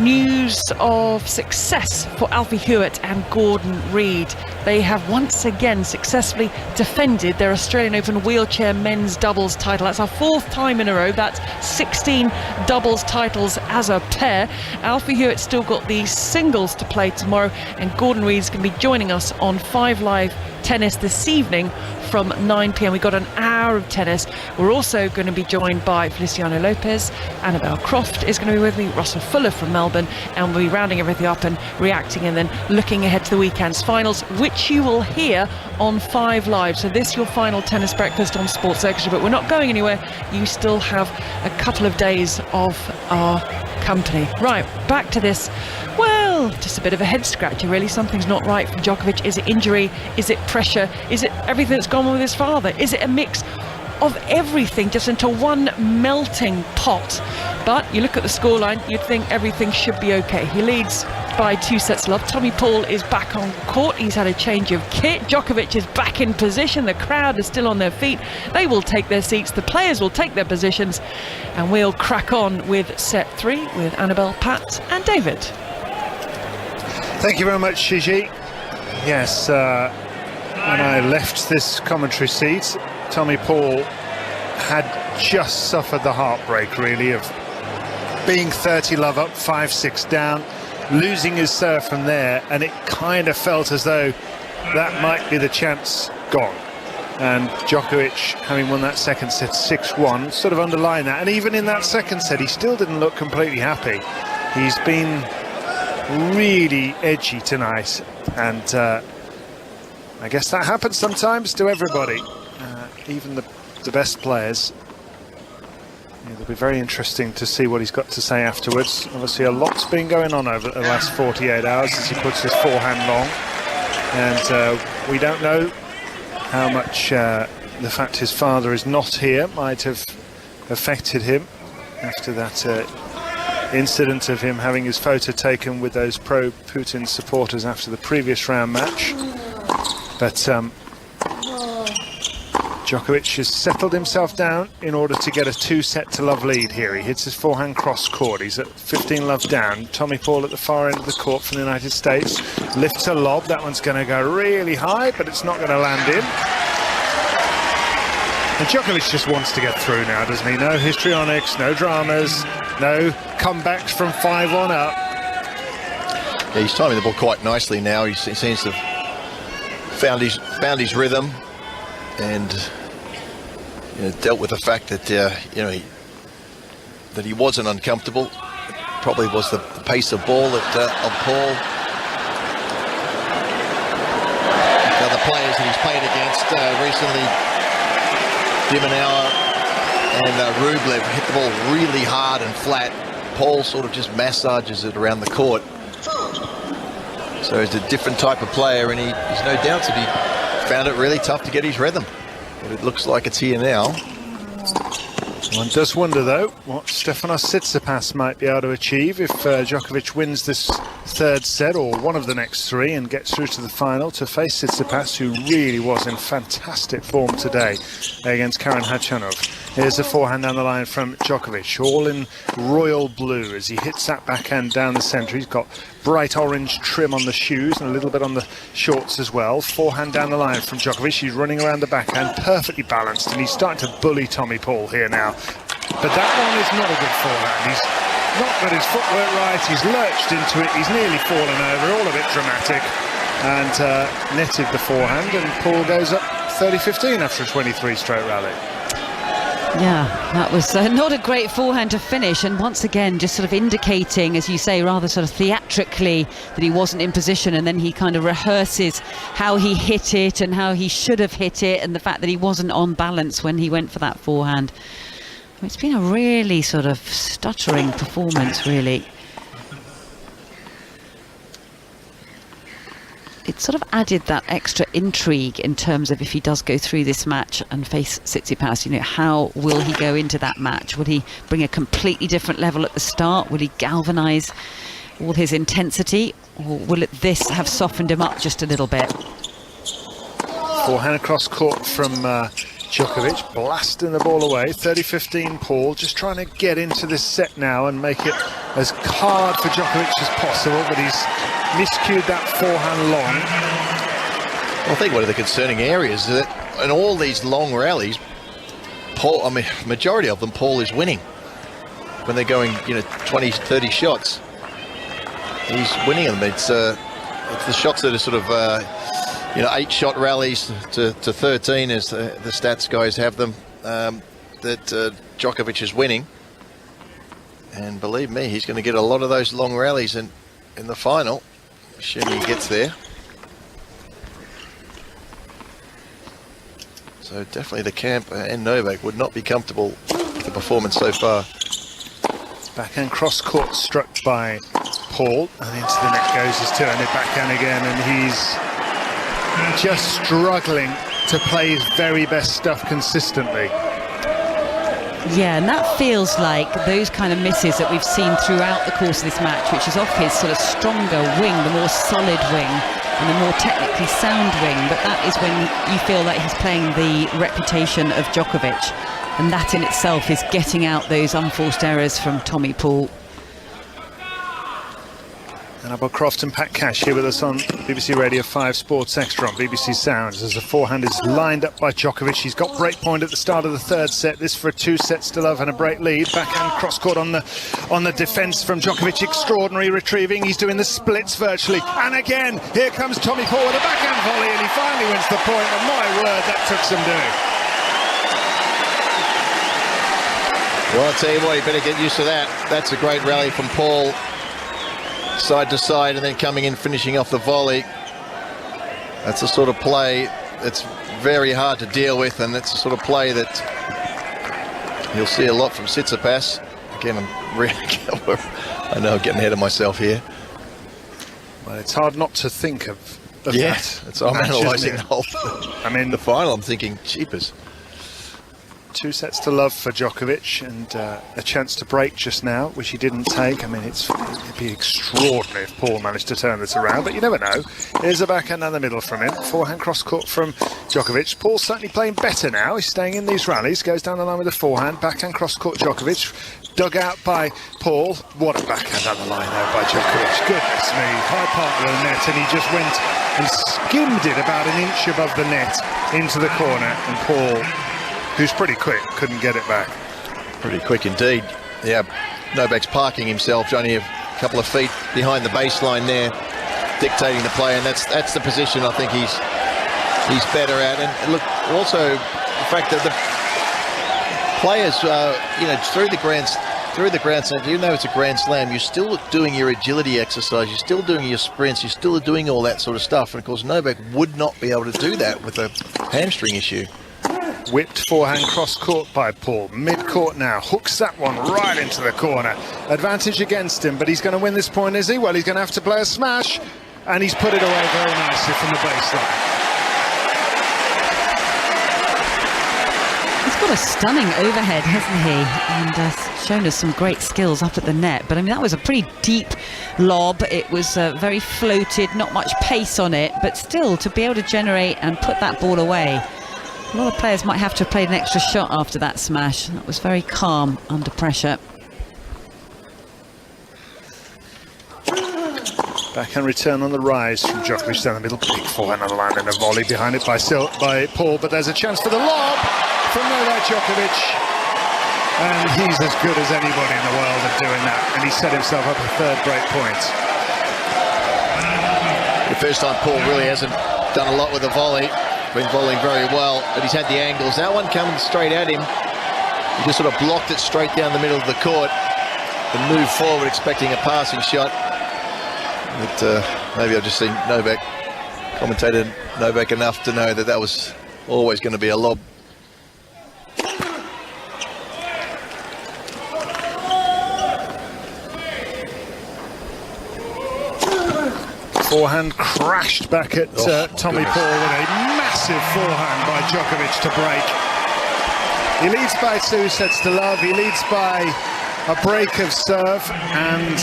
news of success for Alfie Hewitt and Gordon Reid. They have once again successfully defended their Australian Open wheelchair men's doubles title. That's our 4th time in a row. That's 16 doubles titles as a pair. Alfie Hewitt's still got the singles to play tomorrow, and Gordon Reid's going to be joining us on 5 Live tennis this evening from 9 p.m. We've got an hour of tennis. We're also going to be joined by Feliciano Lopez. Annabelle Croft is going to be with me, Russell Fuller from Melbourne, and we'll be rounding everything up and reacting and then looking ahead to the weekend's finals, which you will hear on 5 Live. So this your final tennis breakfast on Sports Extra, but we're not going anywhere. You still have a couple of days of our company. Right, back to this. Well, just a bit of a head scratcher really. Something's not right for Djokovic. Is it injury? Is it pressure? Is it everything that's gone on with his father? Is it a mix of everything just into one melting pot? But you look at the scoreline, you'd think everything should be okay. He leads by 2 sets to love. Tommy Paul is back on court. He's had a change of kit. Djokovic is back in position. The crowd is still on their feet. They will take their seats. The players will take their positions. And we'll crack on with set 3 with Annabelle, Pat and David. Thank you very much, Gigi. Yes, when I left this commentary seat, Tommy Paul had just suffered the heartbreak, really, of being 30 love up, 5-6 down, losing his serve from there, and it kind of felt as though that might be the chance gone. And Djokovic, having won that second set 6-1, sort of underlined that. And even in that second set, he still didn't look completely happy. He's been really edgy tonight, and I guess that happens sometimes to everybody, even the best players. It'll be very interesting to see what he's got to say afterwards. Obviously a lot's been going on over the last 48 hours as he puts his forehand long, and we don't know how much the fact his father is not here might have affected him after that incident of him having his photo taken with those pro-Putin supporters after the previous round match. But Djokovic has settled himself down in order to get a 2-set-to-love lead here. He hits his forehand cross court. He's at 15 love down. Tommy Paul at the far end of the court from the United States lifts a lob. That one's going to go really high, but it's not going to land in. And Djokovic just wants to get through now, doesn't he? No histrionics, no dramas, no comebacks from 5-1 up. Yeah, he's timing the ball quite nicely now. He seems to have found his rhythm, and dealt with the fact that that he wasn't uncomfortable. It probably was the pace of ball of Paul. The other players that he's played against recently, Dimonauer and Rublev, hit the ball really hard and flat. Paul sort of just massages it around the court. So he's a different type of player, and he's no doubt that he found it really tough to get his rhythm. But it looks like it's here now. One does wonder, though, what Stefanos Tsitsipas might be able to achieve if Djokovic wins this third set or one of the next 3 and gets through to the final to face Tsitsipas, who really was in fantastic form today against Karen Khachanov. Here's a forehand down the line from Djokovic, all in royal blue as he hits that backhand down the centre. He's got bright orange trim on the shoes and a little bit on the shorts as well. Forehand down the line from Djokovic. He's running around the backhand, perfectly balanced, and he's starting to bully Tommy Paul here now. But that one is not a good forehand. He's not got his footwork right. He's lurched into it. He's nearly fallen over, all a bit dramatic, and netted the forehand, and Paul goes up 30-15 after a 23-stroke rally. Yeah, that was not a great forehand to finish, and once again just sort of indicating, as you say, rather sort of theatrically that he wasn't in position, and then he kind of rehearses how he hit it and how he should have hit it, and the fact that he wasn't on balance when he went for that forehand. It's been a really sort of stuttering performance, really. It sort of added that extra intrigue in terms of if he does go through this match and face Tsitsipas, how will he go into that match? Will he bring a completely different level at the start? Will he galvanise all his intensity? Or will this have softened him up just a little bit? Forehand across court from Djokovic, blasting the ball away. 30-15 Paul, just trying to get into this set now and make it as hard for Djokovic as possible, but he's miscued that forehand long. Well, I think one of the concerning areas is that in all these long rallies, Paul, majority of them, Paul is winning. When they're going, 20, 30 shots, he's winning them. It's the shots that are sort of you know, 8-shot rallies to 13 as the stats guys have them, that Djokovic is winning. And believe me, he's going to get a lot of those long rallies in the final, assuming he gets there. So definitely the camp and Novak would not be comfortable with the performance so far. Backhand cross-court struck by Paul, and into the net goes his turn, it backhand again, and he's just struggling to play his very best stuff consistently. Yeah, and that feels like those kind of misses that we've seen throughout the course of this match, which is off his sort of stronger wing, the more solid wing, and the more technically sound wing, but that is when you feel like he's playing the reputation of Djokovic, and that in itself is getting out those unforced errors from Tommy Paul. And Croft and Pat Cash here with us on BBC Radio 5 Sports Extra on BBC Sounds as the forehand is lined up by Djokovic. He's got break point at the start of the third set. This for a 2-set-to-love and a break lead. Backhand cross court on the defence from Djokovic. Extraordinary retrieving. He's doing the splits virtually. And again, here comes Tommy Paul with a backhand volley, and he finally wins the point. And my word, that took some doing. Well, I'll tell you what, you better get used to that. That's a great rally from Paul. Side to side, and then coming in, finishing off the volley. That's the sort of play that's very hard to deal with, and that's the sort of play that you'll see a lot from Tsitsipas. Again, I'm really, I know I'm getting ahead of myself here. Well, it's hard not to think of yeah, that. I'm analysing the whole. I mean, the final, I'm thinking, cheapers. 2-sets-to-love for Djokovic, and a chance to break just now, which he didn't take. I mean, it'd be extraordinary if Paul managed to turn this around, but you never know. Here's a backhand down the middle from him. Forehand cross-court from Djokovic. Paul's certainly playing better now. He's staying in these rallies, goes down the line with the forehand. Backhand cross-court Djokovic. Dug out by Paul. What a backhand down the line there by Djokovic. Goodness me. High part of the net, and he just went and skimmed it about an inch above the net into the corner, and Paul, who's pretty quick, couldn't get it back. Pretty quick indeed. Yeah, Novak's parking himself, only a couple of feet behind the baseline there, dictating the play, and that's the position I think he's better at. And look, also the fact that the players, you know, through the Grand Slam, even though it's a Grand Slam, you're still doing your agility exercise, you're still doing your sprints, you're still doing all that sort of stuff. And of course, Novak would not be able to do that with a hamstring issue. Whipped forehand cross-court by Paul. Mid-court now. Hooks that one right into the corner. Advantage against him, but he's going to win this point, is he? Well, he's going to have to play a smash, and he's put it away very nicely from the baseline. He's got a stunning overhead, hasn't he? And shown us some great skills up at the net. But I mean, that was a pretty deep lob. It was very floated, not much pace on it, but still to be able to generate and put that ball away. A lot of players might have to have played an extra shot after that smash. That was very calm under pressure. Backhand return on the rise from Djokovic down the middle. Big forehand on the line and a volley behind it by Paul. But there's a chance for the lob from Novak Djokovic. And he's as good as anybody in the world at doing that. And he set himself up a third break point. The first time Paul really hasn't done a lot with the volley. Been volleying very well, but he's had the angles. That one coming straight at him. He just sort of blocked it straight down the middle of the court and moved forward expecting a passing shot. But maybe I've just seen Novak, commentated Novak enough to know that that was always going to be a lob. Forehand crashed back at Tommy Paul with a massive forehand by Djokovic to break. He leads by 2-sets-to-love. He leads by a break of serve, and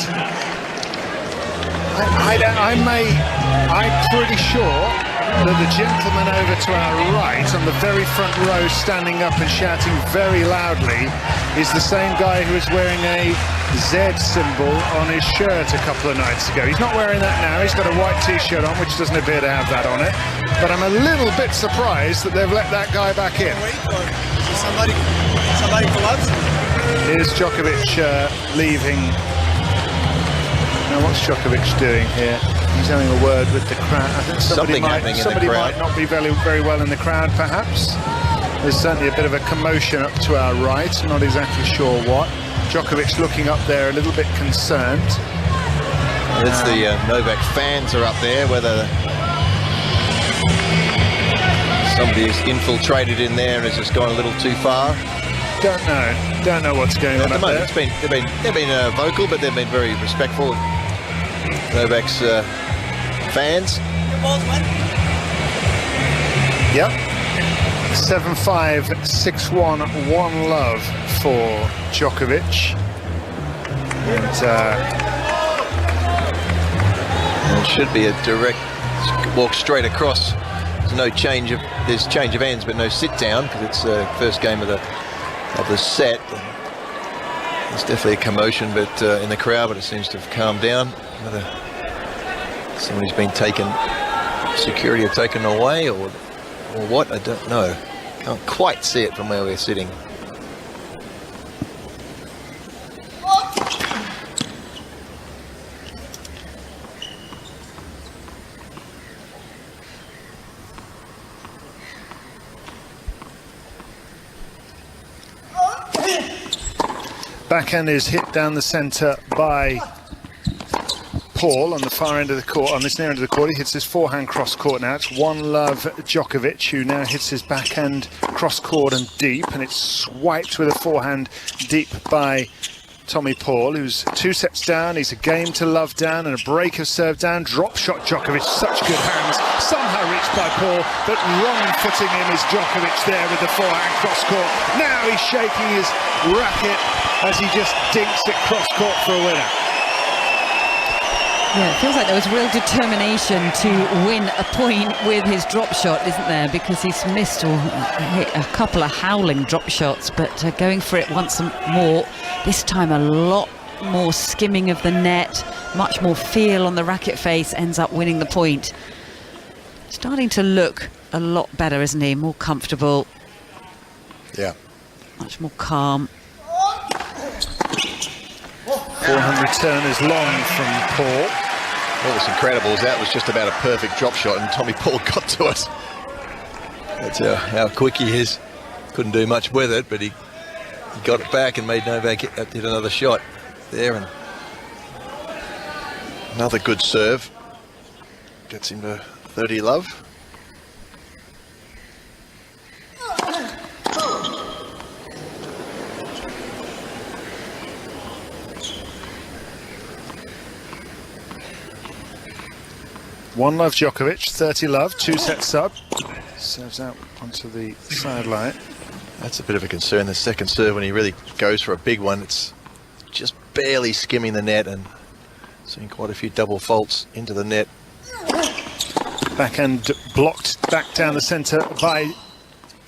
I'm pretty sure that the gentleman over to our right on the very front row standing up and shouting very loudly is the same guy who was wearing a Z symbol on his shirt a couple of nights ago. He's not wearing that now. He's got a white t-shirt on, which doesn't appear to have that on it. But I'm a little bit surprised that they've let that guy back in. Somebody collapsed. Here's Djokovic leaving. Now what's Djokovic doing here? He's having a word with the crowd. I think somebody might not be very, very well in the crowd, perhaps. There's certainly a bit of a commotion up to our right, not exactly sure what. Djokovic looking up there a little bit concerned. It's the Novak fans are up there, whether somebody has infiltrated in there and has just gone a little too far. Don't know what's going on up there. They've been vocal, but they've been very respectful. Novak's fans. Yep. 7-5, 6-1, 1-love for Djokovic. And it should be a direct walk straight across. There's no change of ends, but no sit down, because it's the first game of the set. There's definitely a commotion, but in the crowd, but it seems to have calmed down. Whether somebody's been security have taken away, or what, I don't know. Can't quite see it from where we're sitting. Backhand is hit down the centre by Paul on the far end of the court, on this near end of the court. He hits his forehand cross court now. It's 1-love Djokovic, who now hits his backhand cross court and deep, and it's swiped with a forehand deep by Tommy Paul, who's 2 sets down. He's a game to love down and a break of serve down. Drop shot Djokovic, such good hands, somehow reached by Paul, but wrong footing him is Djokovic there with the forehand cross court. Now he's shaking his racket as he just dinks it cross court for a winner. Yeah, it feels like there was real determination to win a point with his drop shot, isn't there? Because he's missed or hit a couple of howling drop shots, but going for it once more, this time a lot more skimming of the net, much more feel on the racket face, ends up winning the point. Starting to look a lot better, isn't he? More comfortable. Yeah. Much more calm. Forehand return is long from Paul. What was incredible is that was just about a perfect drop shot, and Tommy Paul got to it. That's how quick he is. Couldn't do much with it, but he got it back and made Novak hit another shot there, and another good serve. Gets him to 30-love. One-love Djokovic, 30-love, 2 sets up. Serves out onto the sideline. That's a bit of a concern. The second serve, when he really goes for a big one, it's just barely skimming the net and seeing quite a few double faults into the net. Backhand blocked back down the centre by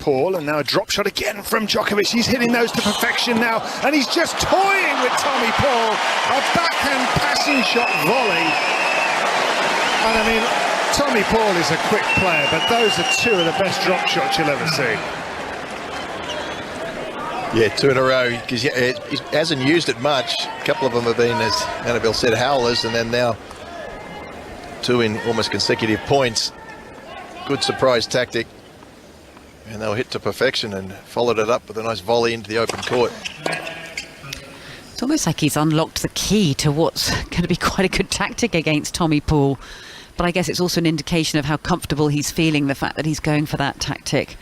Paul, and now a drop shot again from Djokovic. He's hitting those to perfection now, and he's just toying with Tommy Paul. A backhand passing shot volley. And I mean, Tommy Paul is a quick player, but those are 2 of the best drop shots you'll ever see. Yeah, 2 in a row, because he hasn't used it much. A couple of them have been, as Annabelle said, howlers, and then now 2 in almost consecutive points. Good surprise tactic. And they were hit to perfection and followed it up with a nice volley into the open court. It's almost like he's unlocked the key to what's going to be quite a good tactic against Tommy Paul. But I guess it's also an indication of how comfortable he's feeling, the fact that he's going for that tactic.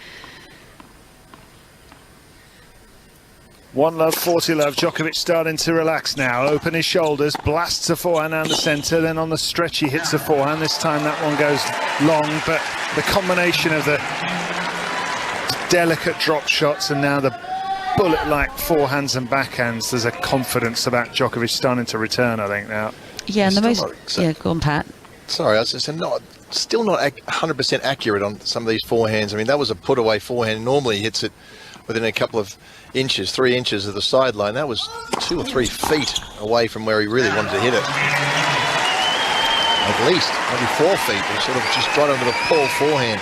1-love, 40-love. Djokovic starting to relax now. Open his shoulders, blasts a forehand down the centre. Then on the stretch, he hits a forehand. This time that one goes long, but the combination of the delicate drop shots and now the bullet-like forehands and backhands, there's a confidence about Djokovic starting to return, I think, now. Yeah, and the most... Yeah, go on, Pat. Sorry, I was just saying, still not 100% accurate on some of these forehands. I mean, that was a put-away forehand. Normally he hits it within a couple of inches, 3 inches of the sideline. That was 2 or 3 feet away from where he really wanted to hit it. At least, maybe 4 feet. He sort of just right under the Paul forehand.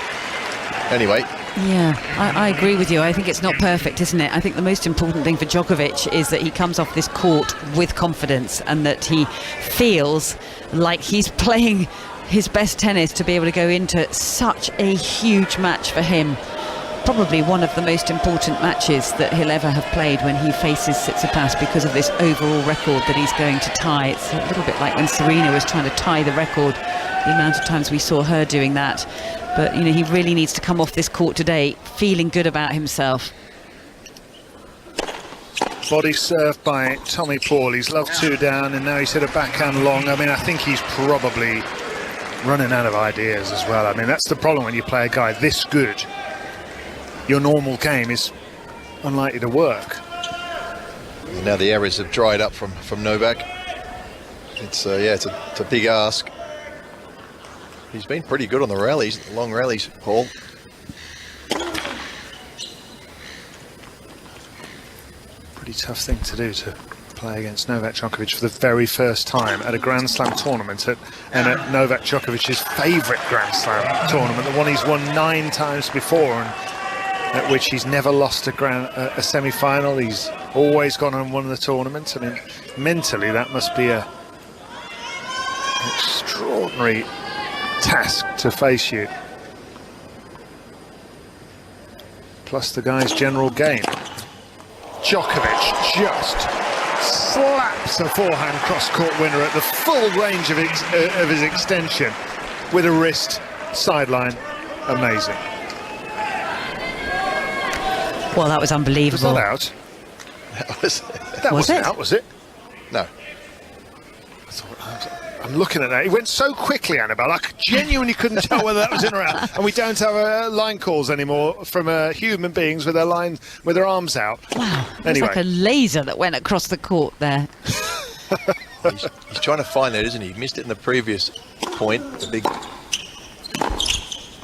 Anyway. Yeah, I agree with you. I think it's not perfect, isn't it? I think the most important thing for Djokovic is that he comes off this court with confidence and that he feels like he's playing his best tennis to be able to go into such a huge match for him. Probably one of the most important matches that he'll ever have played when he faces Tsitsipas, because of this overall record that he's going to tie. It's a little bit like when Serena was trying to tie the record, the amount of times we saw her doing that. But, you know, he really needs to come off this court today feeling good about himself. Body served by Tommy Paul. He's loved 2 down, and now he's hit a backhand long. I mean, I think he's probably running out of ideas as well. I mean, that's the problem when you play a guy this good. Your normal game is unlikely to work. Now the errors have dried up from Novak. It's it's a big ask. He's been pretty good on the rallies, the long rallies, Paul. Pretty tough thing to do, to play against Novak Djokovic for the very first time at a Grand Slam tournament, and at Novak Djokovic's favourite Grand Slam tournament, the one he's won 9 times before, and at which he's never lost a semi-final. He's always gone and won the tournament. I mean, mentally that must be an extraordinary task to face you. Plus the guy's general game. Djokovic just slaps a forehand cross-court winner at the full range of his extension with a wrist sideline. Amazing. Well, that was unbelievable. Was that out? That wasn't out, was it? No. I'm looking at that. He went so quickly, Annabelle. I genuinely couldn't tell whether that was in or out. And we don't have line calls anymore from human beings with their arms out. Wow. It anyway. was like a laser that went across the court there. He's trying to find that, isn't he? He missed it in the previous point. The big.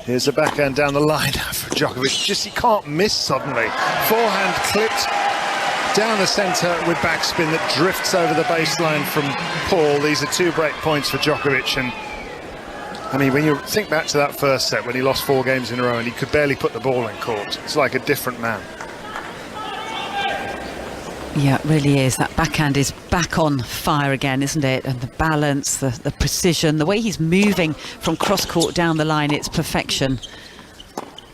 Here's the backhand down the line for Djokovic. Just he can't miss suddenly. Forehand clipped down the centre with backspin that drifts over the baseline from Paul. These are 2 break points for Djokovic. And I mean, when you think back to that first set when he lost 4 games in a row and he could barely put the ball in court, it's like a different man. Yeah, it really is. That backhand is back on fire again, isn't it? And the balance, the precision, the way he's moving from cross-court down the line, it's perfection.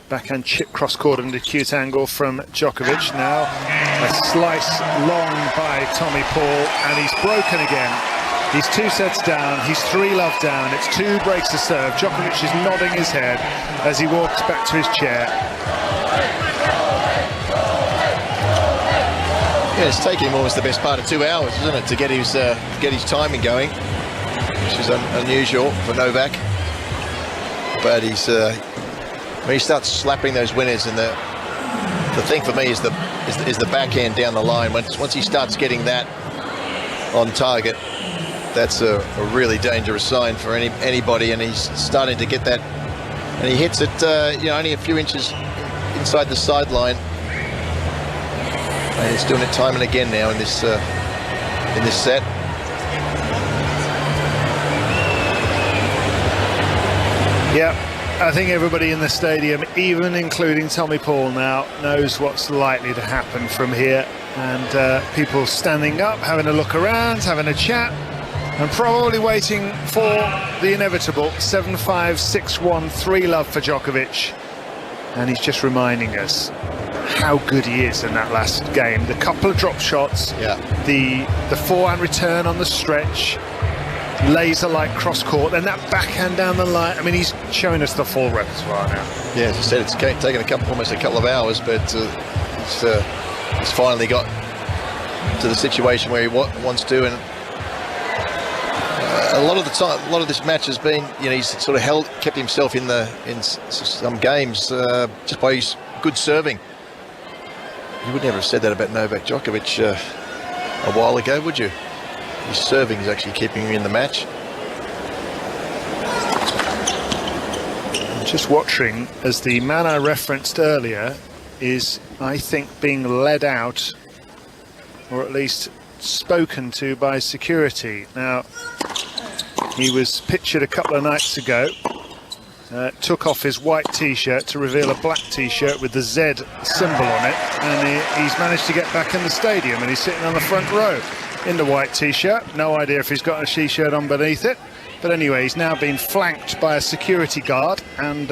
Backhand chip cross-court and a cute angle from Djokovic. Now a slice long by Tommy Paul, and he's broken again. He's 2 sets down, he's 3 love down, it's 2 breaks to serve. Djokovic is nodding his head as he walks back to his chair. Yeah, it's taking him almost the best part of 2 hours, isn't it, to get his timing going, which is unusual for Novak. But he's when he starts slapping those winners, and the thing for me is the backhand down the line. Once he starts getting that on target, that's a really dangerous sign for anybody. And he's starting to get that, and he hits it only a few inches inside the sideline. And he's doing it time and again now in this set. Yeah, I think everybody in the stadium, even including Tommy Paul now, knows what's likely to happen from here. And people standing up, having a look around, having a chat, and probably waiting for the inevitable. 7-5, 6-1, 3 love for Djokovic. And he's just reminding us how good he is in that last game. The couple of drop shots, the forehand return on the stretch, laser-like cross-court, then that backhand down the line. I mean, he's showing us the full repertoire now. Yeah, as I said, it's taken almost a couple of hours, but he's finally got to the situation where he wants to. And a lot of the time, a lot of this match has been, he's sort of kept himself in some games just by his good serving. You would never have said that about Novak Djokovic a while ago, would you? His serving is actually keeping him in the match. I'm just watching as the man I referenced earlier is, I think, being led out, or at least spoken to by security. Now, he was pictured a couple of nights ago. Took off his white t-shirt to reveal a black t-shirt with the Z symbol on it, and he's managed to get back in the stadium, and he's sitting on the front row in the white t-shirt. No idea if he's got a t-shirt on beneath it. But anyway, he's now been flanked by a security guard and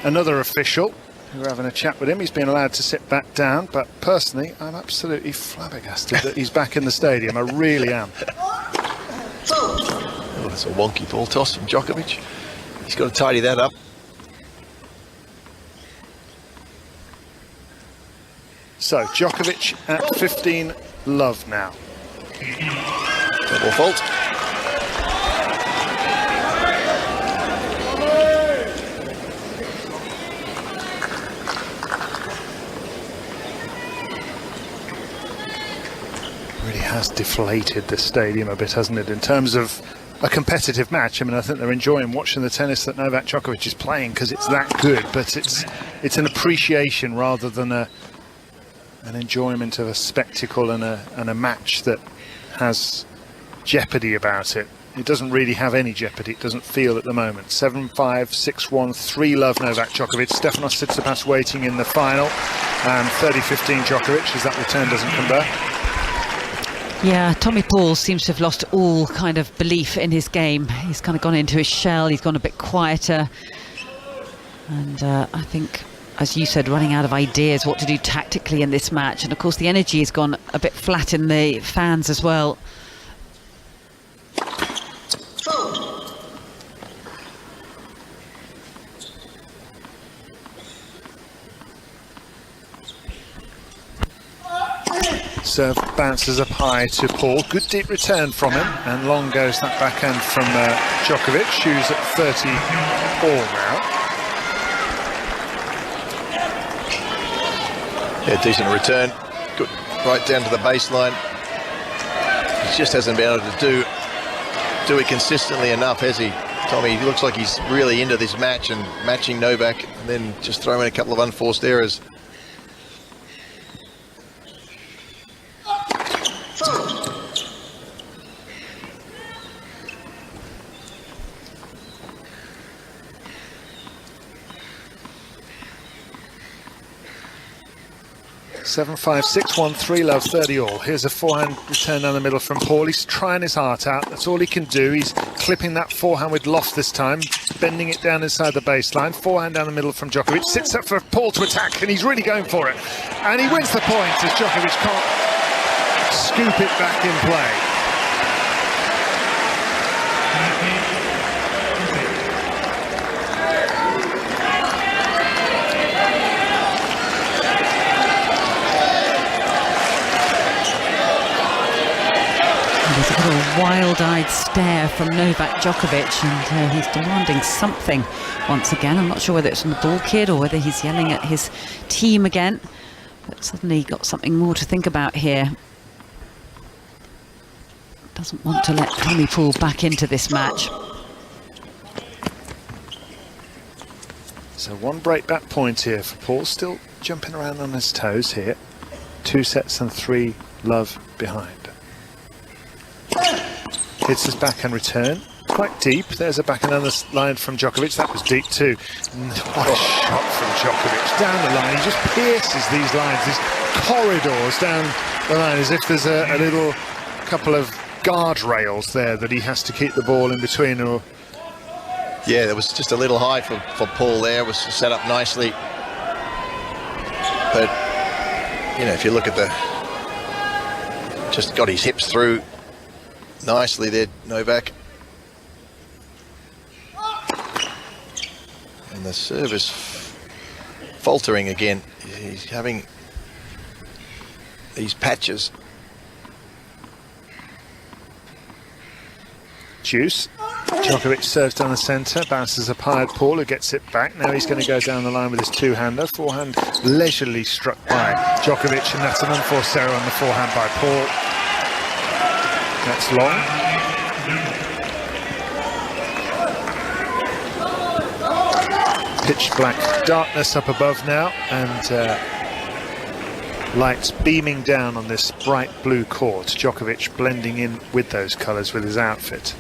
another official who are having a chat with him. He's been allowed to sit back down, but personally, I'm absolutely flabbergasted that he's back in the stadium. I really am. Oh, that's a wonky ball toss from Djokovic. He's got to tidy that up. So, Djokovic at 15 love now. Double fault. Really has deflated the stadium a bit, hasn't it, in terms of a competitive match. I mean, I think they're enjoying watching the tennis that Novak Djokovic is playing because it's that good, but it's an appreciation rather than an enjoyment of a spectacle and a match that has jeopardy about it. It doesn't really have any jeopardy, it doesn't feel at the moment. 7-5, 6-1, 3-love Novak Djokovic. Stefanos Tsitsipas waiting in the final, and 30-15 Djokovic as that return doesn't come back. Yeah, Tommy Paul seems to have lost all kind of belief in his game. He's kind of gone into his shell, he's gone a bit quieter. And I think, as you said, running out of ideas what to do tactically in this match. And of course the energy has gone a bit flat in the fans as well. Serve bounces up high to Paul. Good deep return from him, and long goes that backhand from Djokovic, who's at 30 all now. Yeah, decent return. Good, right down to the baseline. He just hasn't been able to do it consistently enough, has he? Tommy, he looks like he's really into this match and matching Novak, and then just throwing a couple of unforced errors. Seven, 5, 6, 1, 3-love, 30 all. Here's a forehand return down the middle from Paul. He's trying his heart out. That's all he can do. He's clipping that forehand with loft this time, bending it down inside the baseline. Forehand down the middle from Djokovic. Sits up for Paul to attack, and he's really going for it. And he wins the point as Djokovic can't scoop it back in play. There's a little wild-eyed stare from Novak Djokovic, and he's demanding something once again. I'm not sure whether it's from the ball kid or whether he's yelling at his team again, but suddenly got something more to think about here. Doesn't want to let Tommy Paul back into this match. So one break back point here for Paul, still jumping around on his toes here. 2 sets and 3-love behind. Hits his backhand return, quite deep. There's a backhand on the line from Djokovic. That was deep too. What a shot from Djokovic. Down the line, he just pierces these lines, these corridors down the line, as if there's a little couple of guardrails there that he has to keep the ball in between. Or yeah, there was just a little high for Paul there. It was set up nicely. But, you know, if you look at just got his hips through nicely there, Novak. And the service faltering again. He's having these patches. Juice. Djokovic serves down the centre, bounces up high at Paul, who gets it back. Now he's going to go down the line with his two-hander. Forehand leisurely struck by Djokovic, and that's an unforced error on the forehand by Paul. That's long. Pitch black darkness up above now, and lights beaming down on this bright blue court. Djokovic blending in with those colours with his outfit.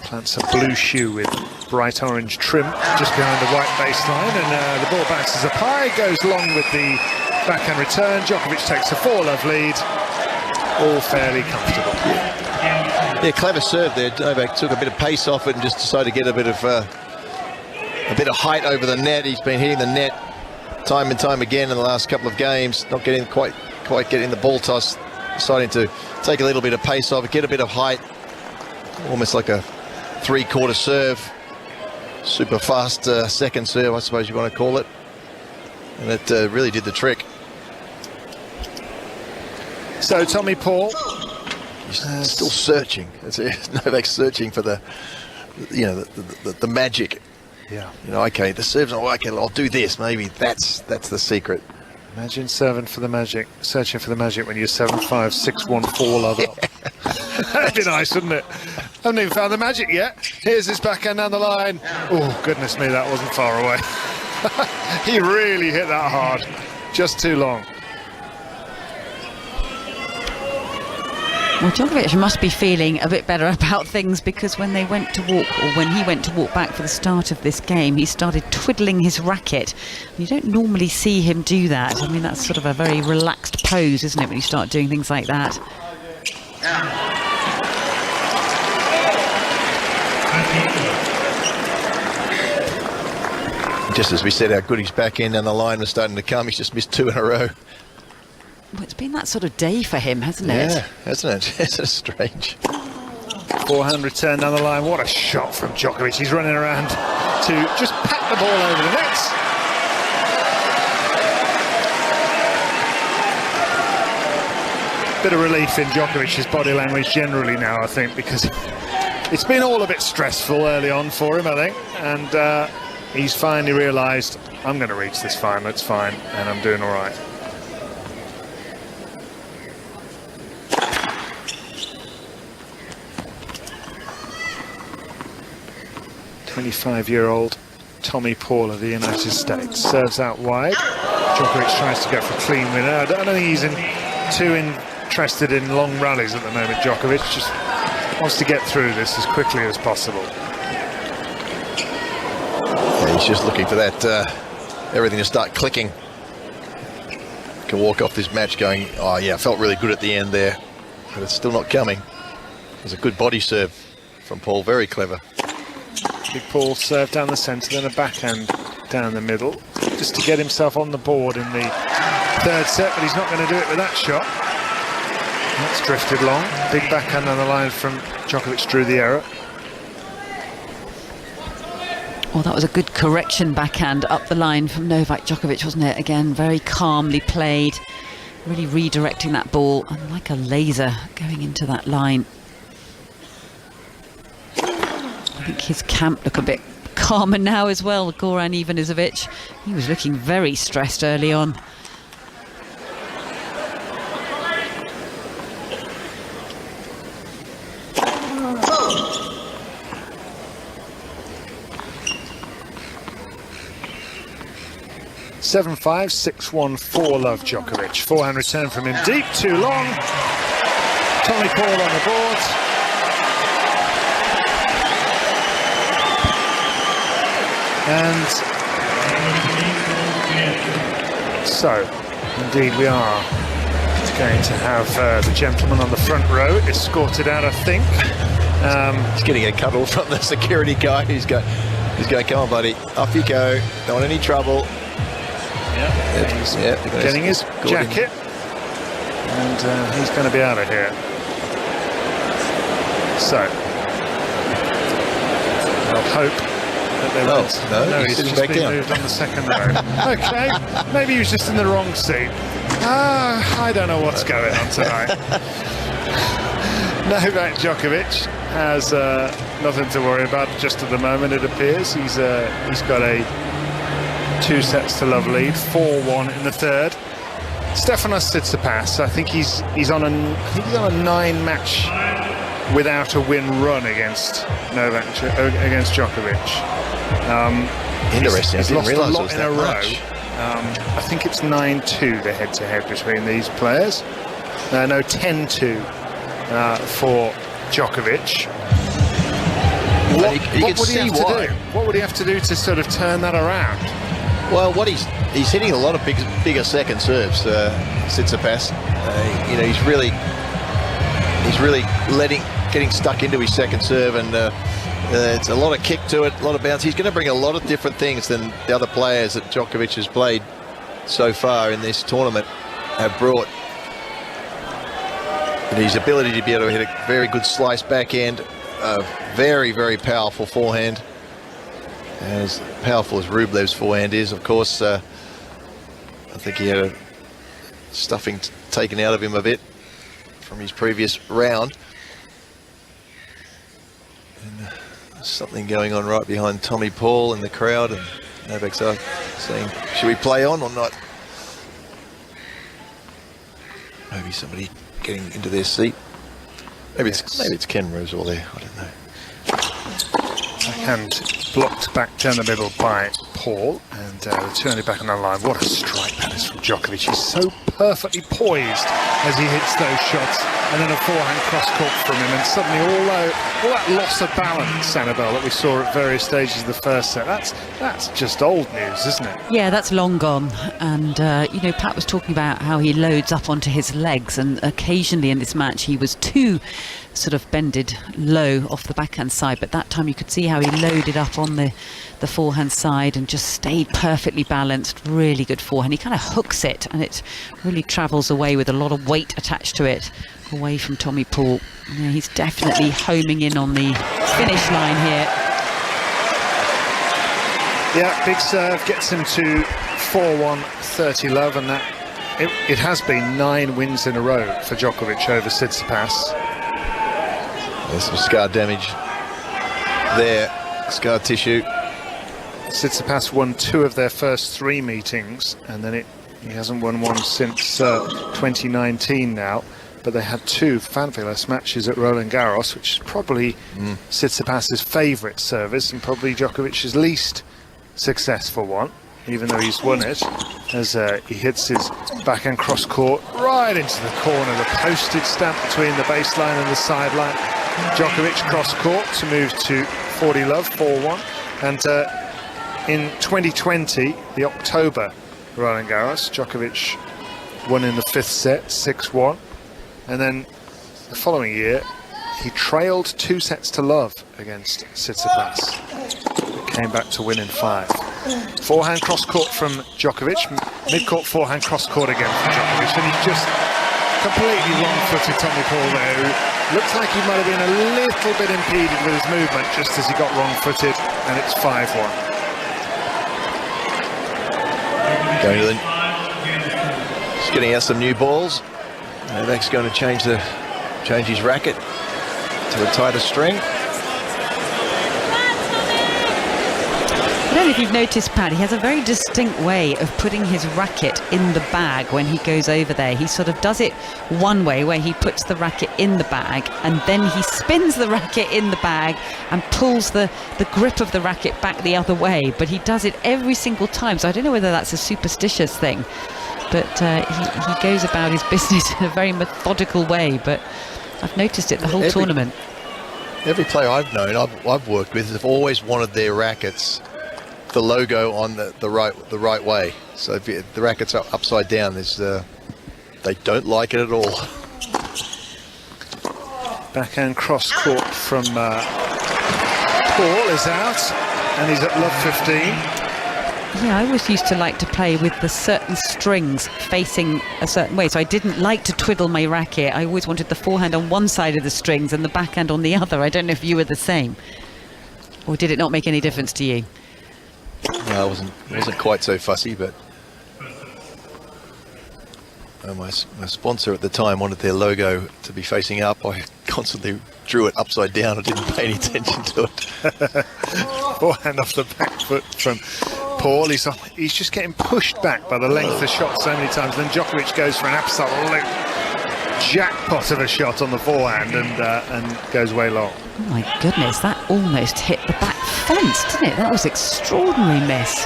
Plants a blue shoe with bright orange trim just behind the white baseline, and the ball bounces up high, goes long with the backhand return. Djokovic takes a 4-love lead. all fairly comfortable. Yeah, clever serve there. Novak took a bit of pace off it and just decided to get a bit of height over the net. He's been hitting the net time and time again in the last couple of games, not getting quite getting the ball toss, deciding to take a little bit of pace off it, get a bit of height, almost like a three-quarter serve, super fast second serve, I suppose you want to call it, and it really did the trick. So Tommy Paul, he's still searching. Novak's searching for the magic. Yeah. Okay, the serve's not working. I'll do this. Maybe that's the secret. Imagine searching for the magic when you're 7'5", 6'1", 4 love up. That'd be nice, wouldn't it? Haven't even found the magic yet. Here's his backhand down the line. Oh, goodness me, that wasn't far away. He really hit that hard. Just too long. Well, Djokovic must be feeling a bit better about things, because when he went to walk back for the start of this game, he started twiddling his racket. You don't normally see him do that. I mean, that's sort of a very relaxed pose, isn't it, when you start doing things like that? Just as we said, how good his backhand down the line was starting to come. He's just missed 2 in a row. Well, it's been that sort of day for him, hasn't it? Yeah, hasn't it? It's strange. Forehand return down the line. What a shot from Djokovic. He's running around to just pat the ball over the nets. Bit of relief in Djokovic's body language generally now, I think, because it's been all a bit stressful early on for him, I think, and he's finally realised, I'm going to reach this final, it's fine, and I'm doing all right. 25-year-old Tommy Paul of the United States serves out wide. Djokovic tries to go for a clean winner. I don't think he's too interested in long rallies at the moment. Djokovic just wants to get through this as quickly as possible. Yeah, he's just looking for that everything to start clicking. Can walk off this match going, oh yeah, felt really good at the end there, but it's still not coming. It was a good body serve from Paul, very clever. Big Paul served down the centre, then a backhand down the middle, just to get himself on the board in the third set, but he's not going to do it with that shot. That's drifted long. Big backhand on the line from Djokovic, drew the error. Well, that was a good correction backhand up the line from Novak Djokovic, wasn't it? Again, very calmly played, really redirecting that ball, and like a laser going into that line. I think his camp look a bit calmer now as well, Goran Ivanisevic. He was looking very stressed early on. Seven 5 6-1 4-love Djokovic. Forehand return from him deep, too long. Tommy Paul on the board. And so, indeed, we are going to have the gentleman on the front row escorted out, I think. He's getting a cuddle from the security guy who's going, come on, buddy, off you go. Don't want any trouble. He's getting his jacket, and he's going to be out of here. So, I'll hope that they won't. No, he's just been moved on the second row. Okay, maybe he was just in the wrong seat. I don't know what's going on tonight. Novak Djokovic has nothing to worry about just at the moment, it appears. He's got a 2 sets to love lead, 4-1 in the third. Stefanos Tsitsipas, I think he's on a 9-match without a win run against Novak against Djokovic. Interesting. He's lost a lot in a row. Much. I think it's 9-2 the head-to-head between these players. No, 10-2 for Djokovic. What would he have to do? What would he have to do to sort of turn that around? Well, he's hitting a lot of bigger second serves, Tsitsipas. He's really he's really getting stuck into his second serve, and it's a lot of kick to it, a lot of bounce. He's going to bring a lot of different things than the other players that Djokovic has played so far in this tournament have brought. And his ability to be able to hit a very good slice backhand, very, very powerful forehand. As powerful as Rublev's forehand is, of course, I think he had a stuffing taken out of him a bit from his previous round. And there's something going on right behind Tommy Paul in the crowd, and Novak's saying, should we play on or not? Maybe somebody getting into their seat. Maybe it's Ken Rosewall there, I don't know. Backhand blocked back down the middle by Paul, and returning back on the line. What a strike that is from Djokovic. He's so perfectly poised as he hits those shots, and then a forehand cross-court from him, and suddenly all that loss of balance, Annabelle, that we saw at various stages of the first set, that's just old news, isn't it? Yeah, that's long gone. And you know, Pat was talking about how he loads up onto his legs, and occasionally in this match he was too sort of bended low off the backhand side, but that time you could see how he loaded up on the forehand side and just stayed perfectly balanced. Really good forehand. He kind of hooks it, and it really travels away with a lot of weight attached to it, away from Tommy Paul. Yeah, he's definitely homing in on the finish line here. Yeah, big serve gets him to 4-1, 30 love, and that it has been 9 wins in a row for Djokovic over Tsitsipas. There's some scar damage there, scar tissue. Tsitsipas won 2 of their first 3 meetings, and then he hasn't won one since 2019 now. But they had 2 fabulous matches at Roland Garros, which is probably Tsitsipas's favourite service and probably Djokovic's least successful one, even though he's won it, as he hits his backhand cross court right into the corner, the postage stamp between the baseline and the sideline. Djokovic cross court to move to 40 love, 4-1. And in 2020, the October Roland Garros, Djokovic won in the 5th set, 6-1. And then the following year, he trailed 2 sets to love against Tsitsipas. Came back to win in 5. Forehand cross court from Djokovic, mid-court forehand cross court again from Djokovic, and he's just completely wrong-footed Tommy Paul there, who looks like he might have been a little bit impeded with his movement just as he got wrong-footed, and it's 5-1. He's getting out some new balls. Novak's going to change his racket to a tighter string. I don't know if you've noticed, Pat, he has a very distinct way of putting his racket in the bag when he goes over there. He sort of does it one way, where he puts the racket in the bag, and then he spins the racket in the bag and pulls the grip of the racket back the other way. But he does it every single time, so I don't know whether that's a superstitious thing. But he goes about his business in a very methodical way, but I've noticed it the whole tournament. Every player I've known, I've worked with, have always wanted their rackets, the logo on the right way. So if the racket's upside down, they don't like it at all. Backhand cross court from Paul is out, and he's at love 15. Yeah, I always used to like to play with the certain strings facing a certain way, so I didn't like to twiddle my racket. I always wanted the forehand on one side of the strings and the backhand on the other. I don't know if you were the same, or did it not make any difference to you? No, I wasn't quite so fussy, but my sponsor at the time wanted their logo to be facing up. I constantly drew it upside down. I didn't pay any attention to it. Forehand off the back foot from Paul. He's just getting pushed back by the length of the shot so many times. Then Djokovic goes for an absolute jackpot of a shot on the forehand and goes way long. Oh my goodness, that almost hit the back fence, didn't it? That was extraordinary miss.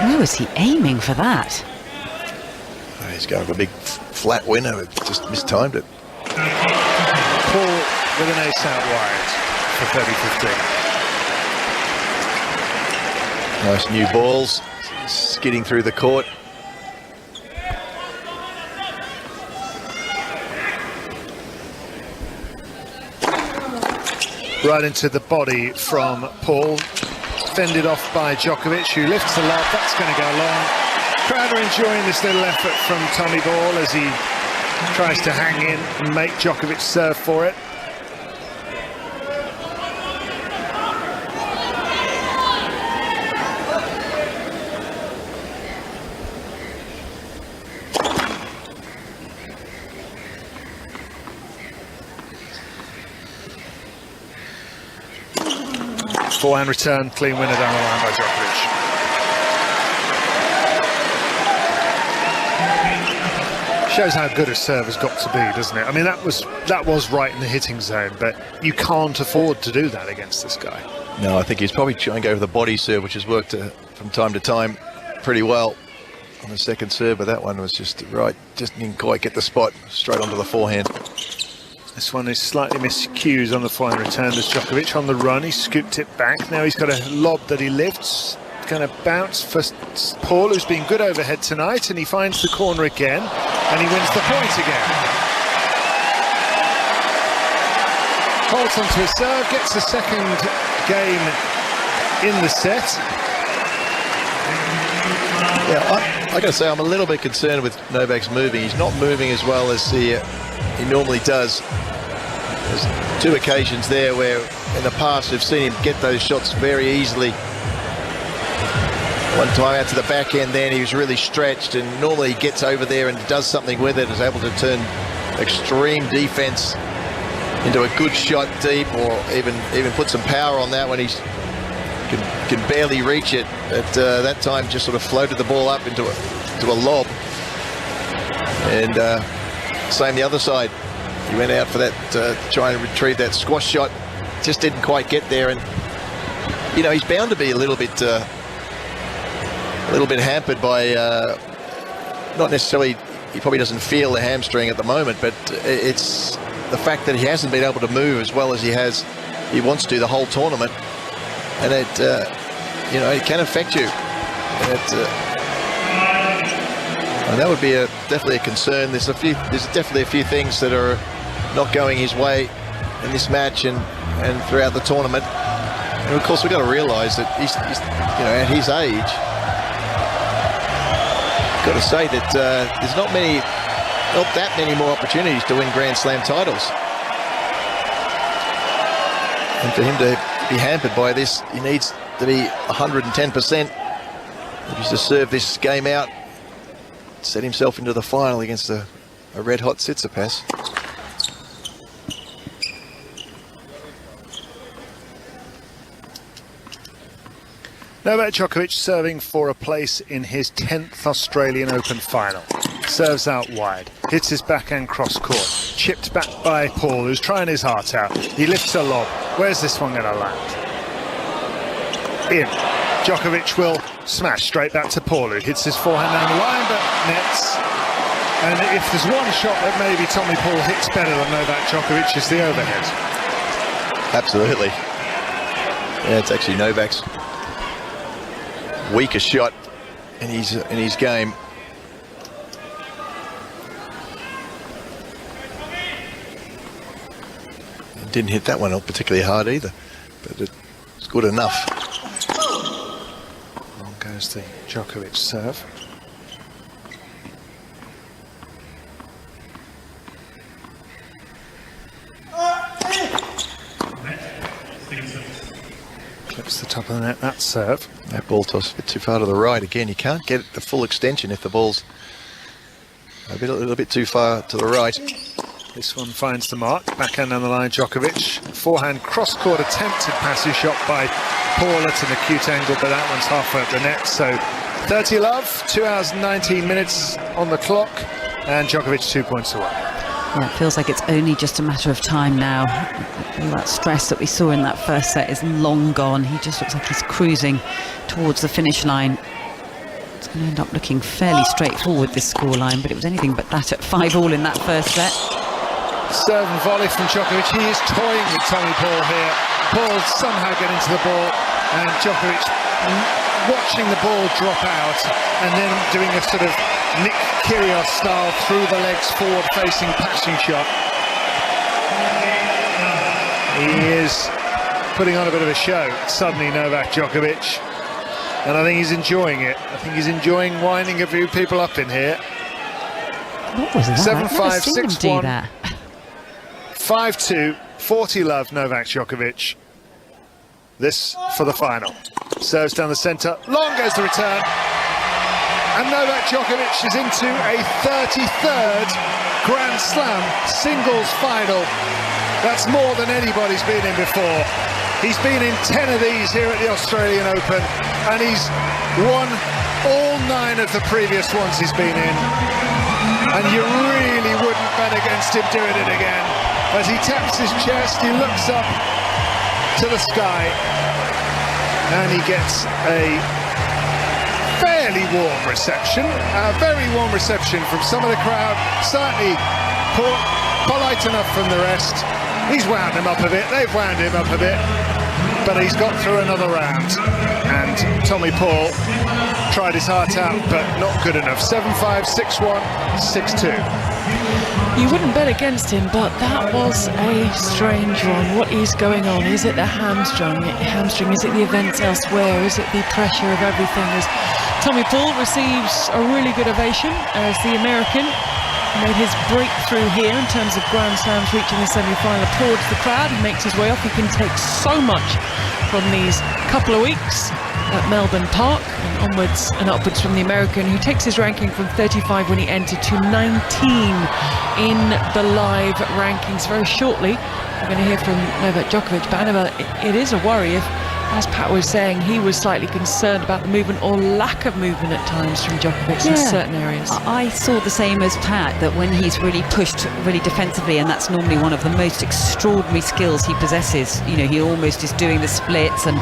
Where was he aiming for that? Oh, he's going for a big flat winner, just mistimed it. Paul with an ace out wide for 30-15. Nice new balls, skidding through the court. right into the body from Paul. Fended off by Djokovic, who lifts the lob. That's going to go long. Crowd are enjoying this little effort from Tommy Ball as he tries to hang in and make Djokovic serve for it. Forehand return, clean winner down the line by Djokovic. Shows how good a serve has got to be, doesn't it? I mean, that was right in the hitting zone, but you can't afford to do that against this guy. No, I think he's probably trying to go for the body serve, which has worked from time to time pretty well on the second serve, but that one was just right, just didn't quite get the spot, straight onto the forehand. This one is slightly miscued on the forehand return. There's Djokovic on the run. He scooped it back. Now he's got a lob that he lifts. Going to bounce for Paul, who's been good overhead tonight, and he finds the corner again, and he wins the point again. Holds onto his serve, gets the second game in the set. Yeah, I got to say, I'm a little bit concerned with Novak's moving. He's not moving as well as he normally does. There's two occasions there where in the past we've seen him get those shots very easily. One time out to the back end then he was really stretched, and normally he gets over there and does something with it, is able to turn extreme defense into a good shot deep, or even put some power on that when he can barely reach it. But that time just sort of floated the ball up into a lob. And same the other side. He went out for that, trying to retrieve that squash shot. Just didn't quite get there, and you know, he's bound to be a little bit hampered by not necessarily, he probably doesn't feel the hamstring at the moment, but it's the fact that he hasn't been able to move as well as he wants to the whole tournament, and it you know, it can affect you, and that would be definitely a concern. There's definitely a few things that are not going his way in this match and throughout the tournament. And of course, we've got to realise that he's you know, at his age, got to say that there's not that many more opportunities to win Grand Slam titles. And for him to be hampered by this, he needs to be 110%. If he's to serve this game out, set himself into the final against a red-hot Tsitsipas. Novak Djokovic serving for a place in his 10th Australian Open final. Serves out wide, hits his backhand cross court, chipped back by Paul, who's trying his heart out. He lifts a lob. Where's this one going to land? In. Djokovic will smash straight back to Paul, who hits his forehand down the line, but nets. And if there's one shot that maybe Tommy Paul hits better than Novak Djokovic, is the overhead. Absolutely. Yeah, it's actually Novak's weakest shot in his game. It didn't hit that one up particularly hard either, but it's good enough. On goes the Djokovic serve. Clips the top of the net, that serve. That ball toss a bit too far to the right again. You can't get the full extension if the ball's a little bit too far to the right. This one finds the mark. Backhand down the line, Djokovic. Forehand cross-court attempted passing shot by Paul at an acute angle, but that one's halfway up the net. So 30 love, 2 hours and 19 minutes on the clock, and Djokovic 2 points away. Yeah, it feels like it's only just a matter of time now. All that stress that we saw in that first set is long gone. He just looks like he's cruising towards the finish line. It's going to end up looking fairly straightforward, this scoreline, but it was anything but that at 5-all in that first set. Serve and volley from Djokovic. He is toying with Tommy Paul here. Paul somehow getting to the ball, and Djokovic watching the ball drop out and then doing a sort of Nick Kyrgios style through the legs forward facing passing shot. He is putting on a bit of a show, suddenly Novak Djokovic. And I think he's enjoying it. I think he's enjoying winding a few people up in here. What was that? 7-5, 6-1, 5-2, 40 love Novak Djokovic. This for the final. Serves down the centre, long goes the return. And Novak Djokovic is into a 33rd Grand Slam singles final. That's more than anybody's been in before. He's been in 10 of these here at the Australian Open, and he's won all 9 of the previous ones he's been in. And you really wouldn't bet against him doing it again. As he taps his chest, he looks up to the sky, and he gets a fairly warm reception, a very warm reception from some of the crowd, certainly polite enough from the rest. He's wound him up a bit, they've wound him up a bit, but he's got through another round, and Tommy Paul tried his heart out, but not good enough. 7-5, 6-1, 6-2. You wouldn't bet against him, but that was a strange one. What is going on? Is it the hamstring? Is it the events elsewhere? Is it the pressure of everything? As Tommy Paul receives a really good ovation as the American made his breakthrough here in terms of Grand Slams, reaching the semi-final. Applauds the crowd. He makes his way off. He can take so much from these couple of weeks at Melbourne Park, and onwards and upwards from the American, who takes his ranking from 35 when he entered to 19 in the live rankings. Very shortly we're going to hear from Novak Djokovic, but Annabelle, it is a worry if, as Pat was saying, he was slightly concerned about the movement or lack of movement at times from Djokovic in certain areas. I saw the same as Pat, that when he's really pushed really defensively, and that's normally one of the most extraordinary skills he possesses, you know, he almost is doing the splits, and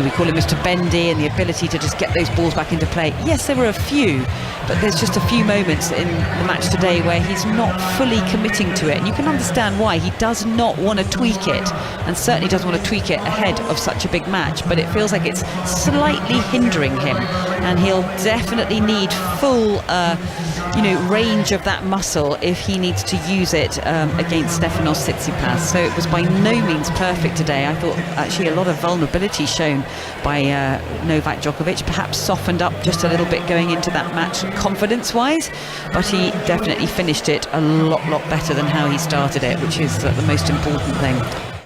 we call him Mr. Bendy, and the ability to just get those balls back into play. Yes, there were a few, but there's just a few moments in the match today where he's not fully committing to it, and you can understand why. He does not want to tweak it, and certainly doesn't want to tweak it ahead of such a big match, but it feels like it's slightly hindering him, and he'll definitely need full range of that muscle if he needs to use it against Stefanos Tsitsipas. So it was by no means perfect today. I thought actually a lot of vulnerability shown by Novak Djokovic, perhaps softened up just a little bit going into that match confidence wise, but he definitely finished it a lot better than how he started it, which is the most important thing.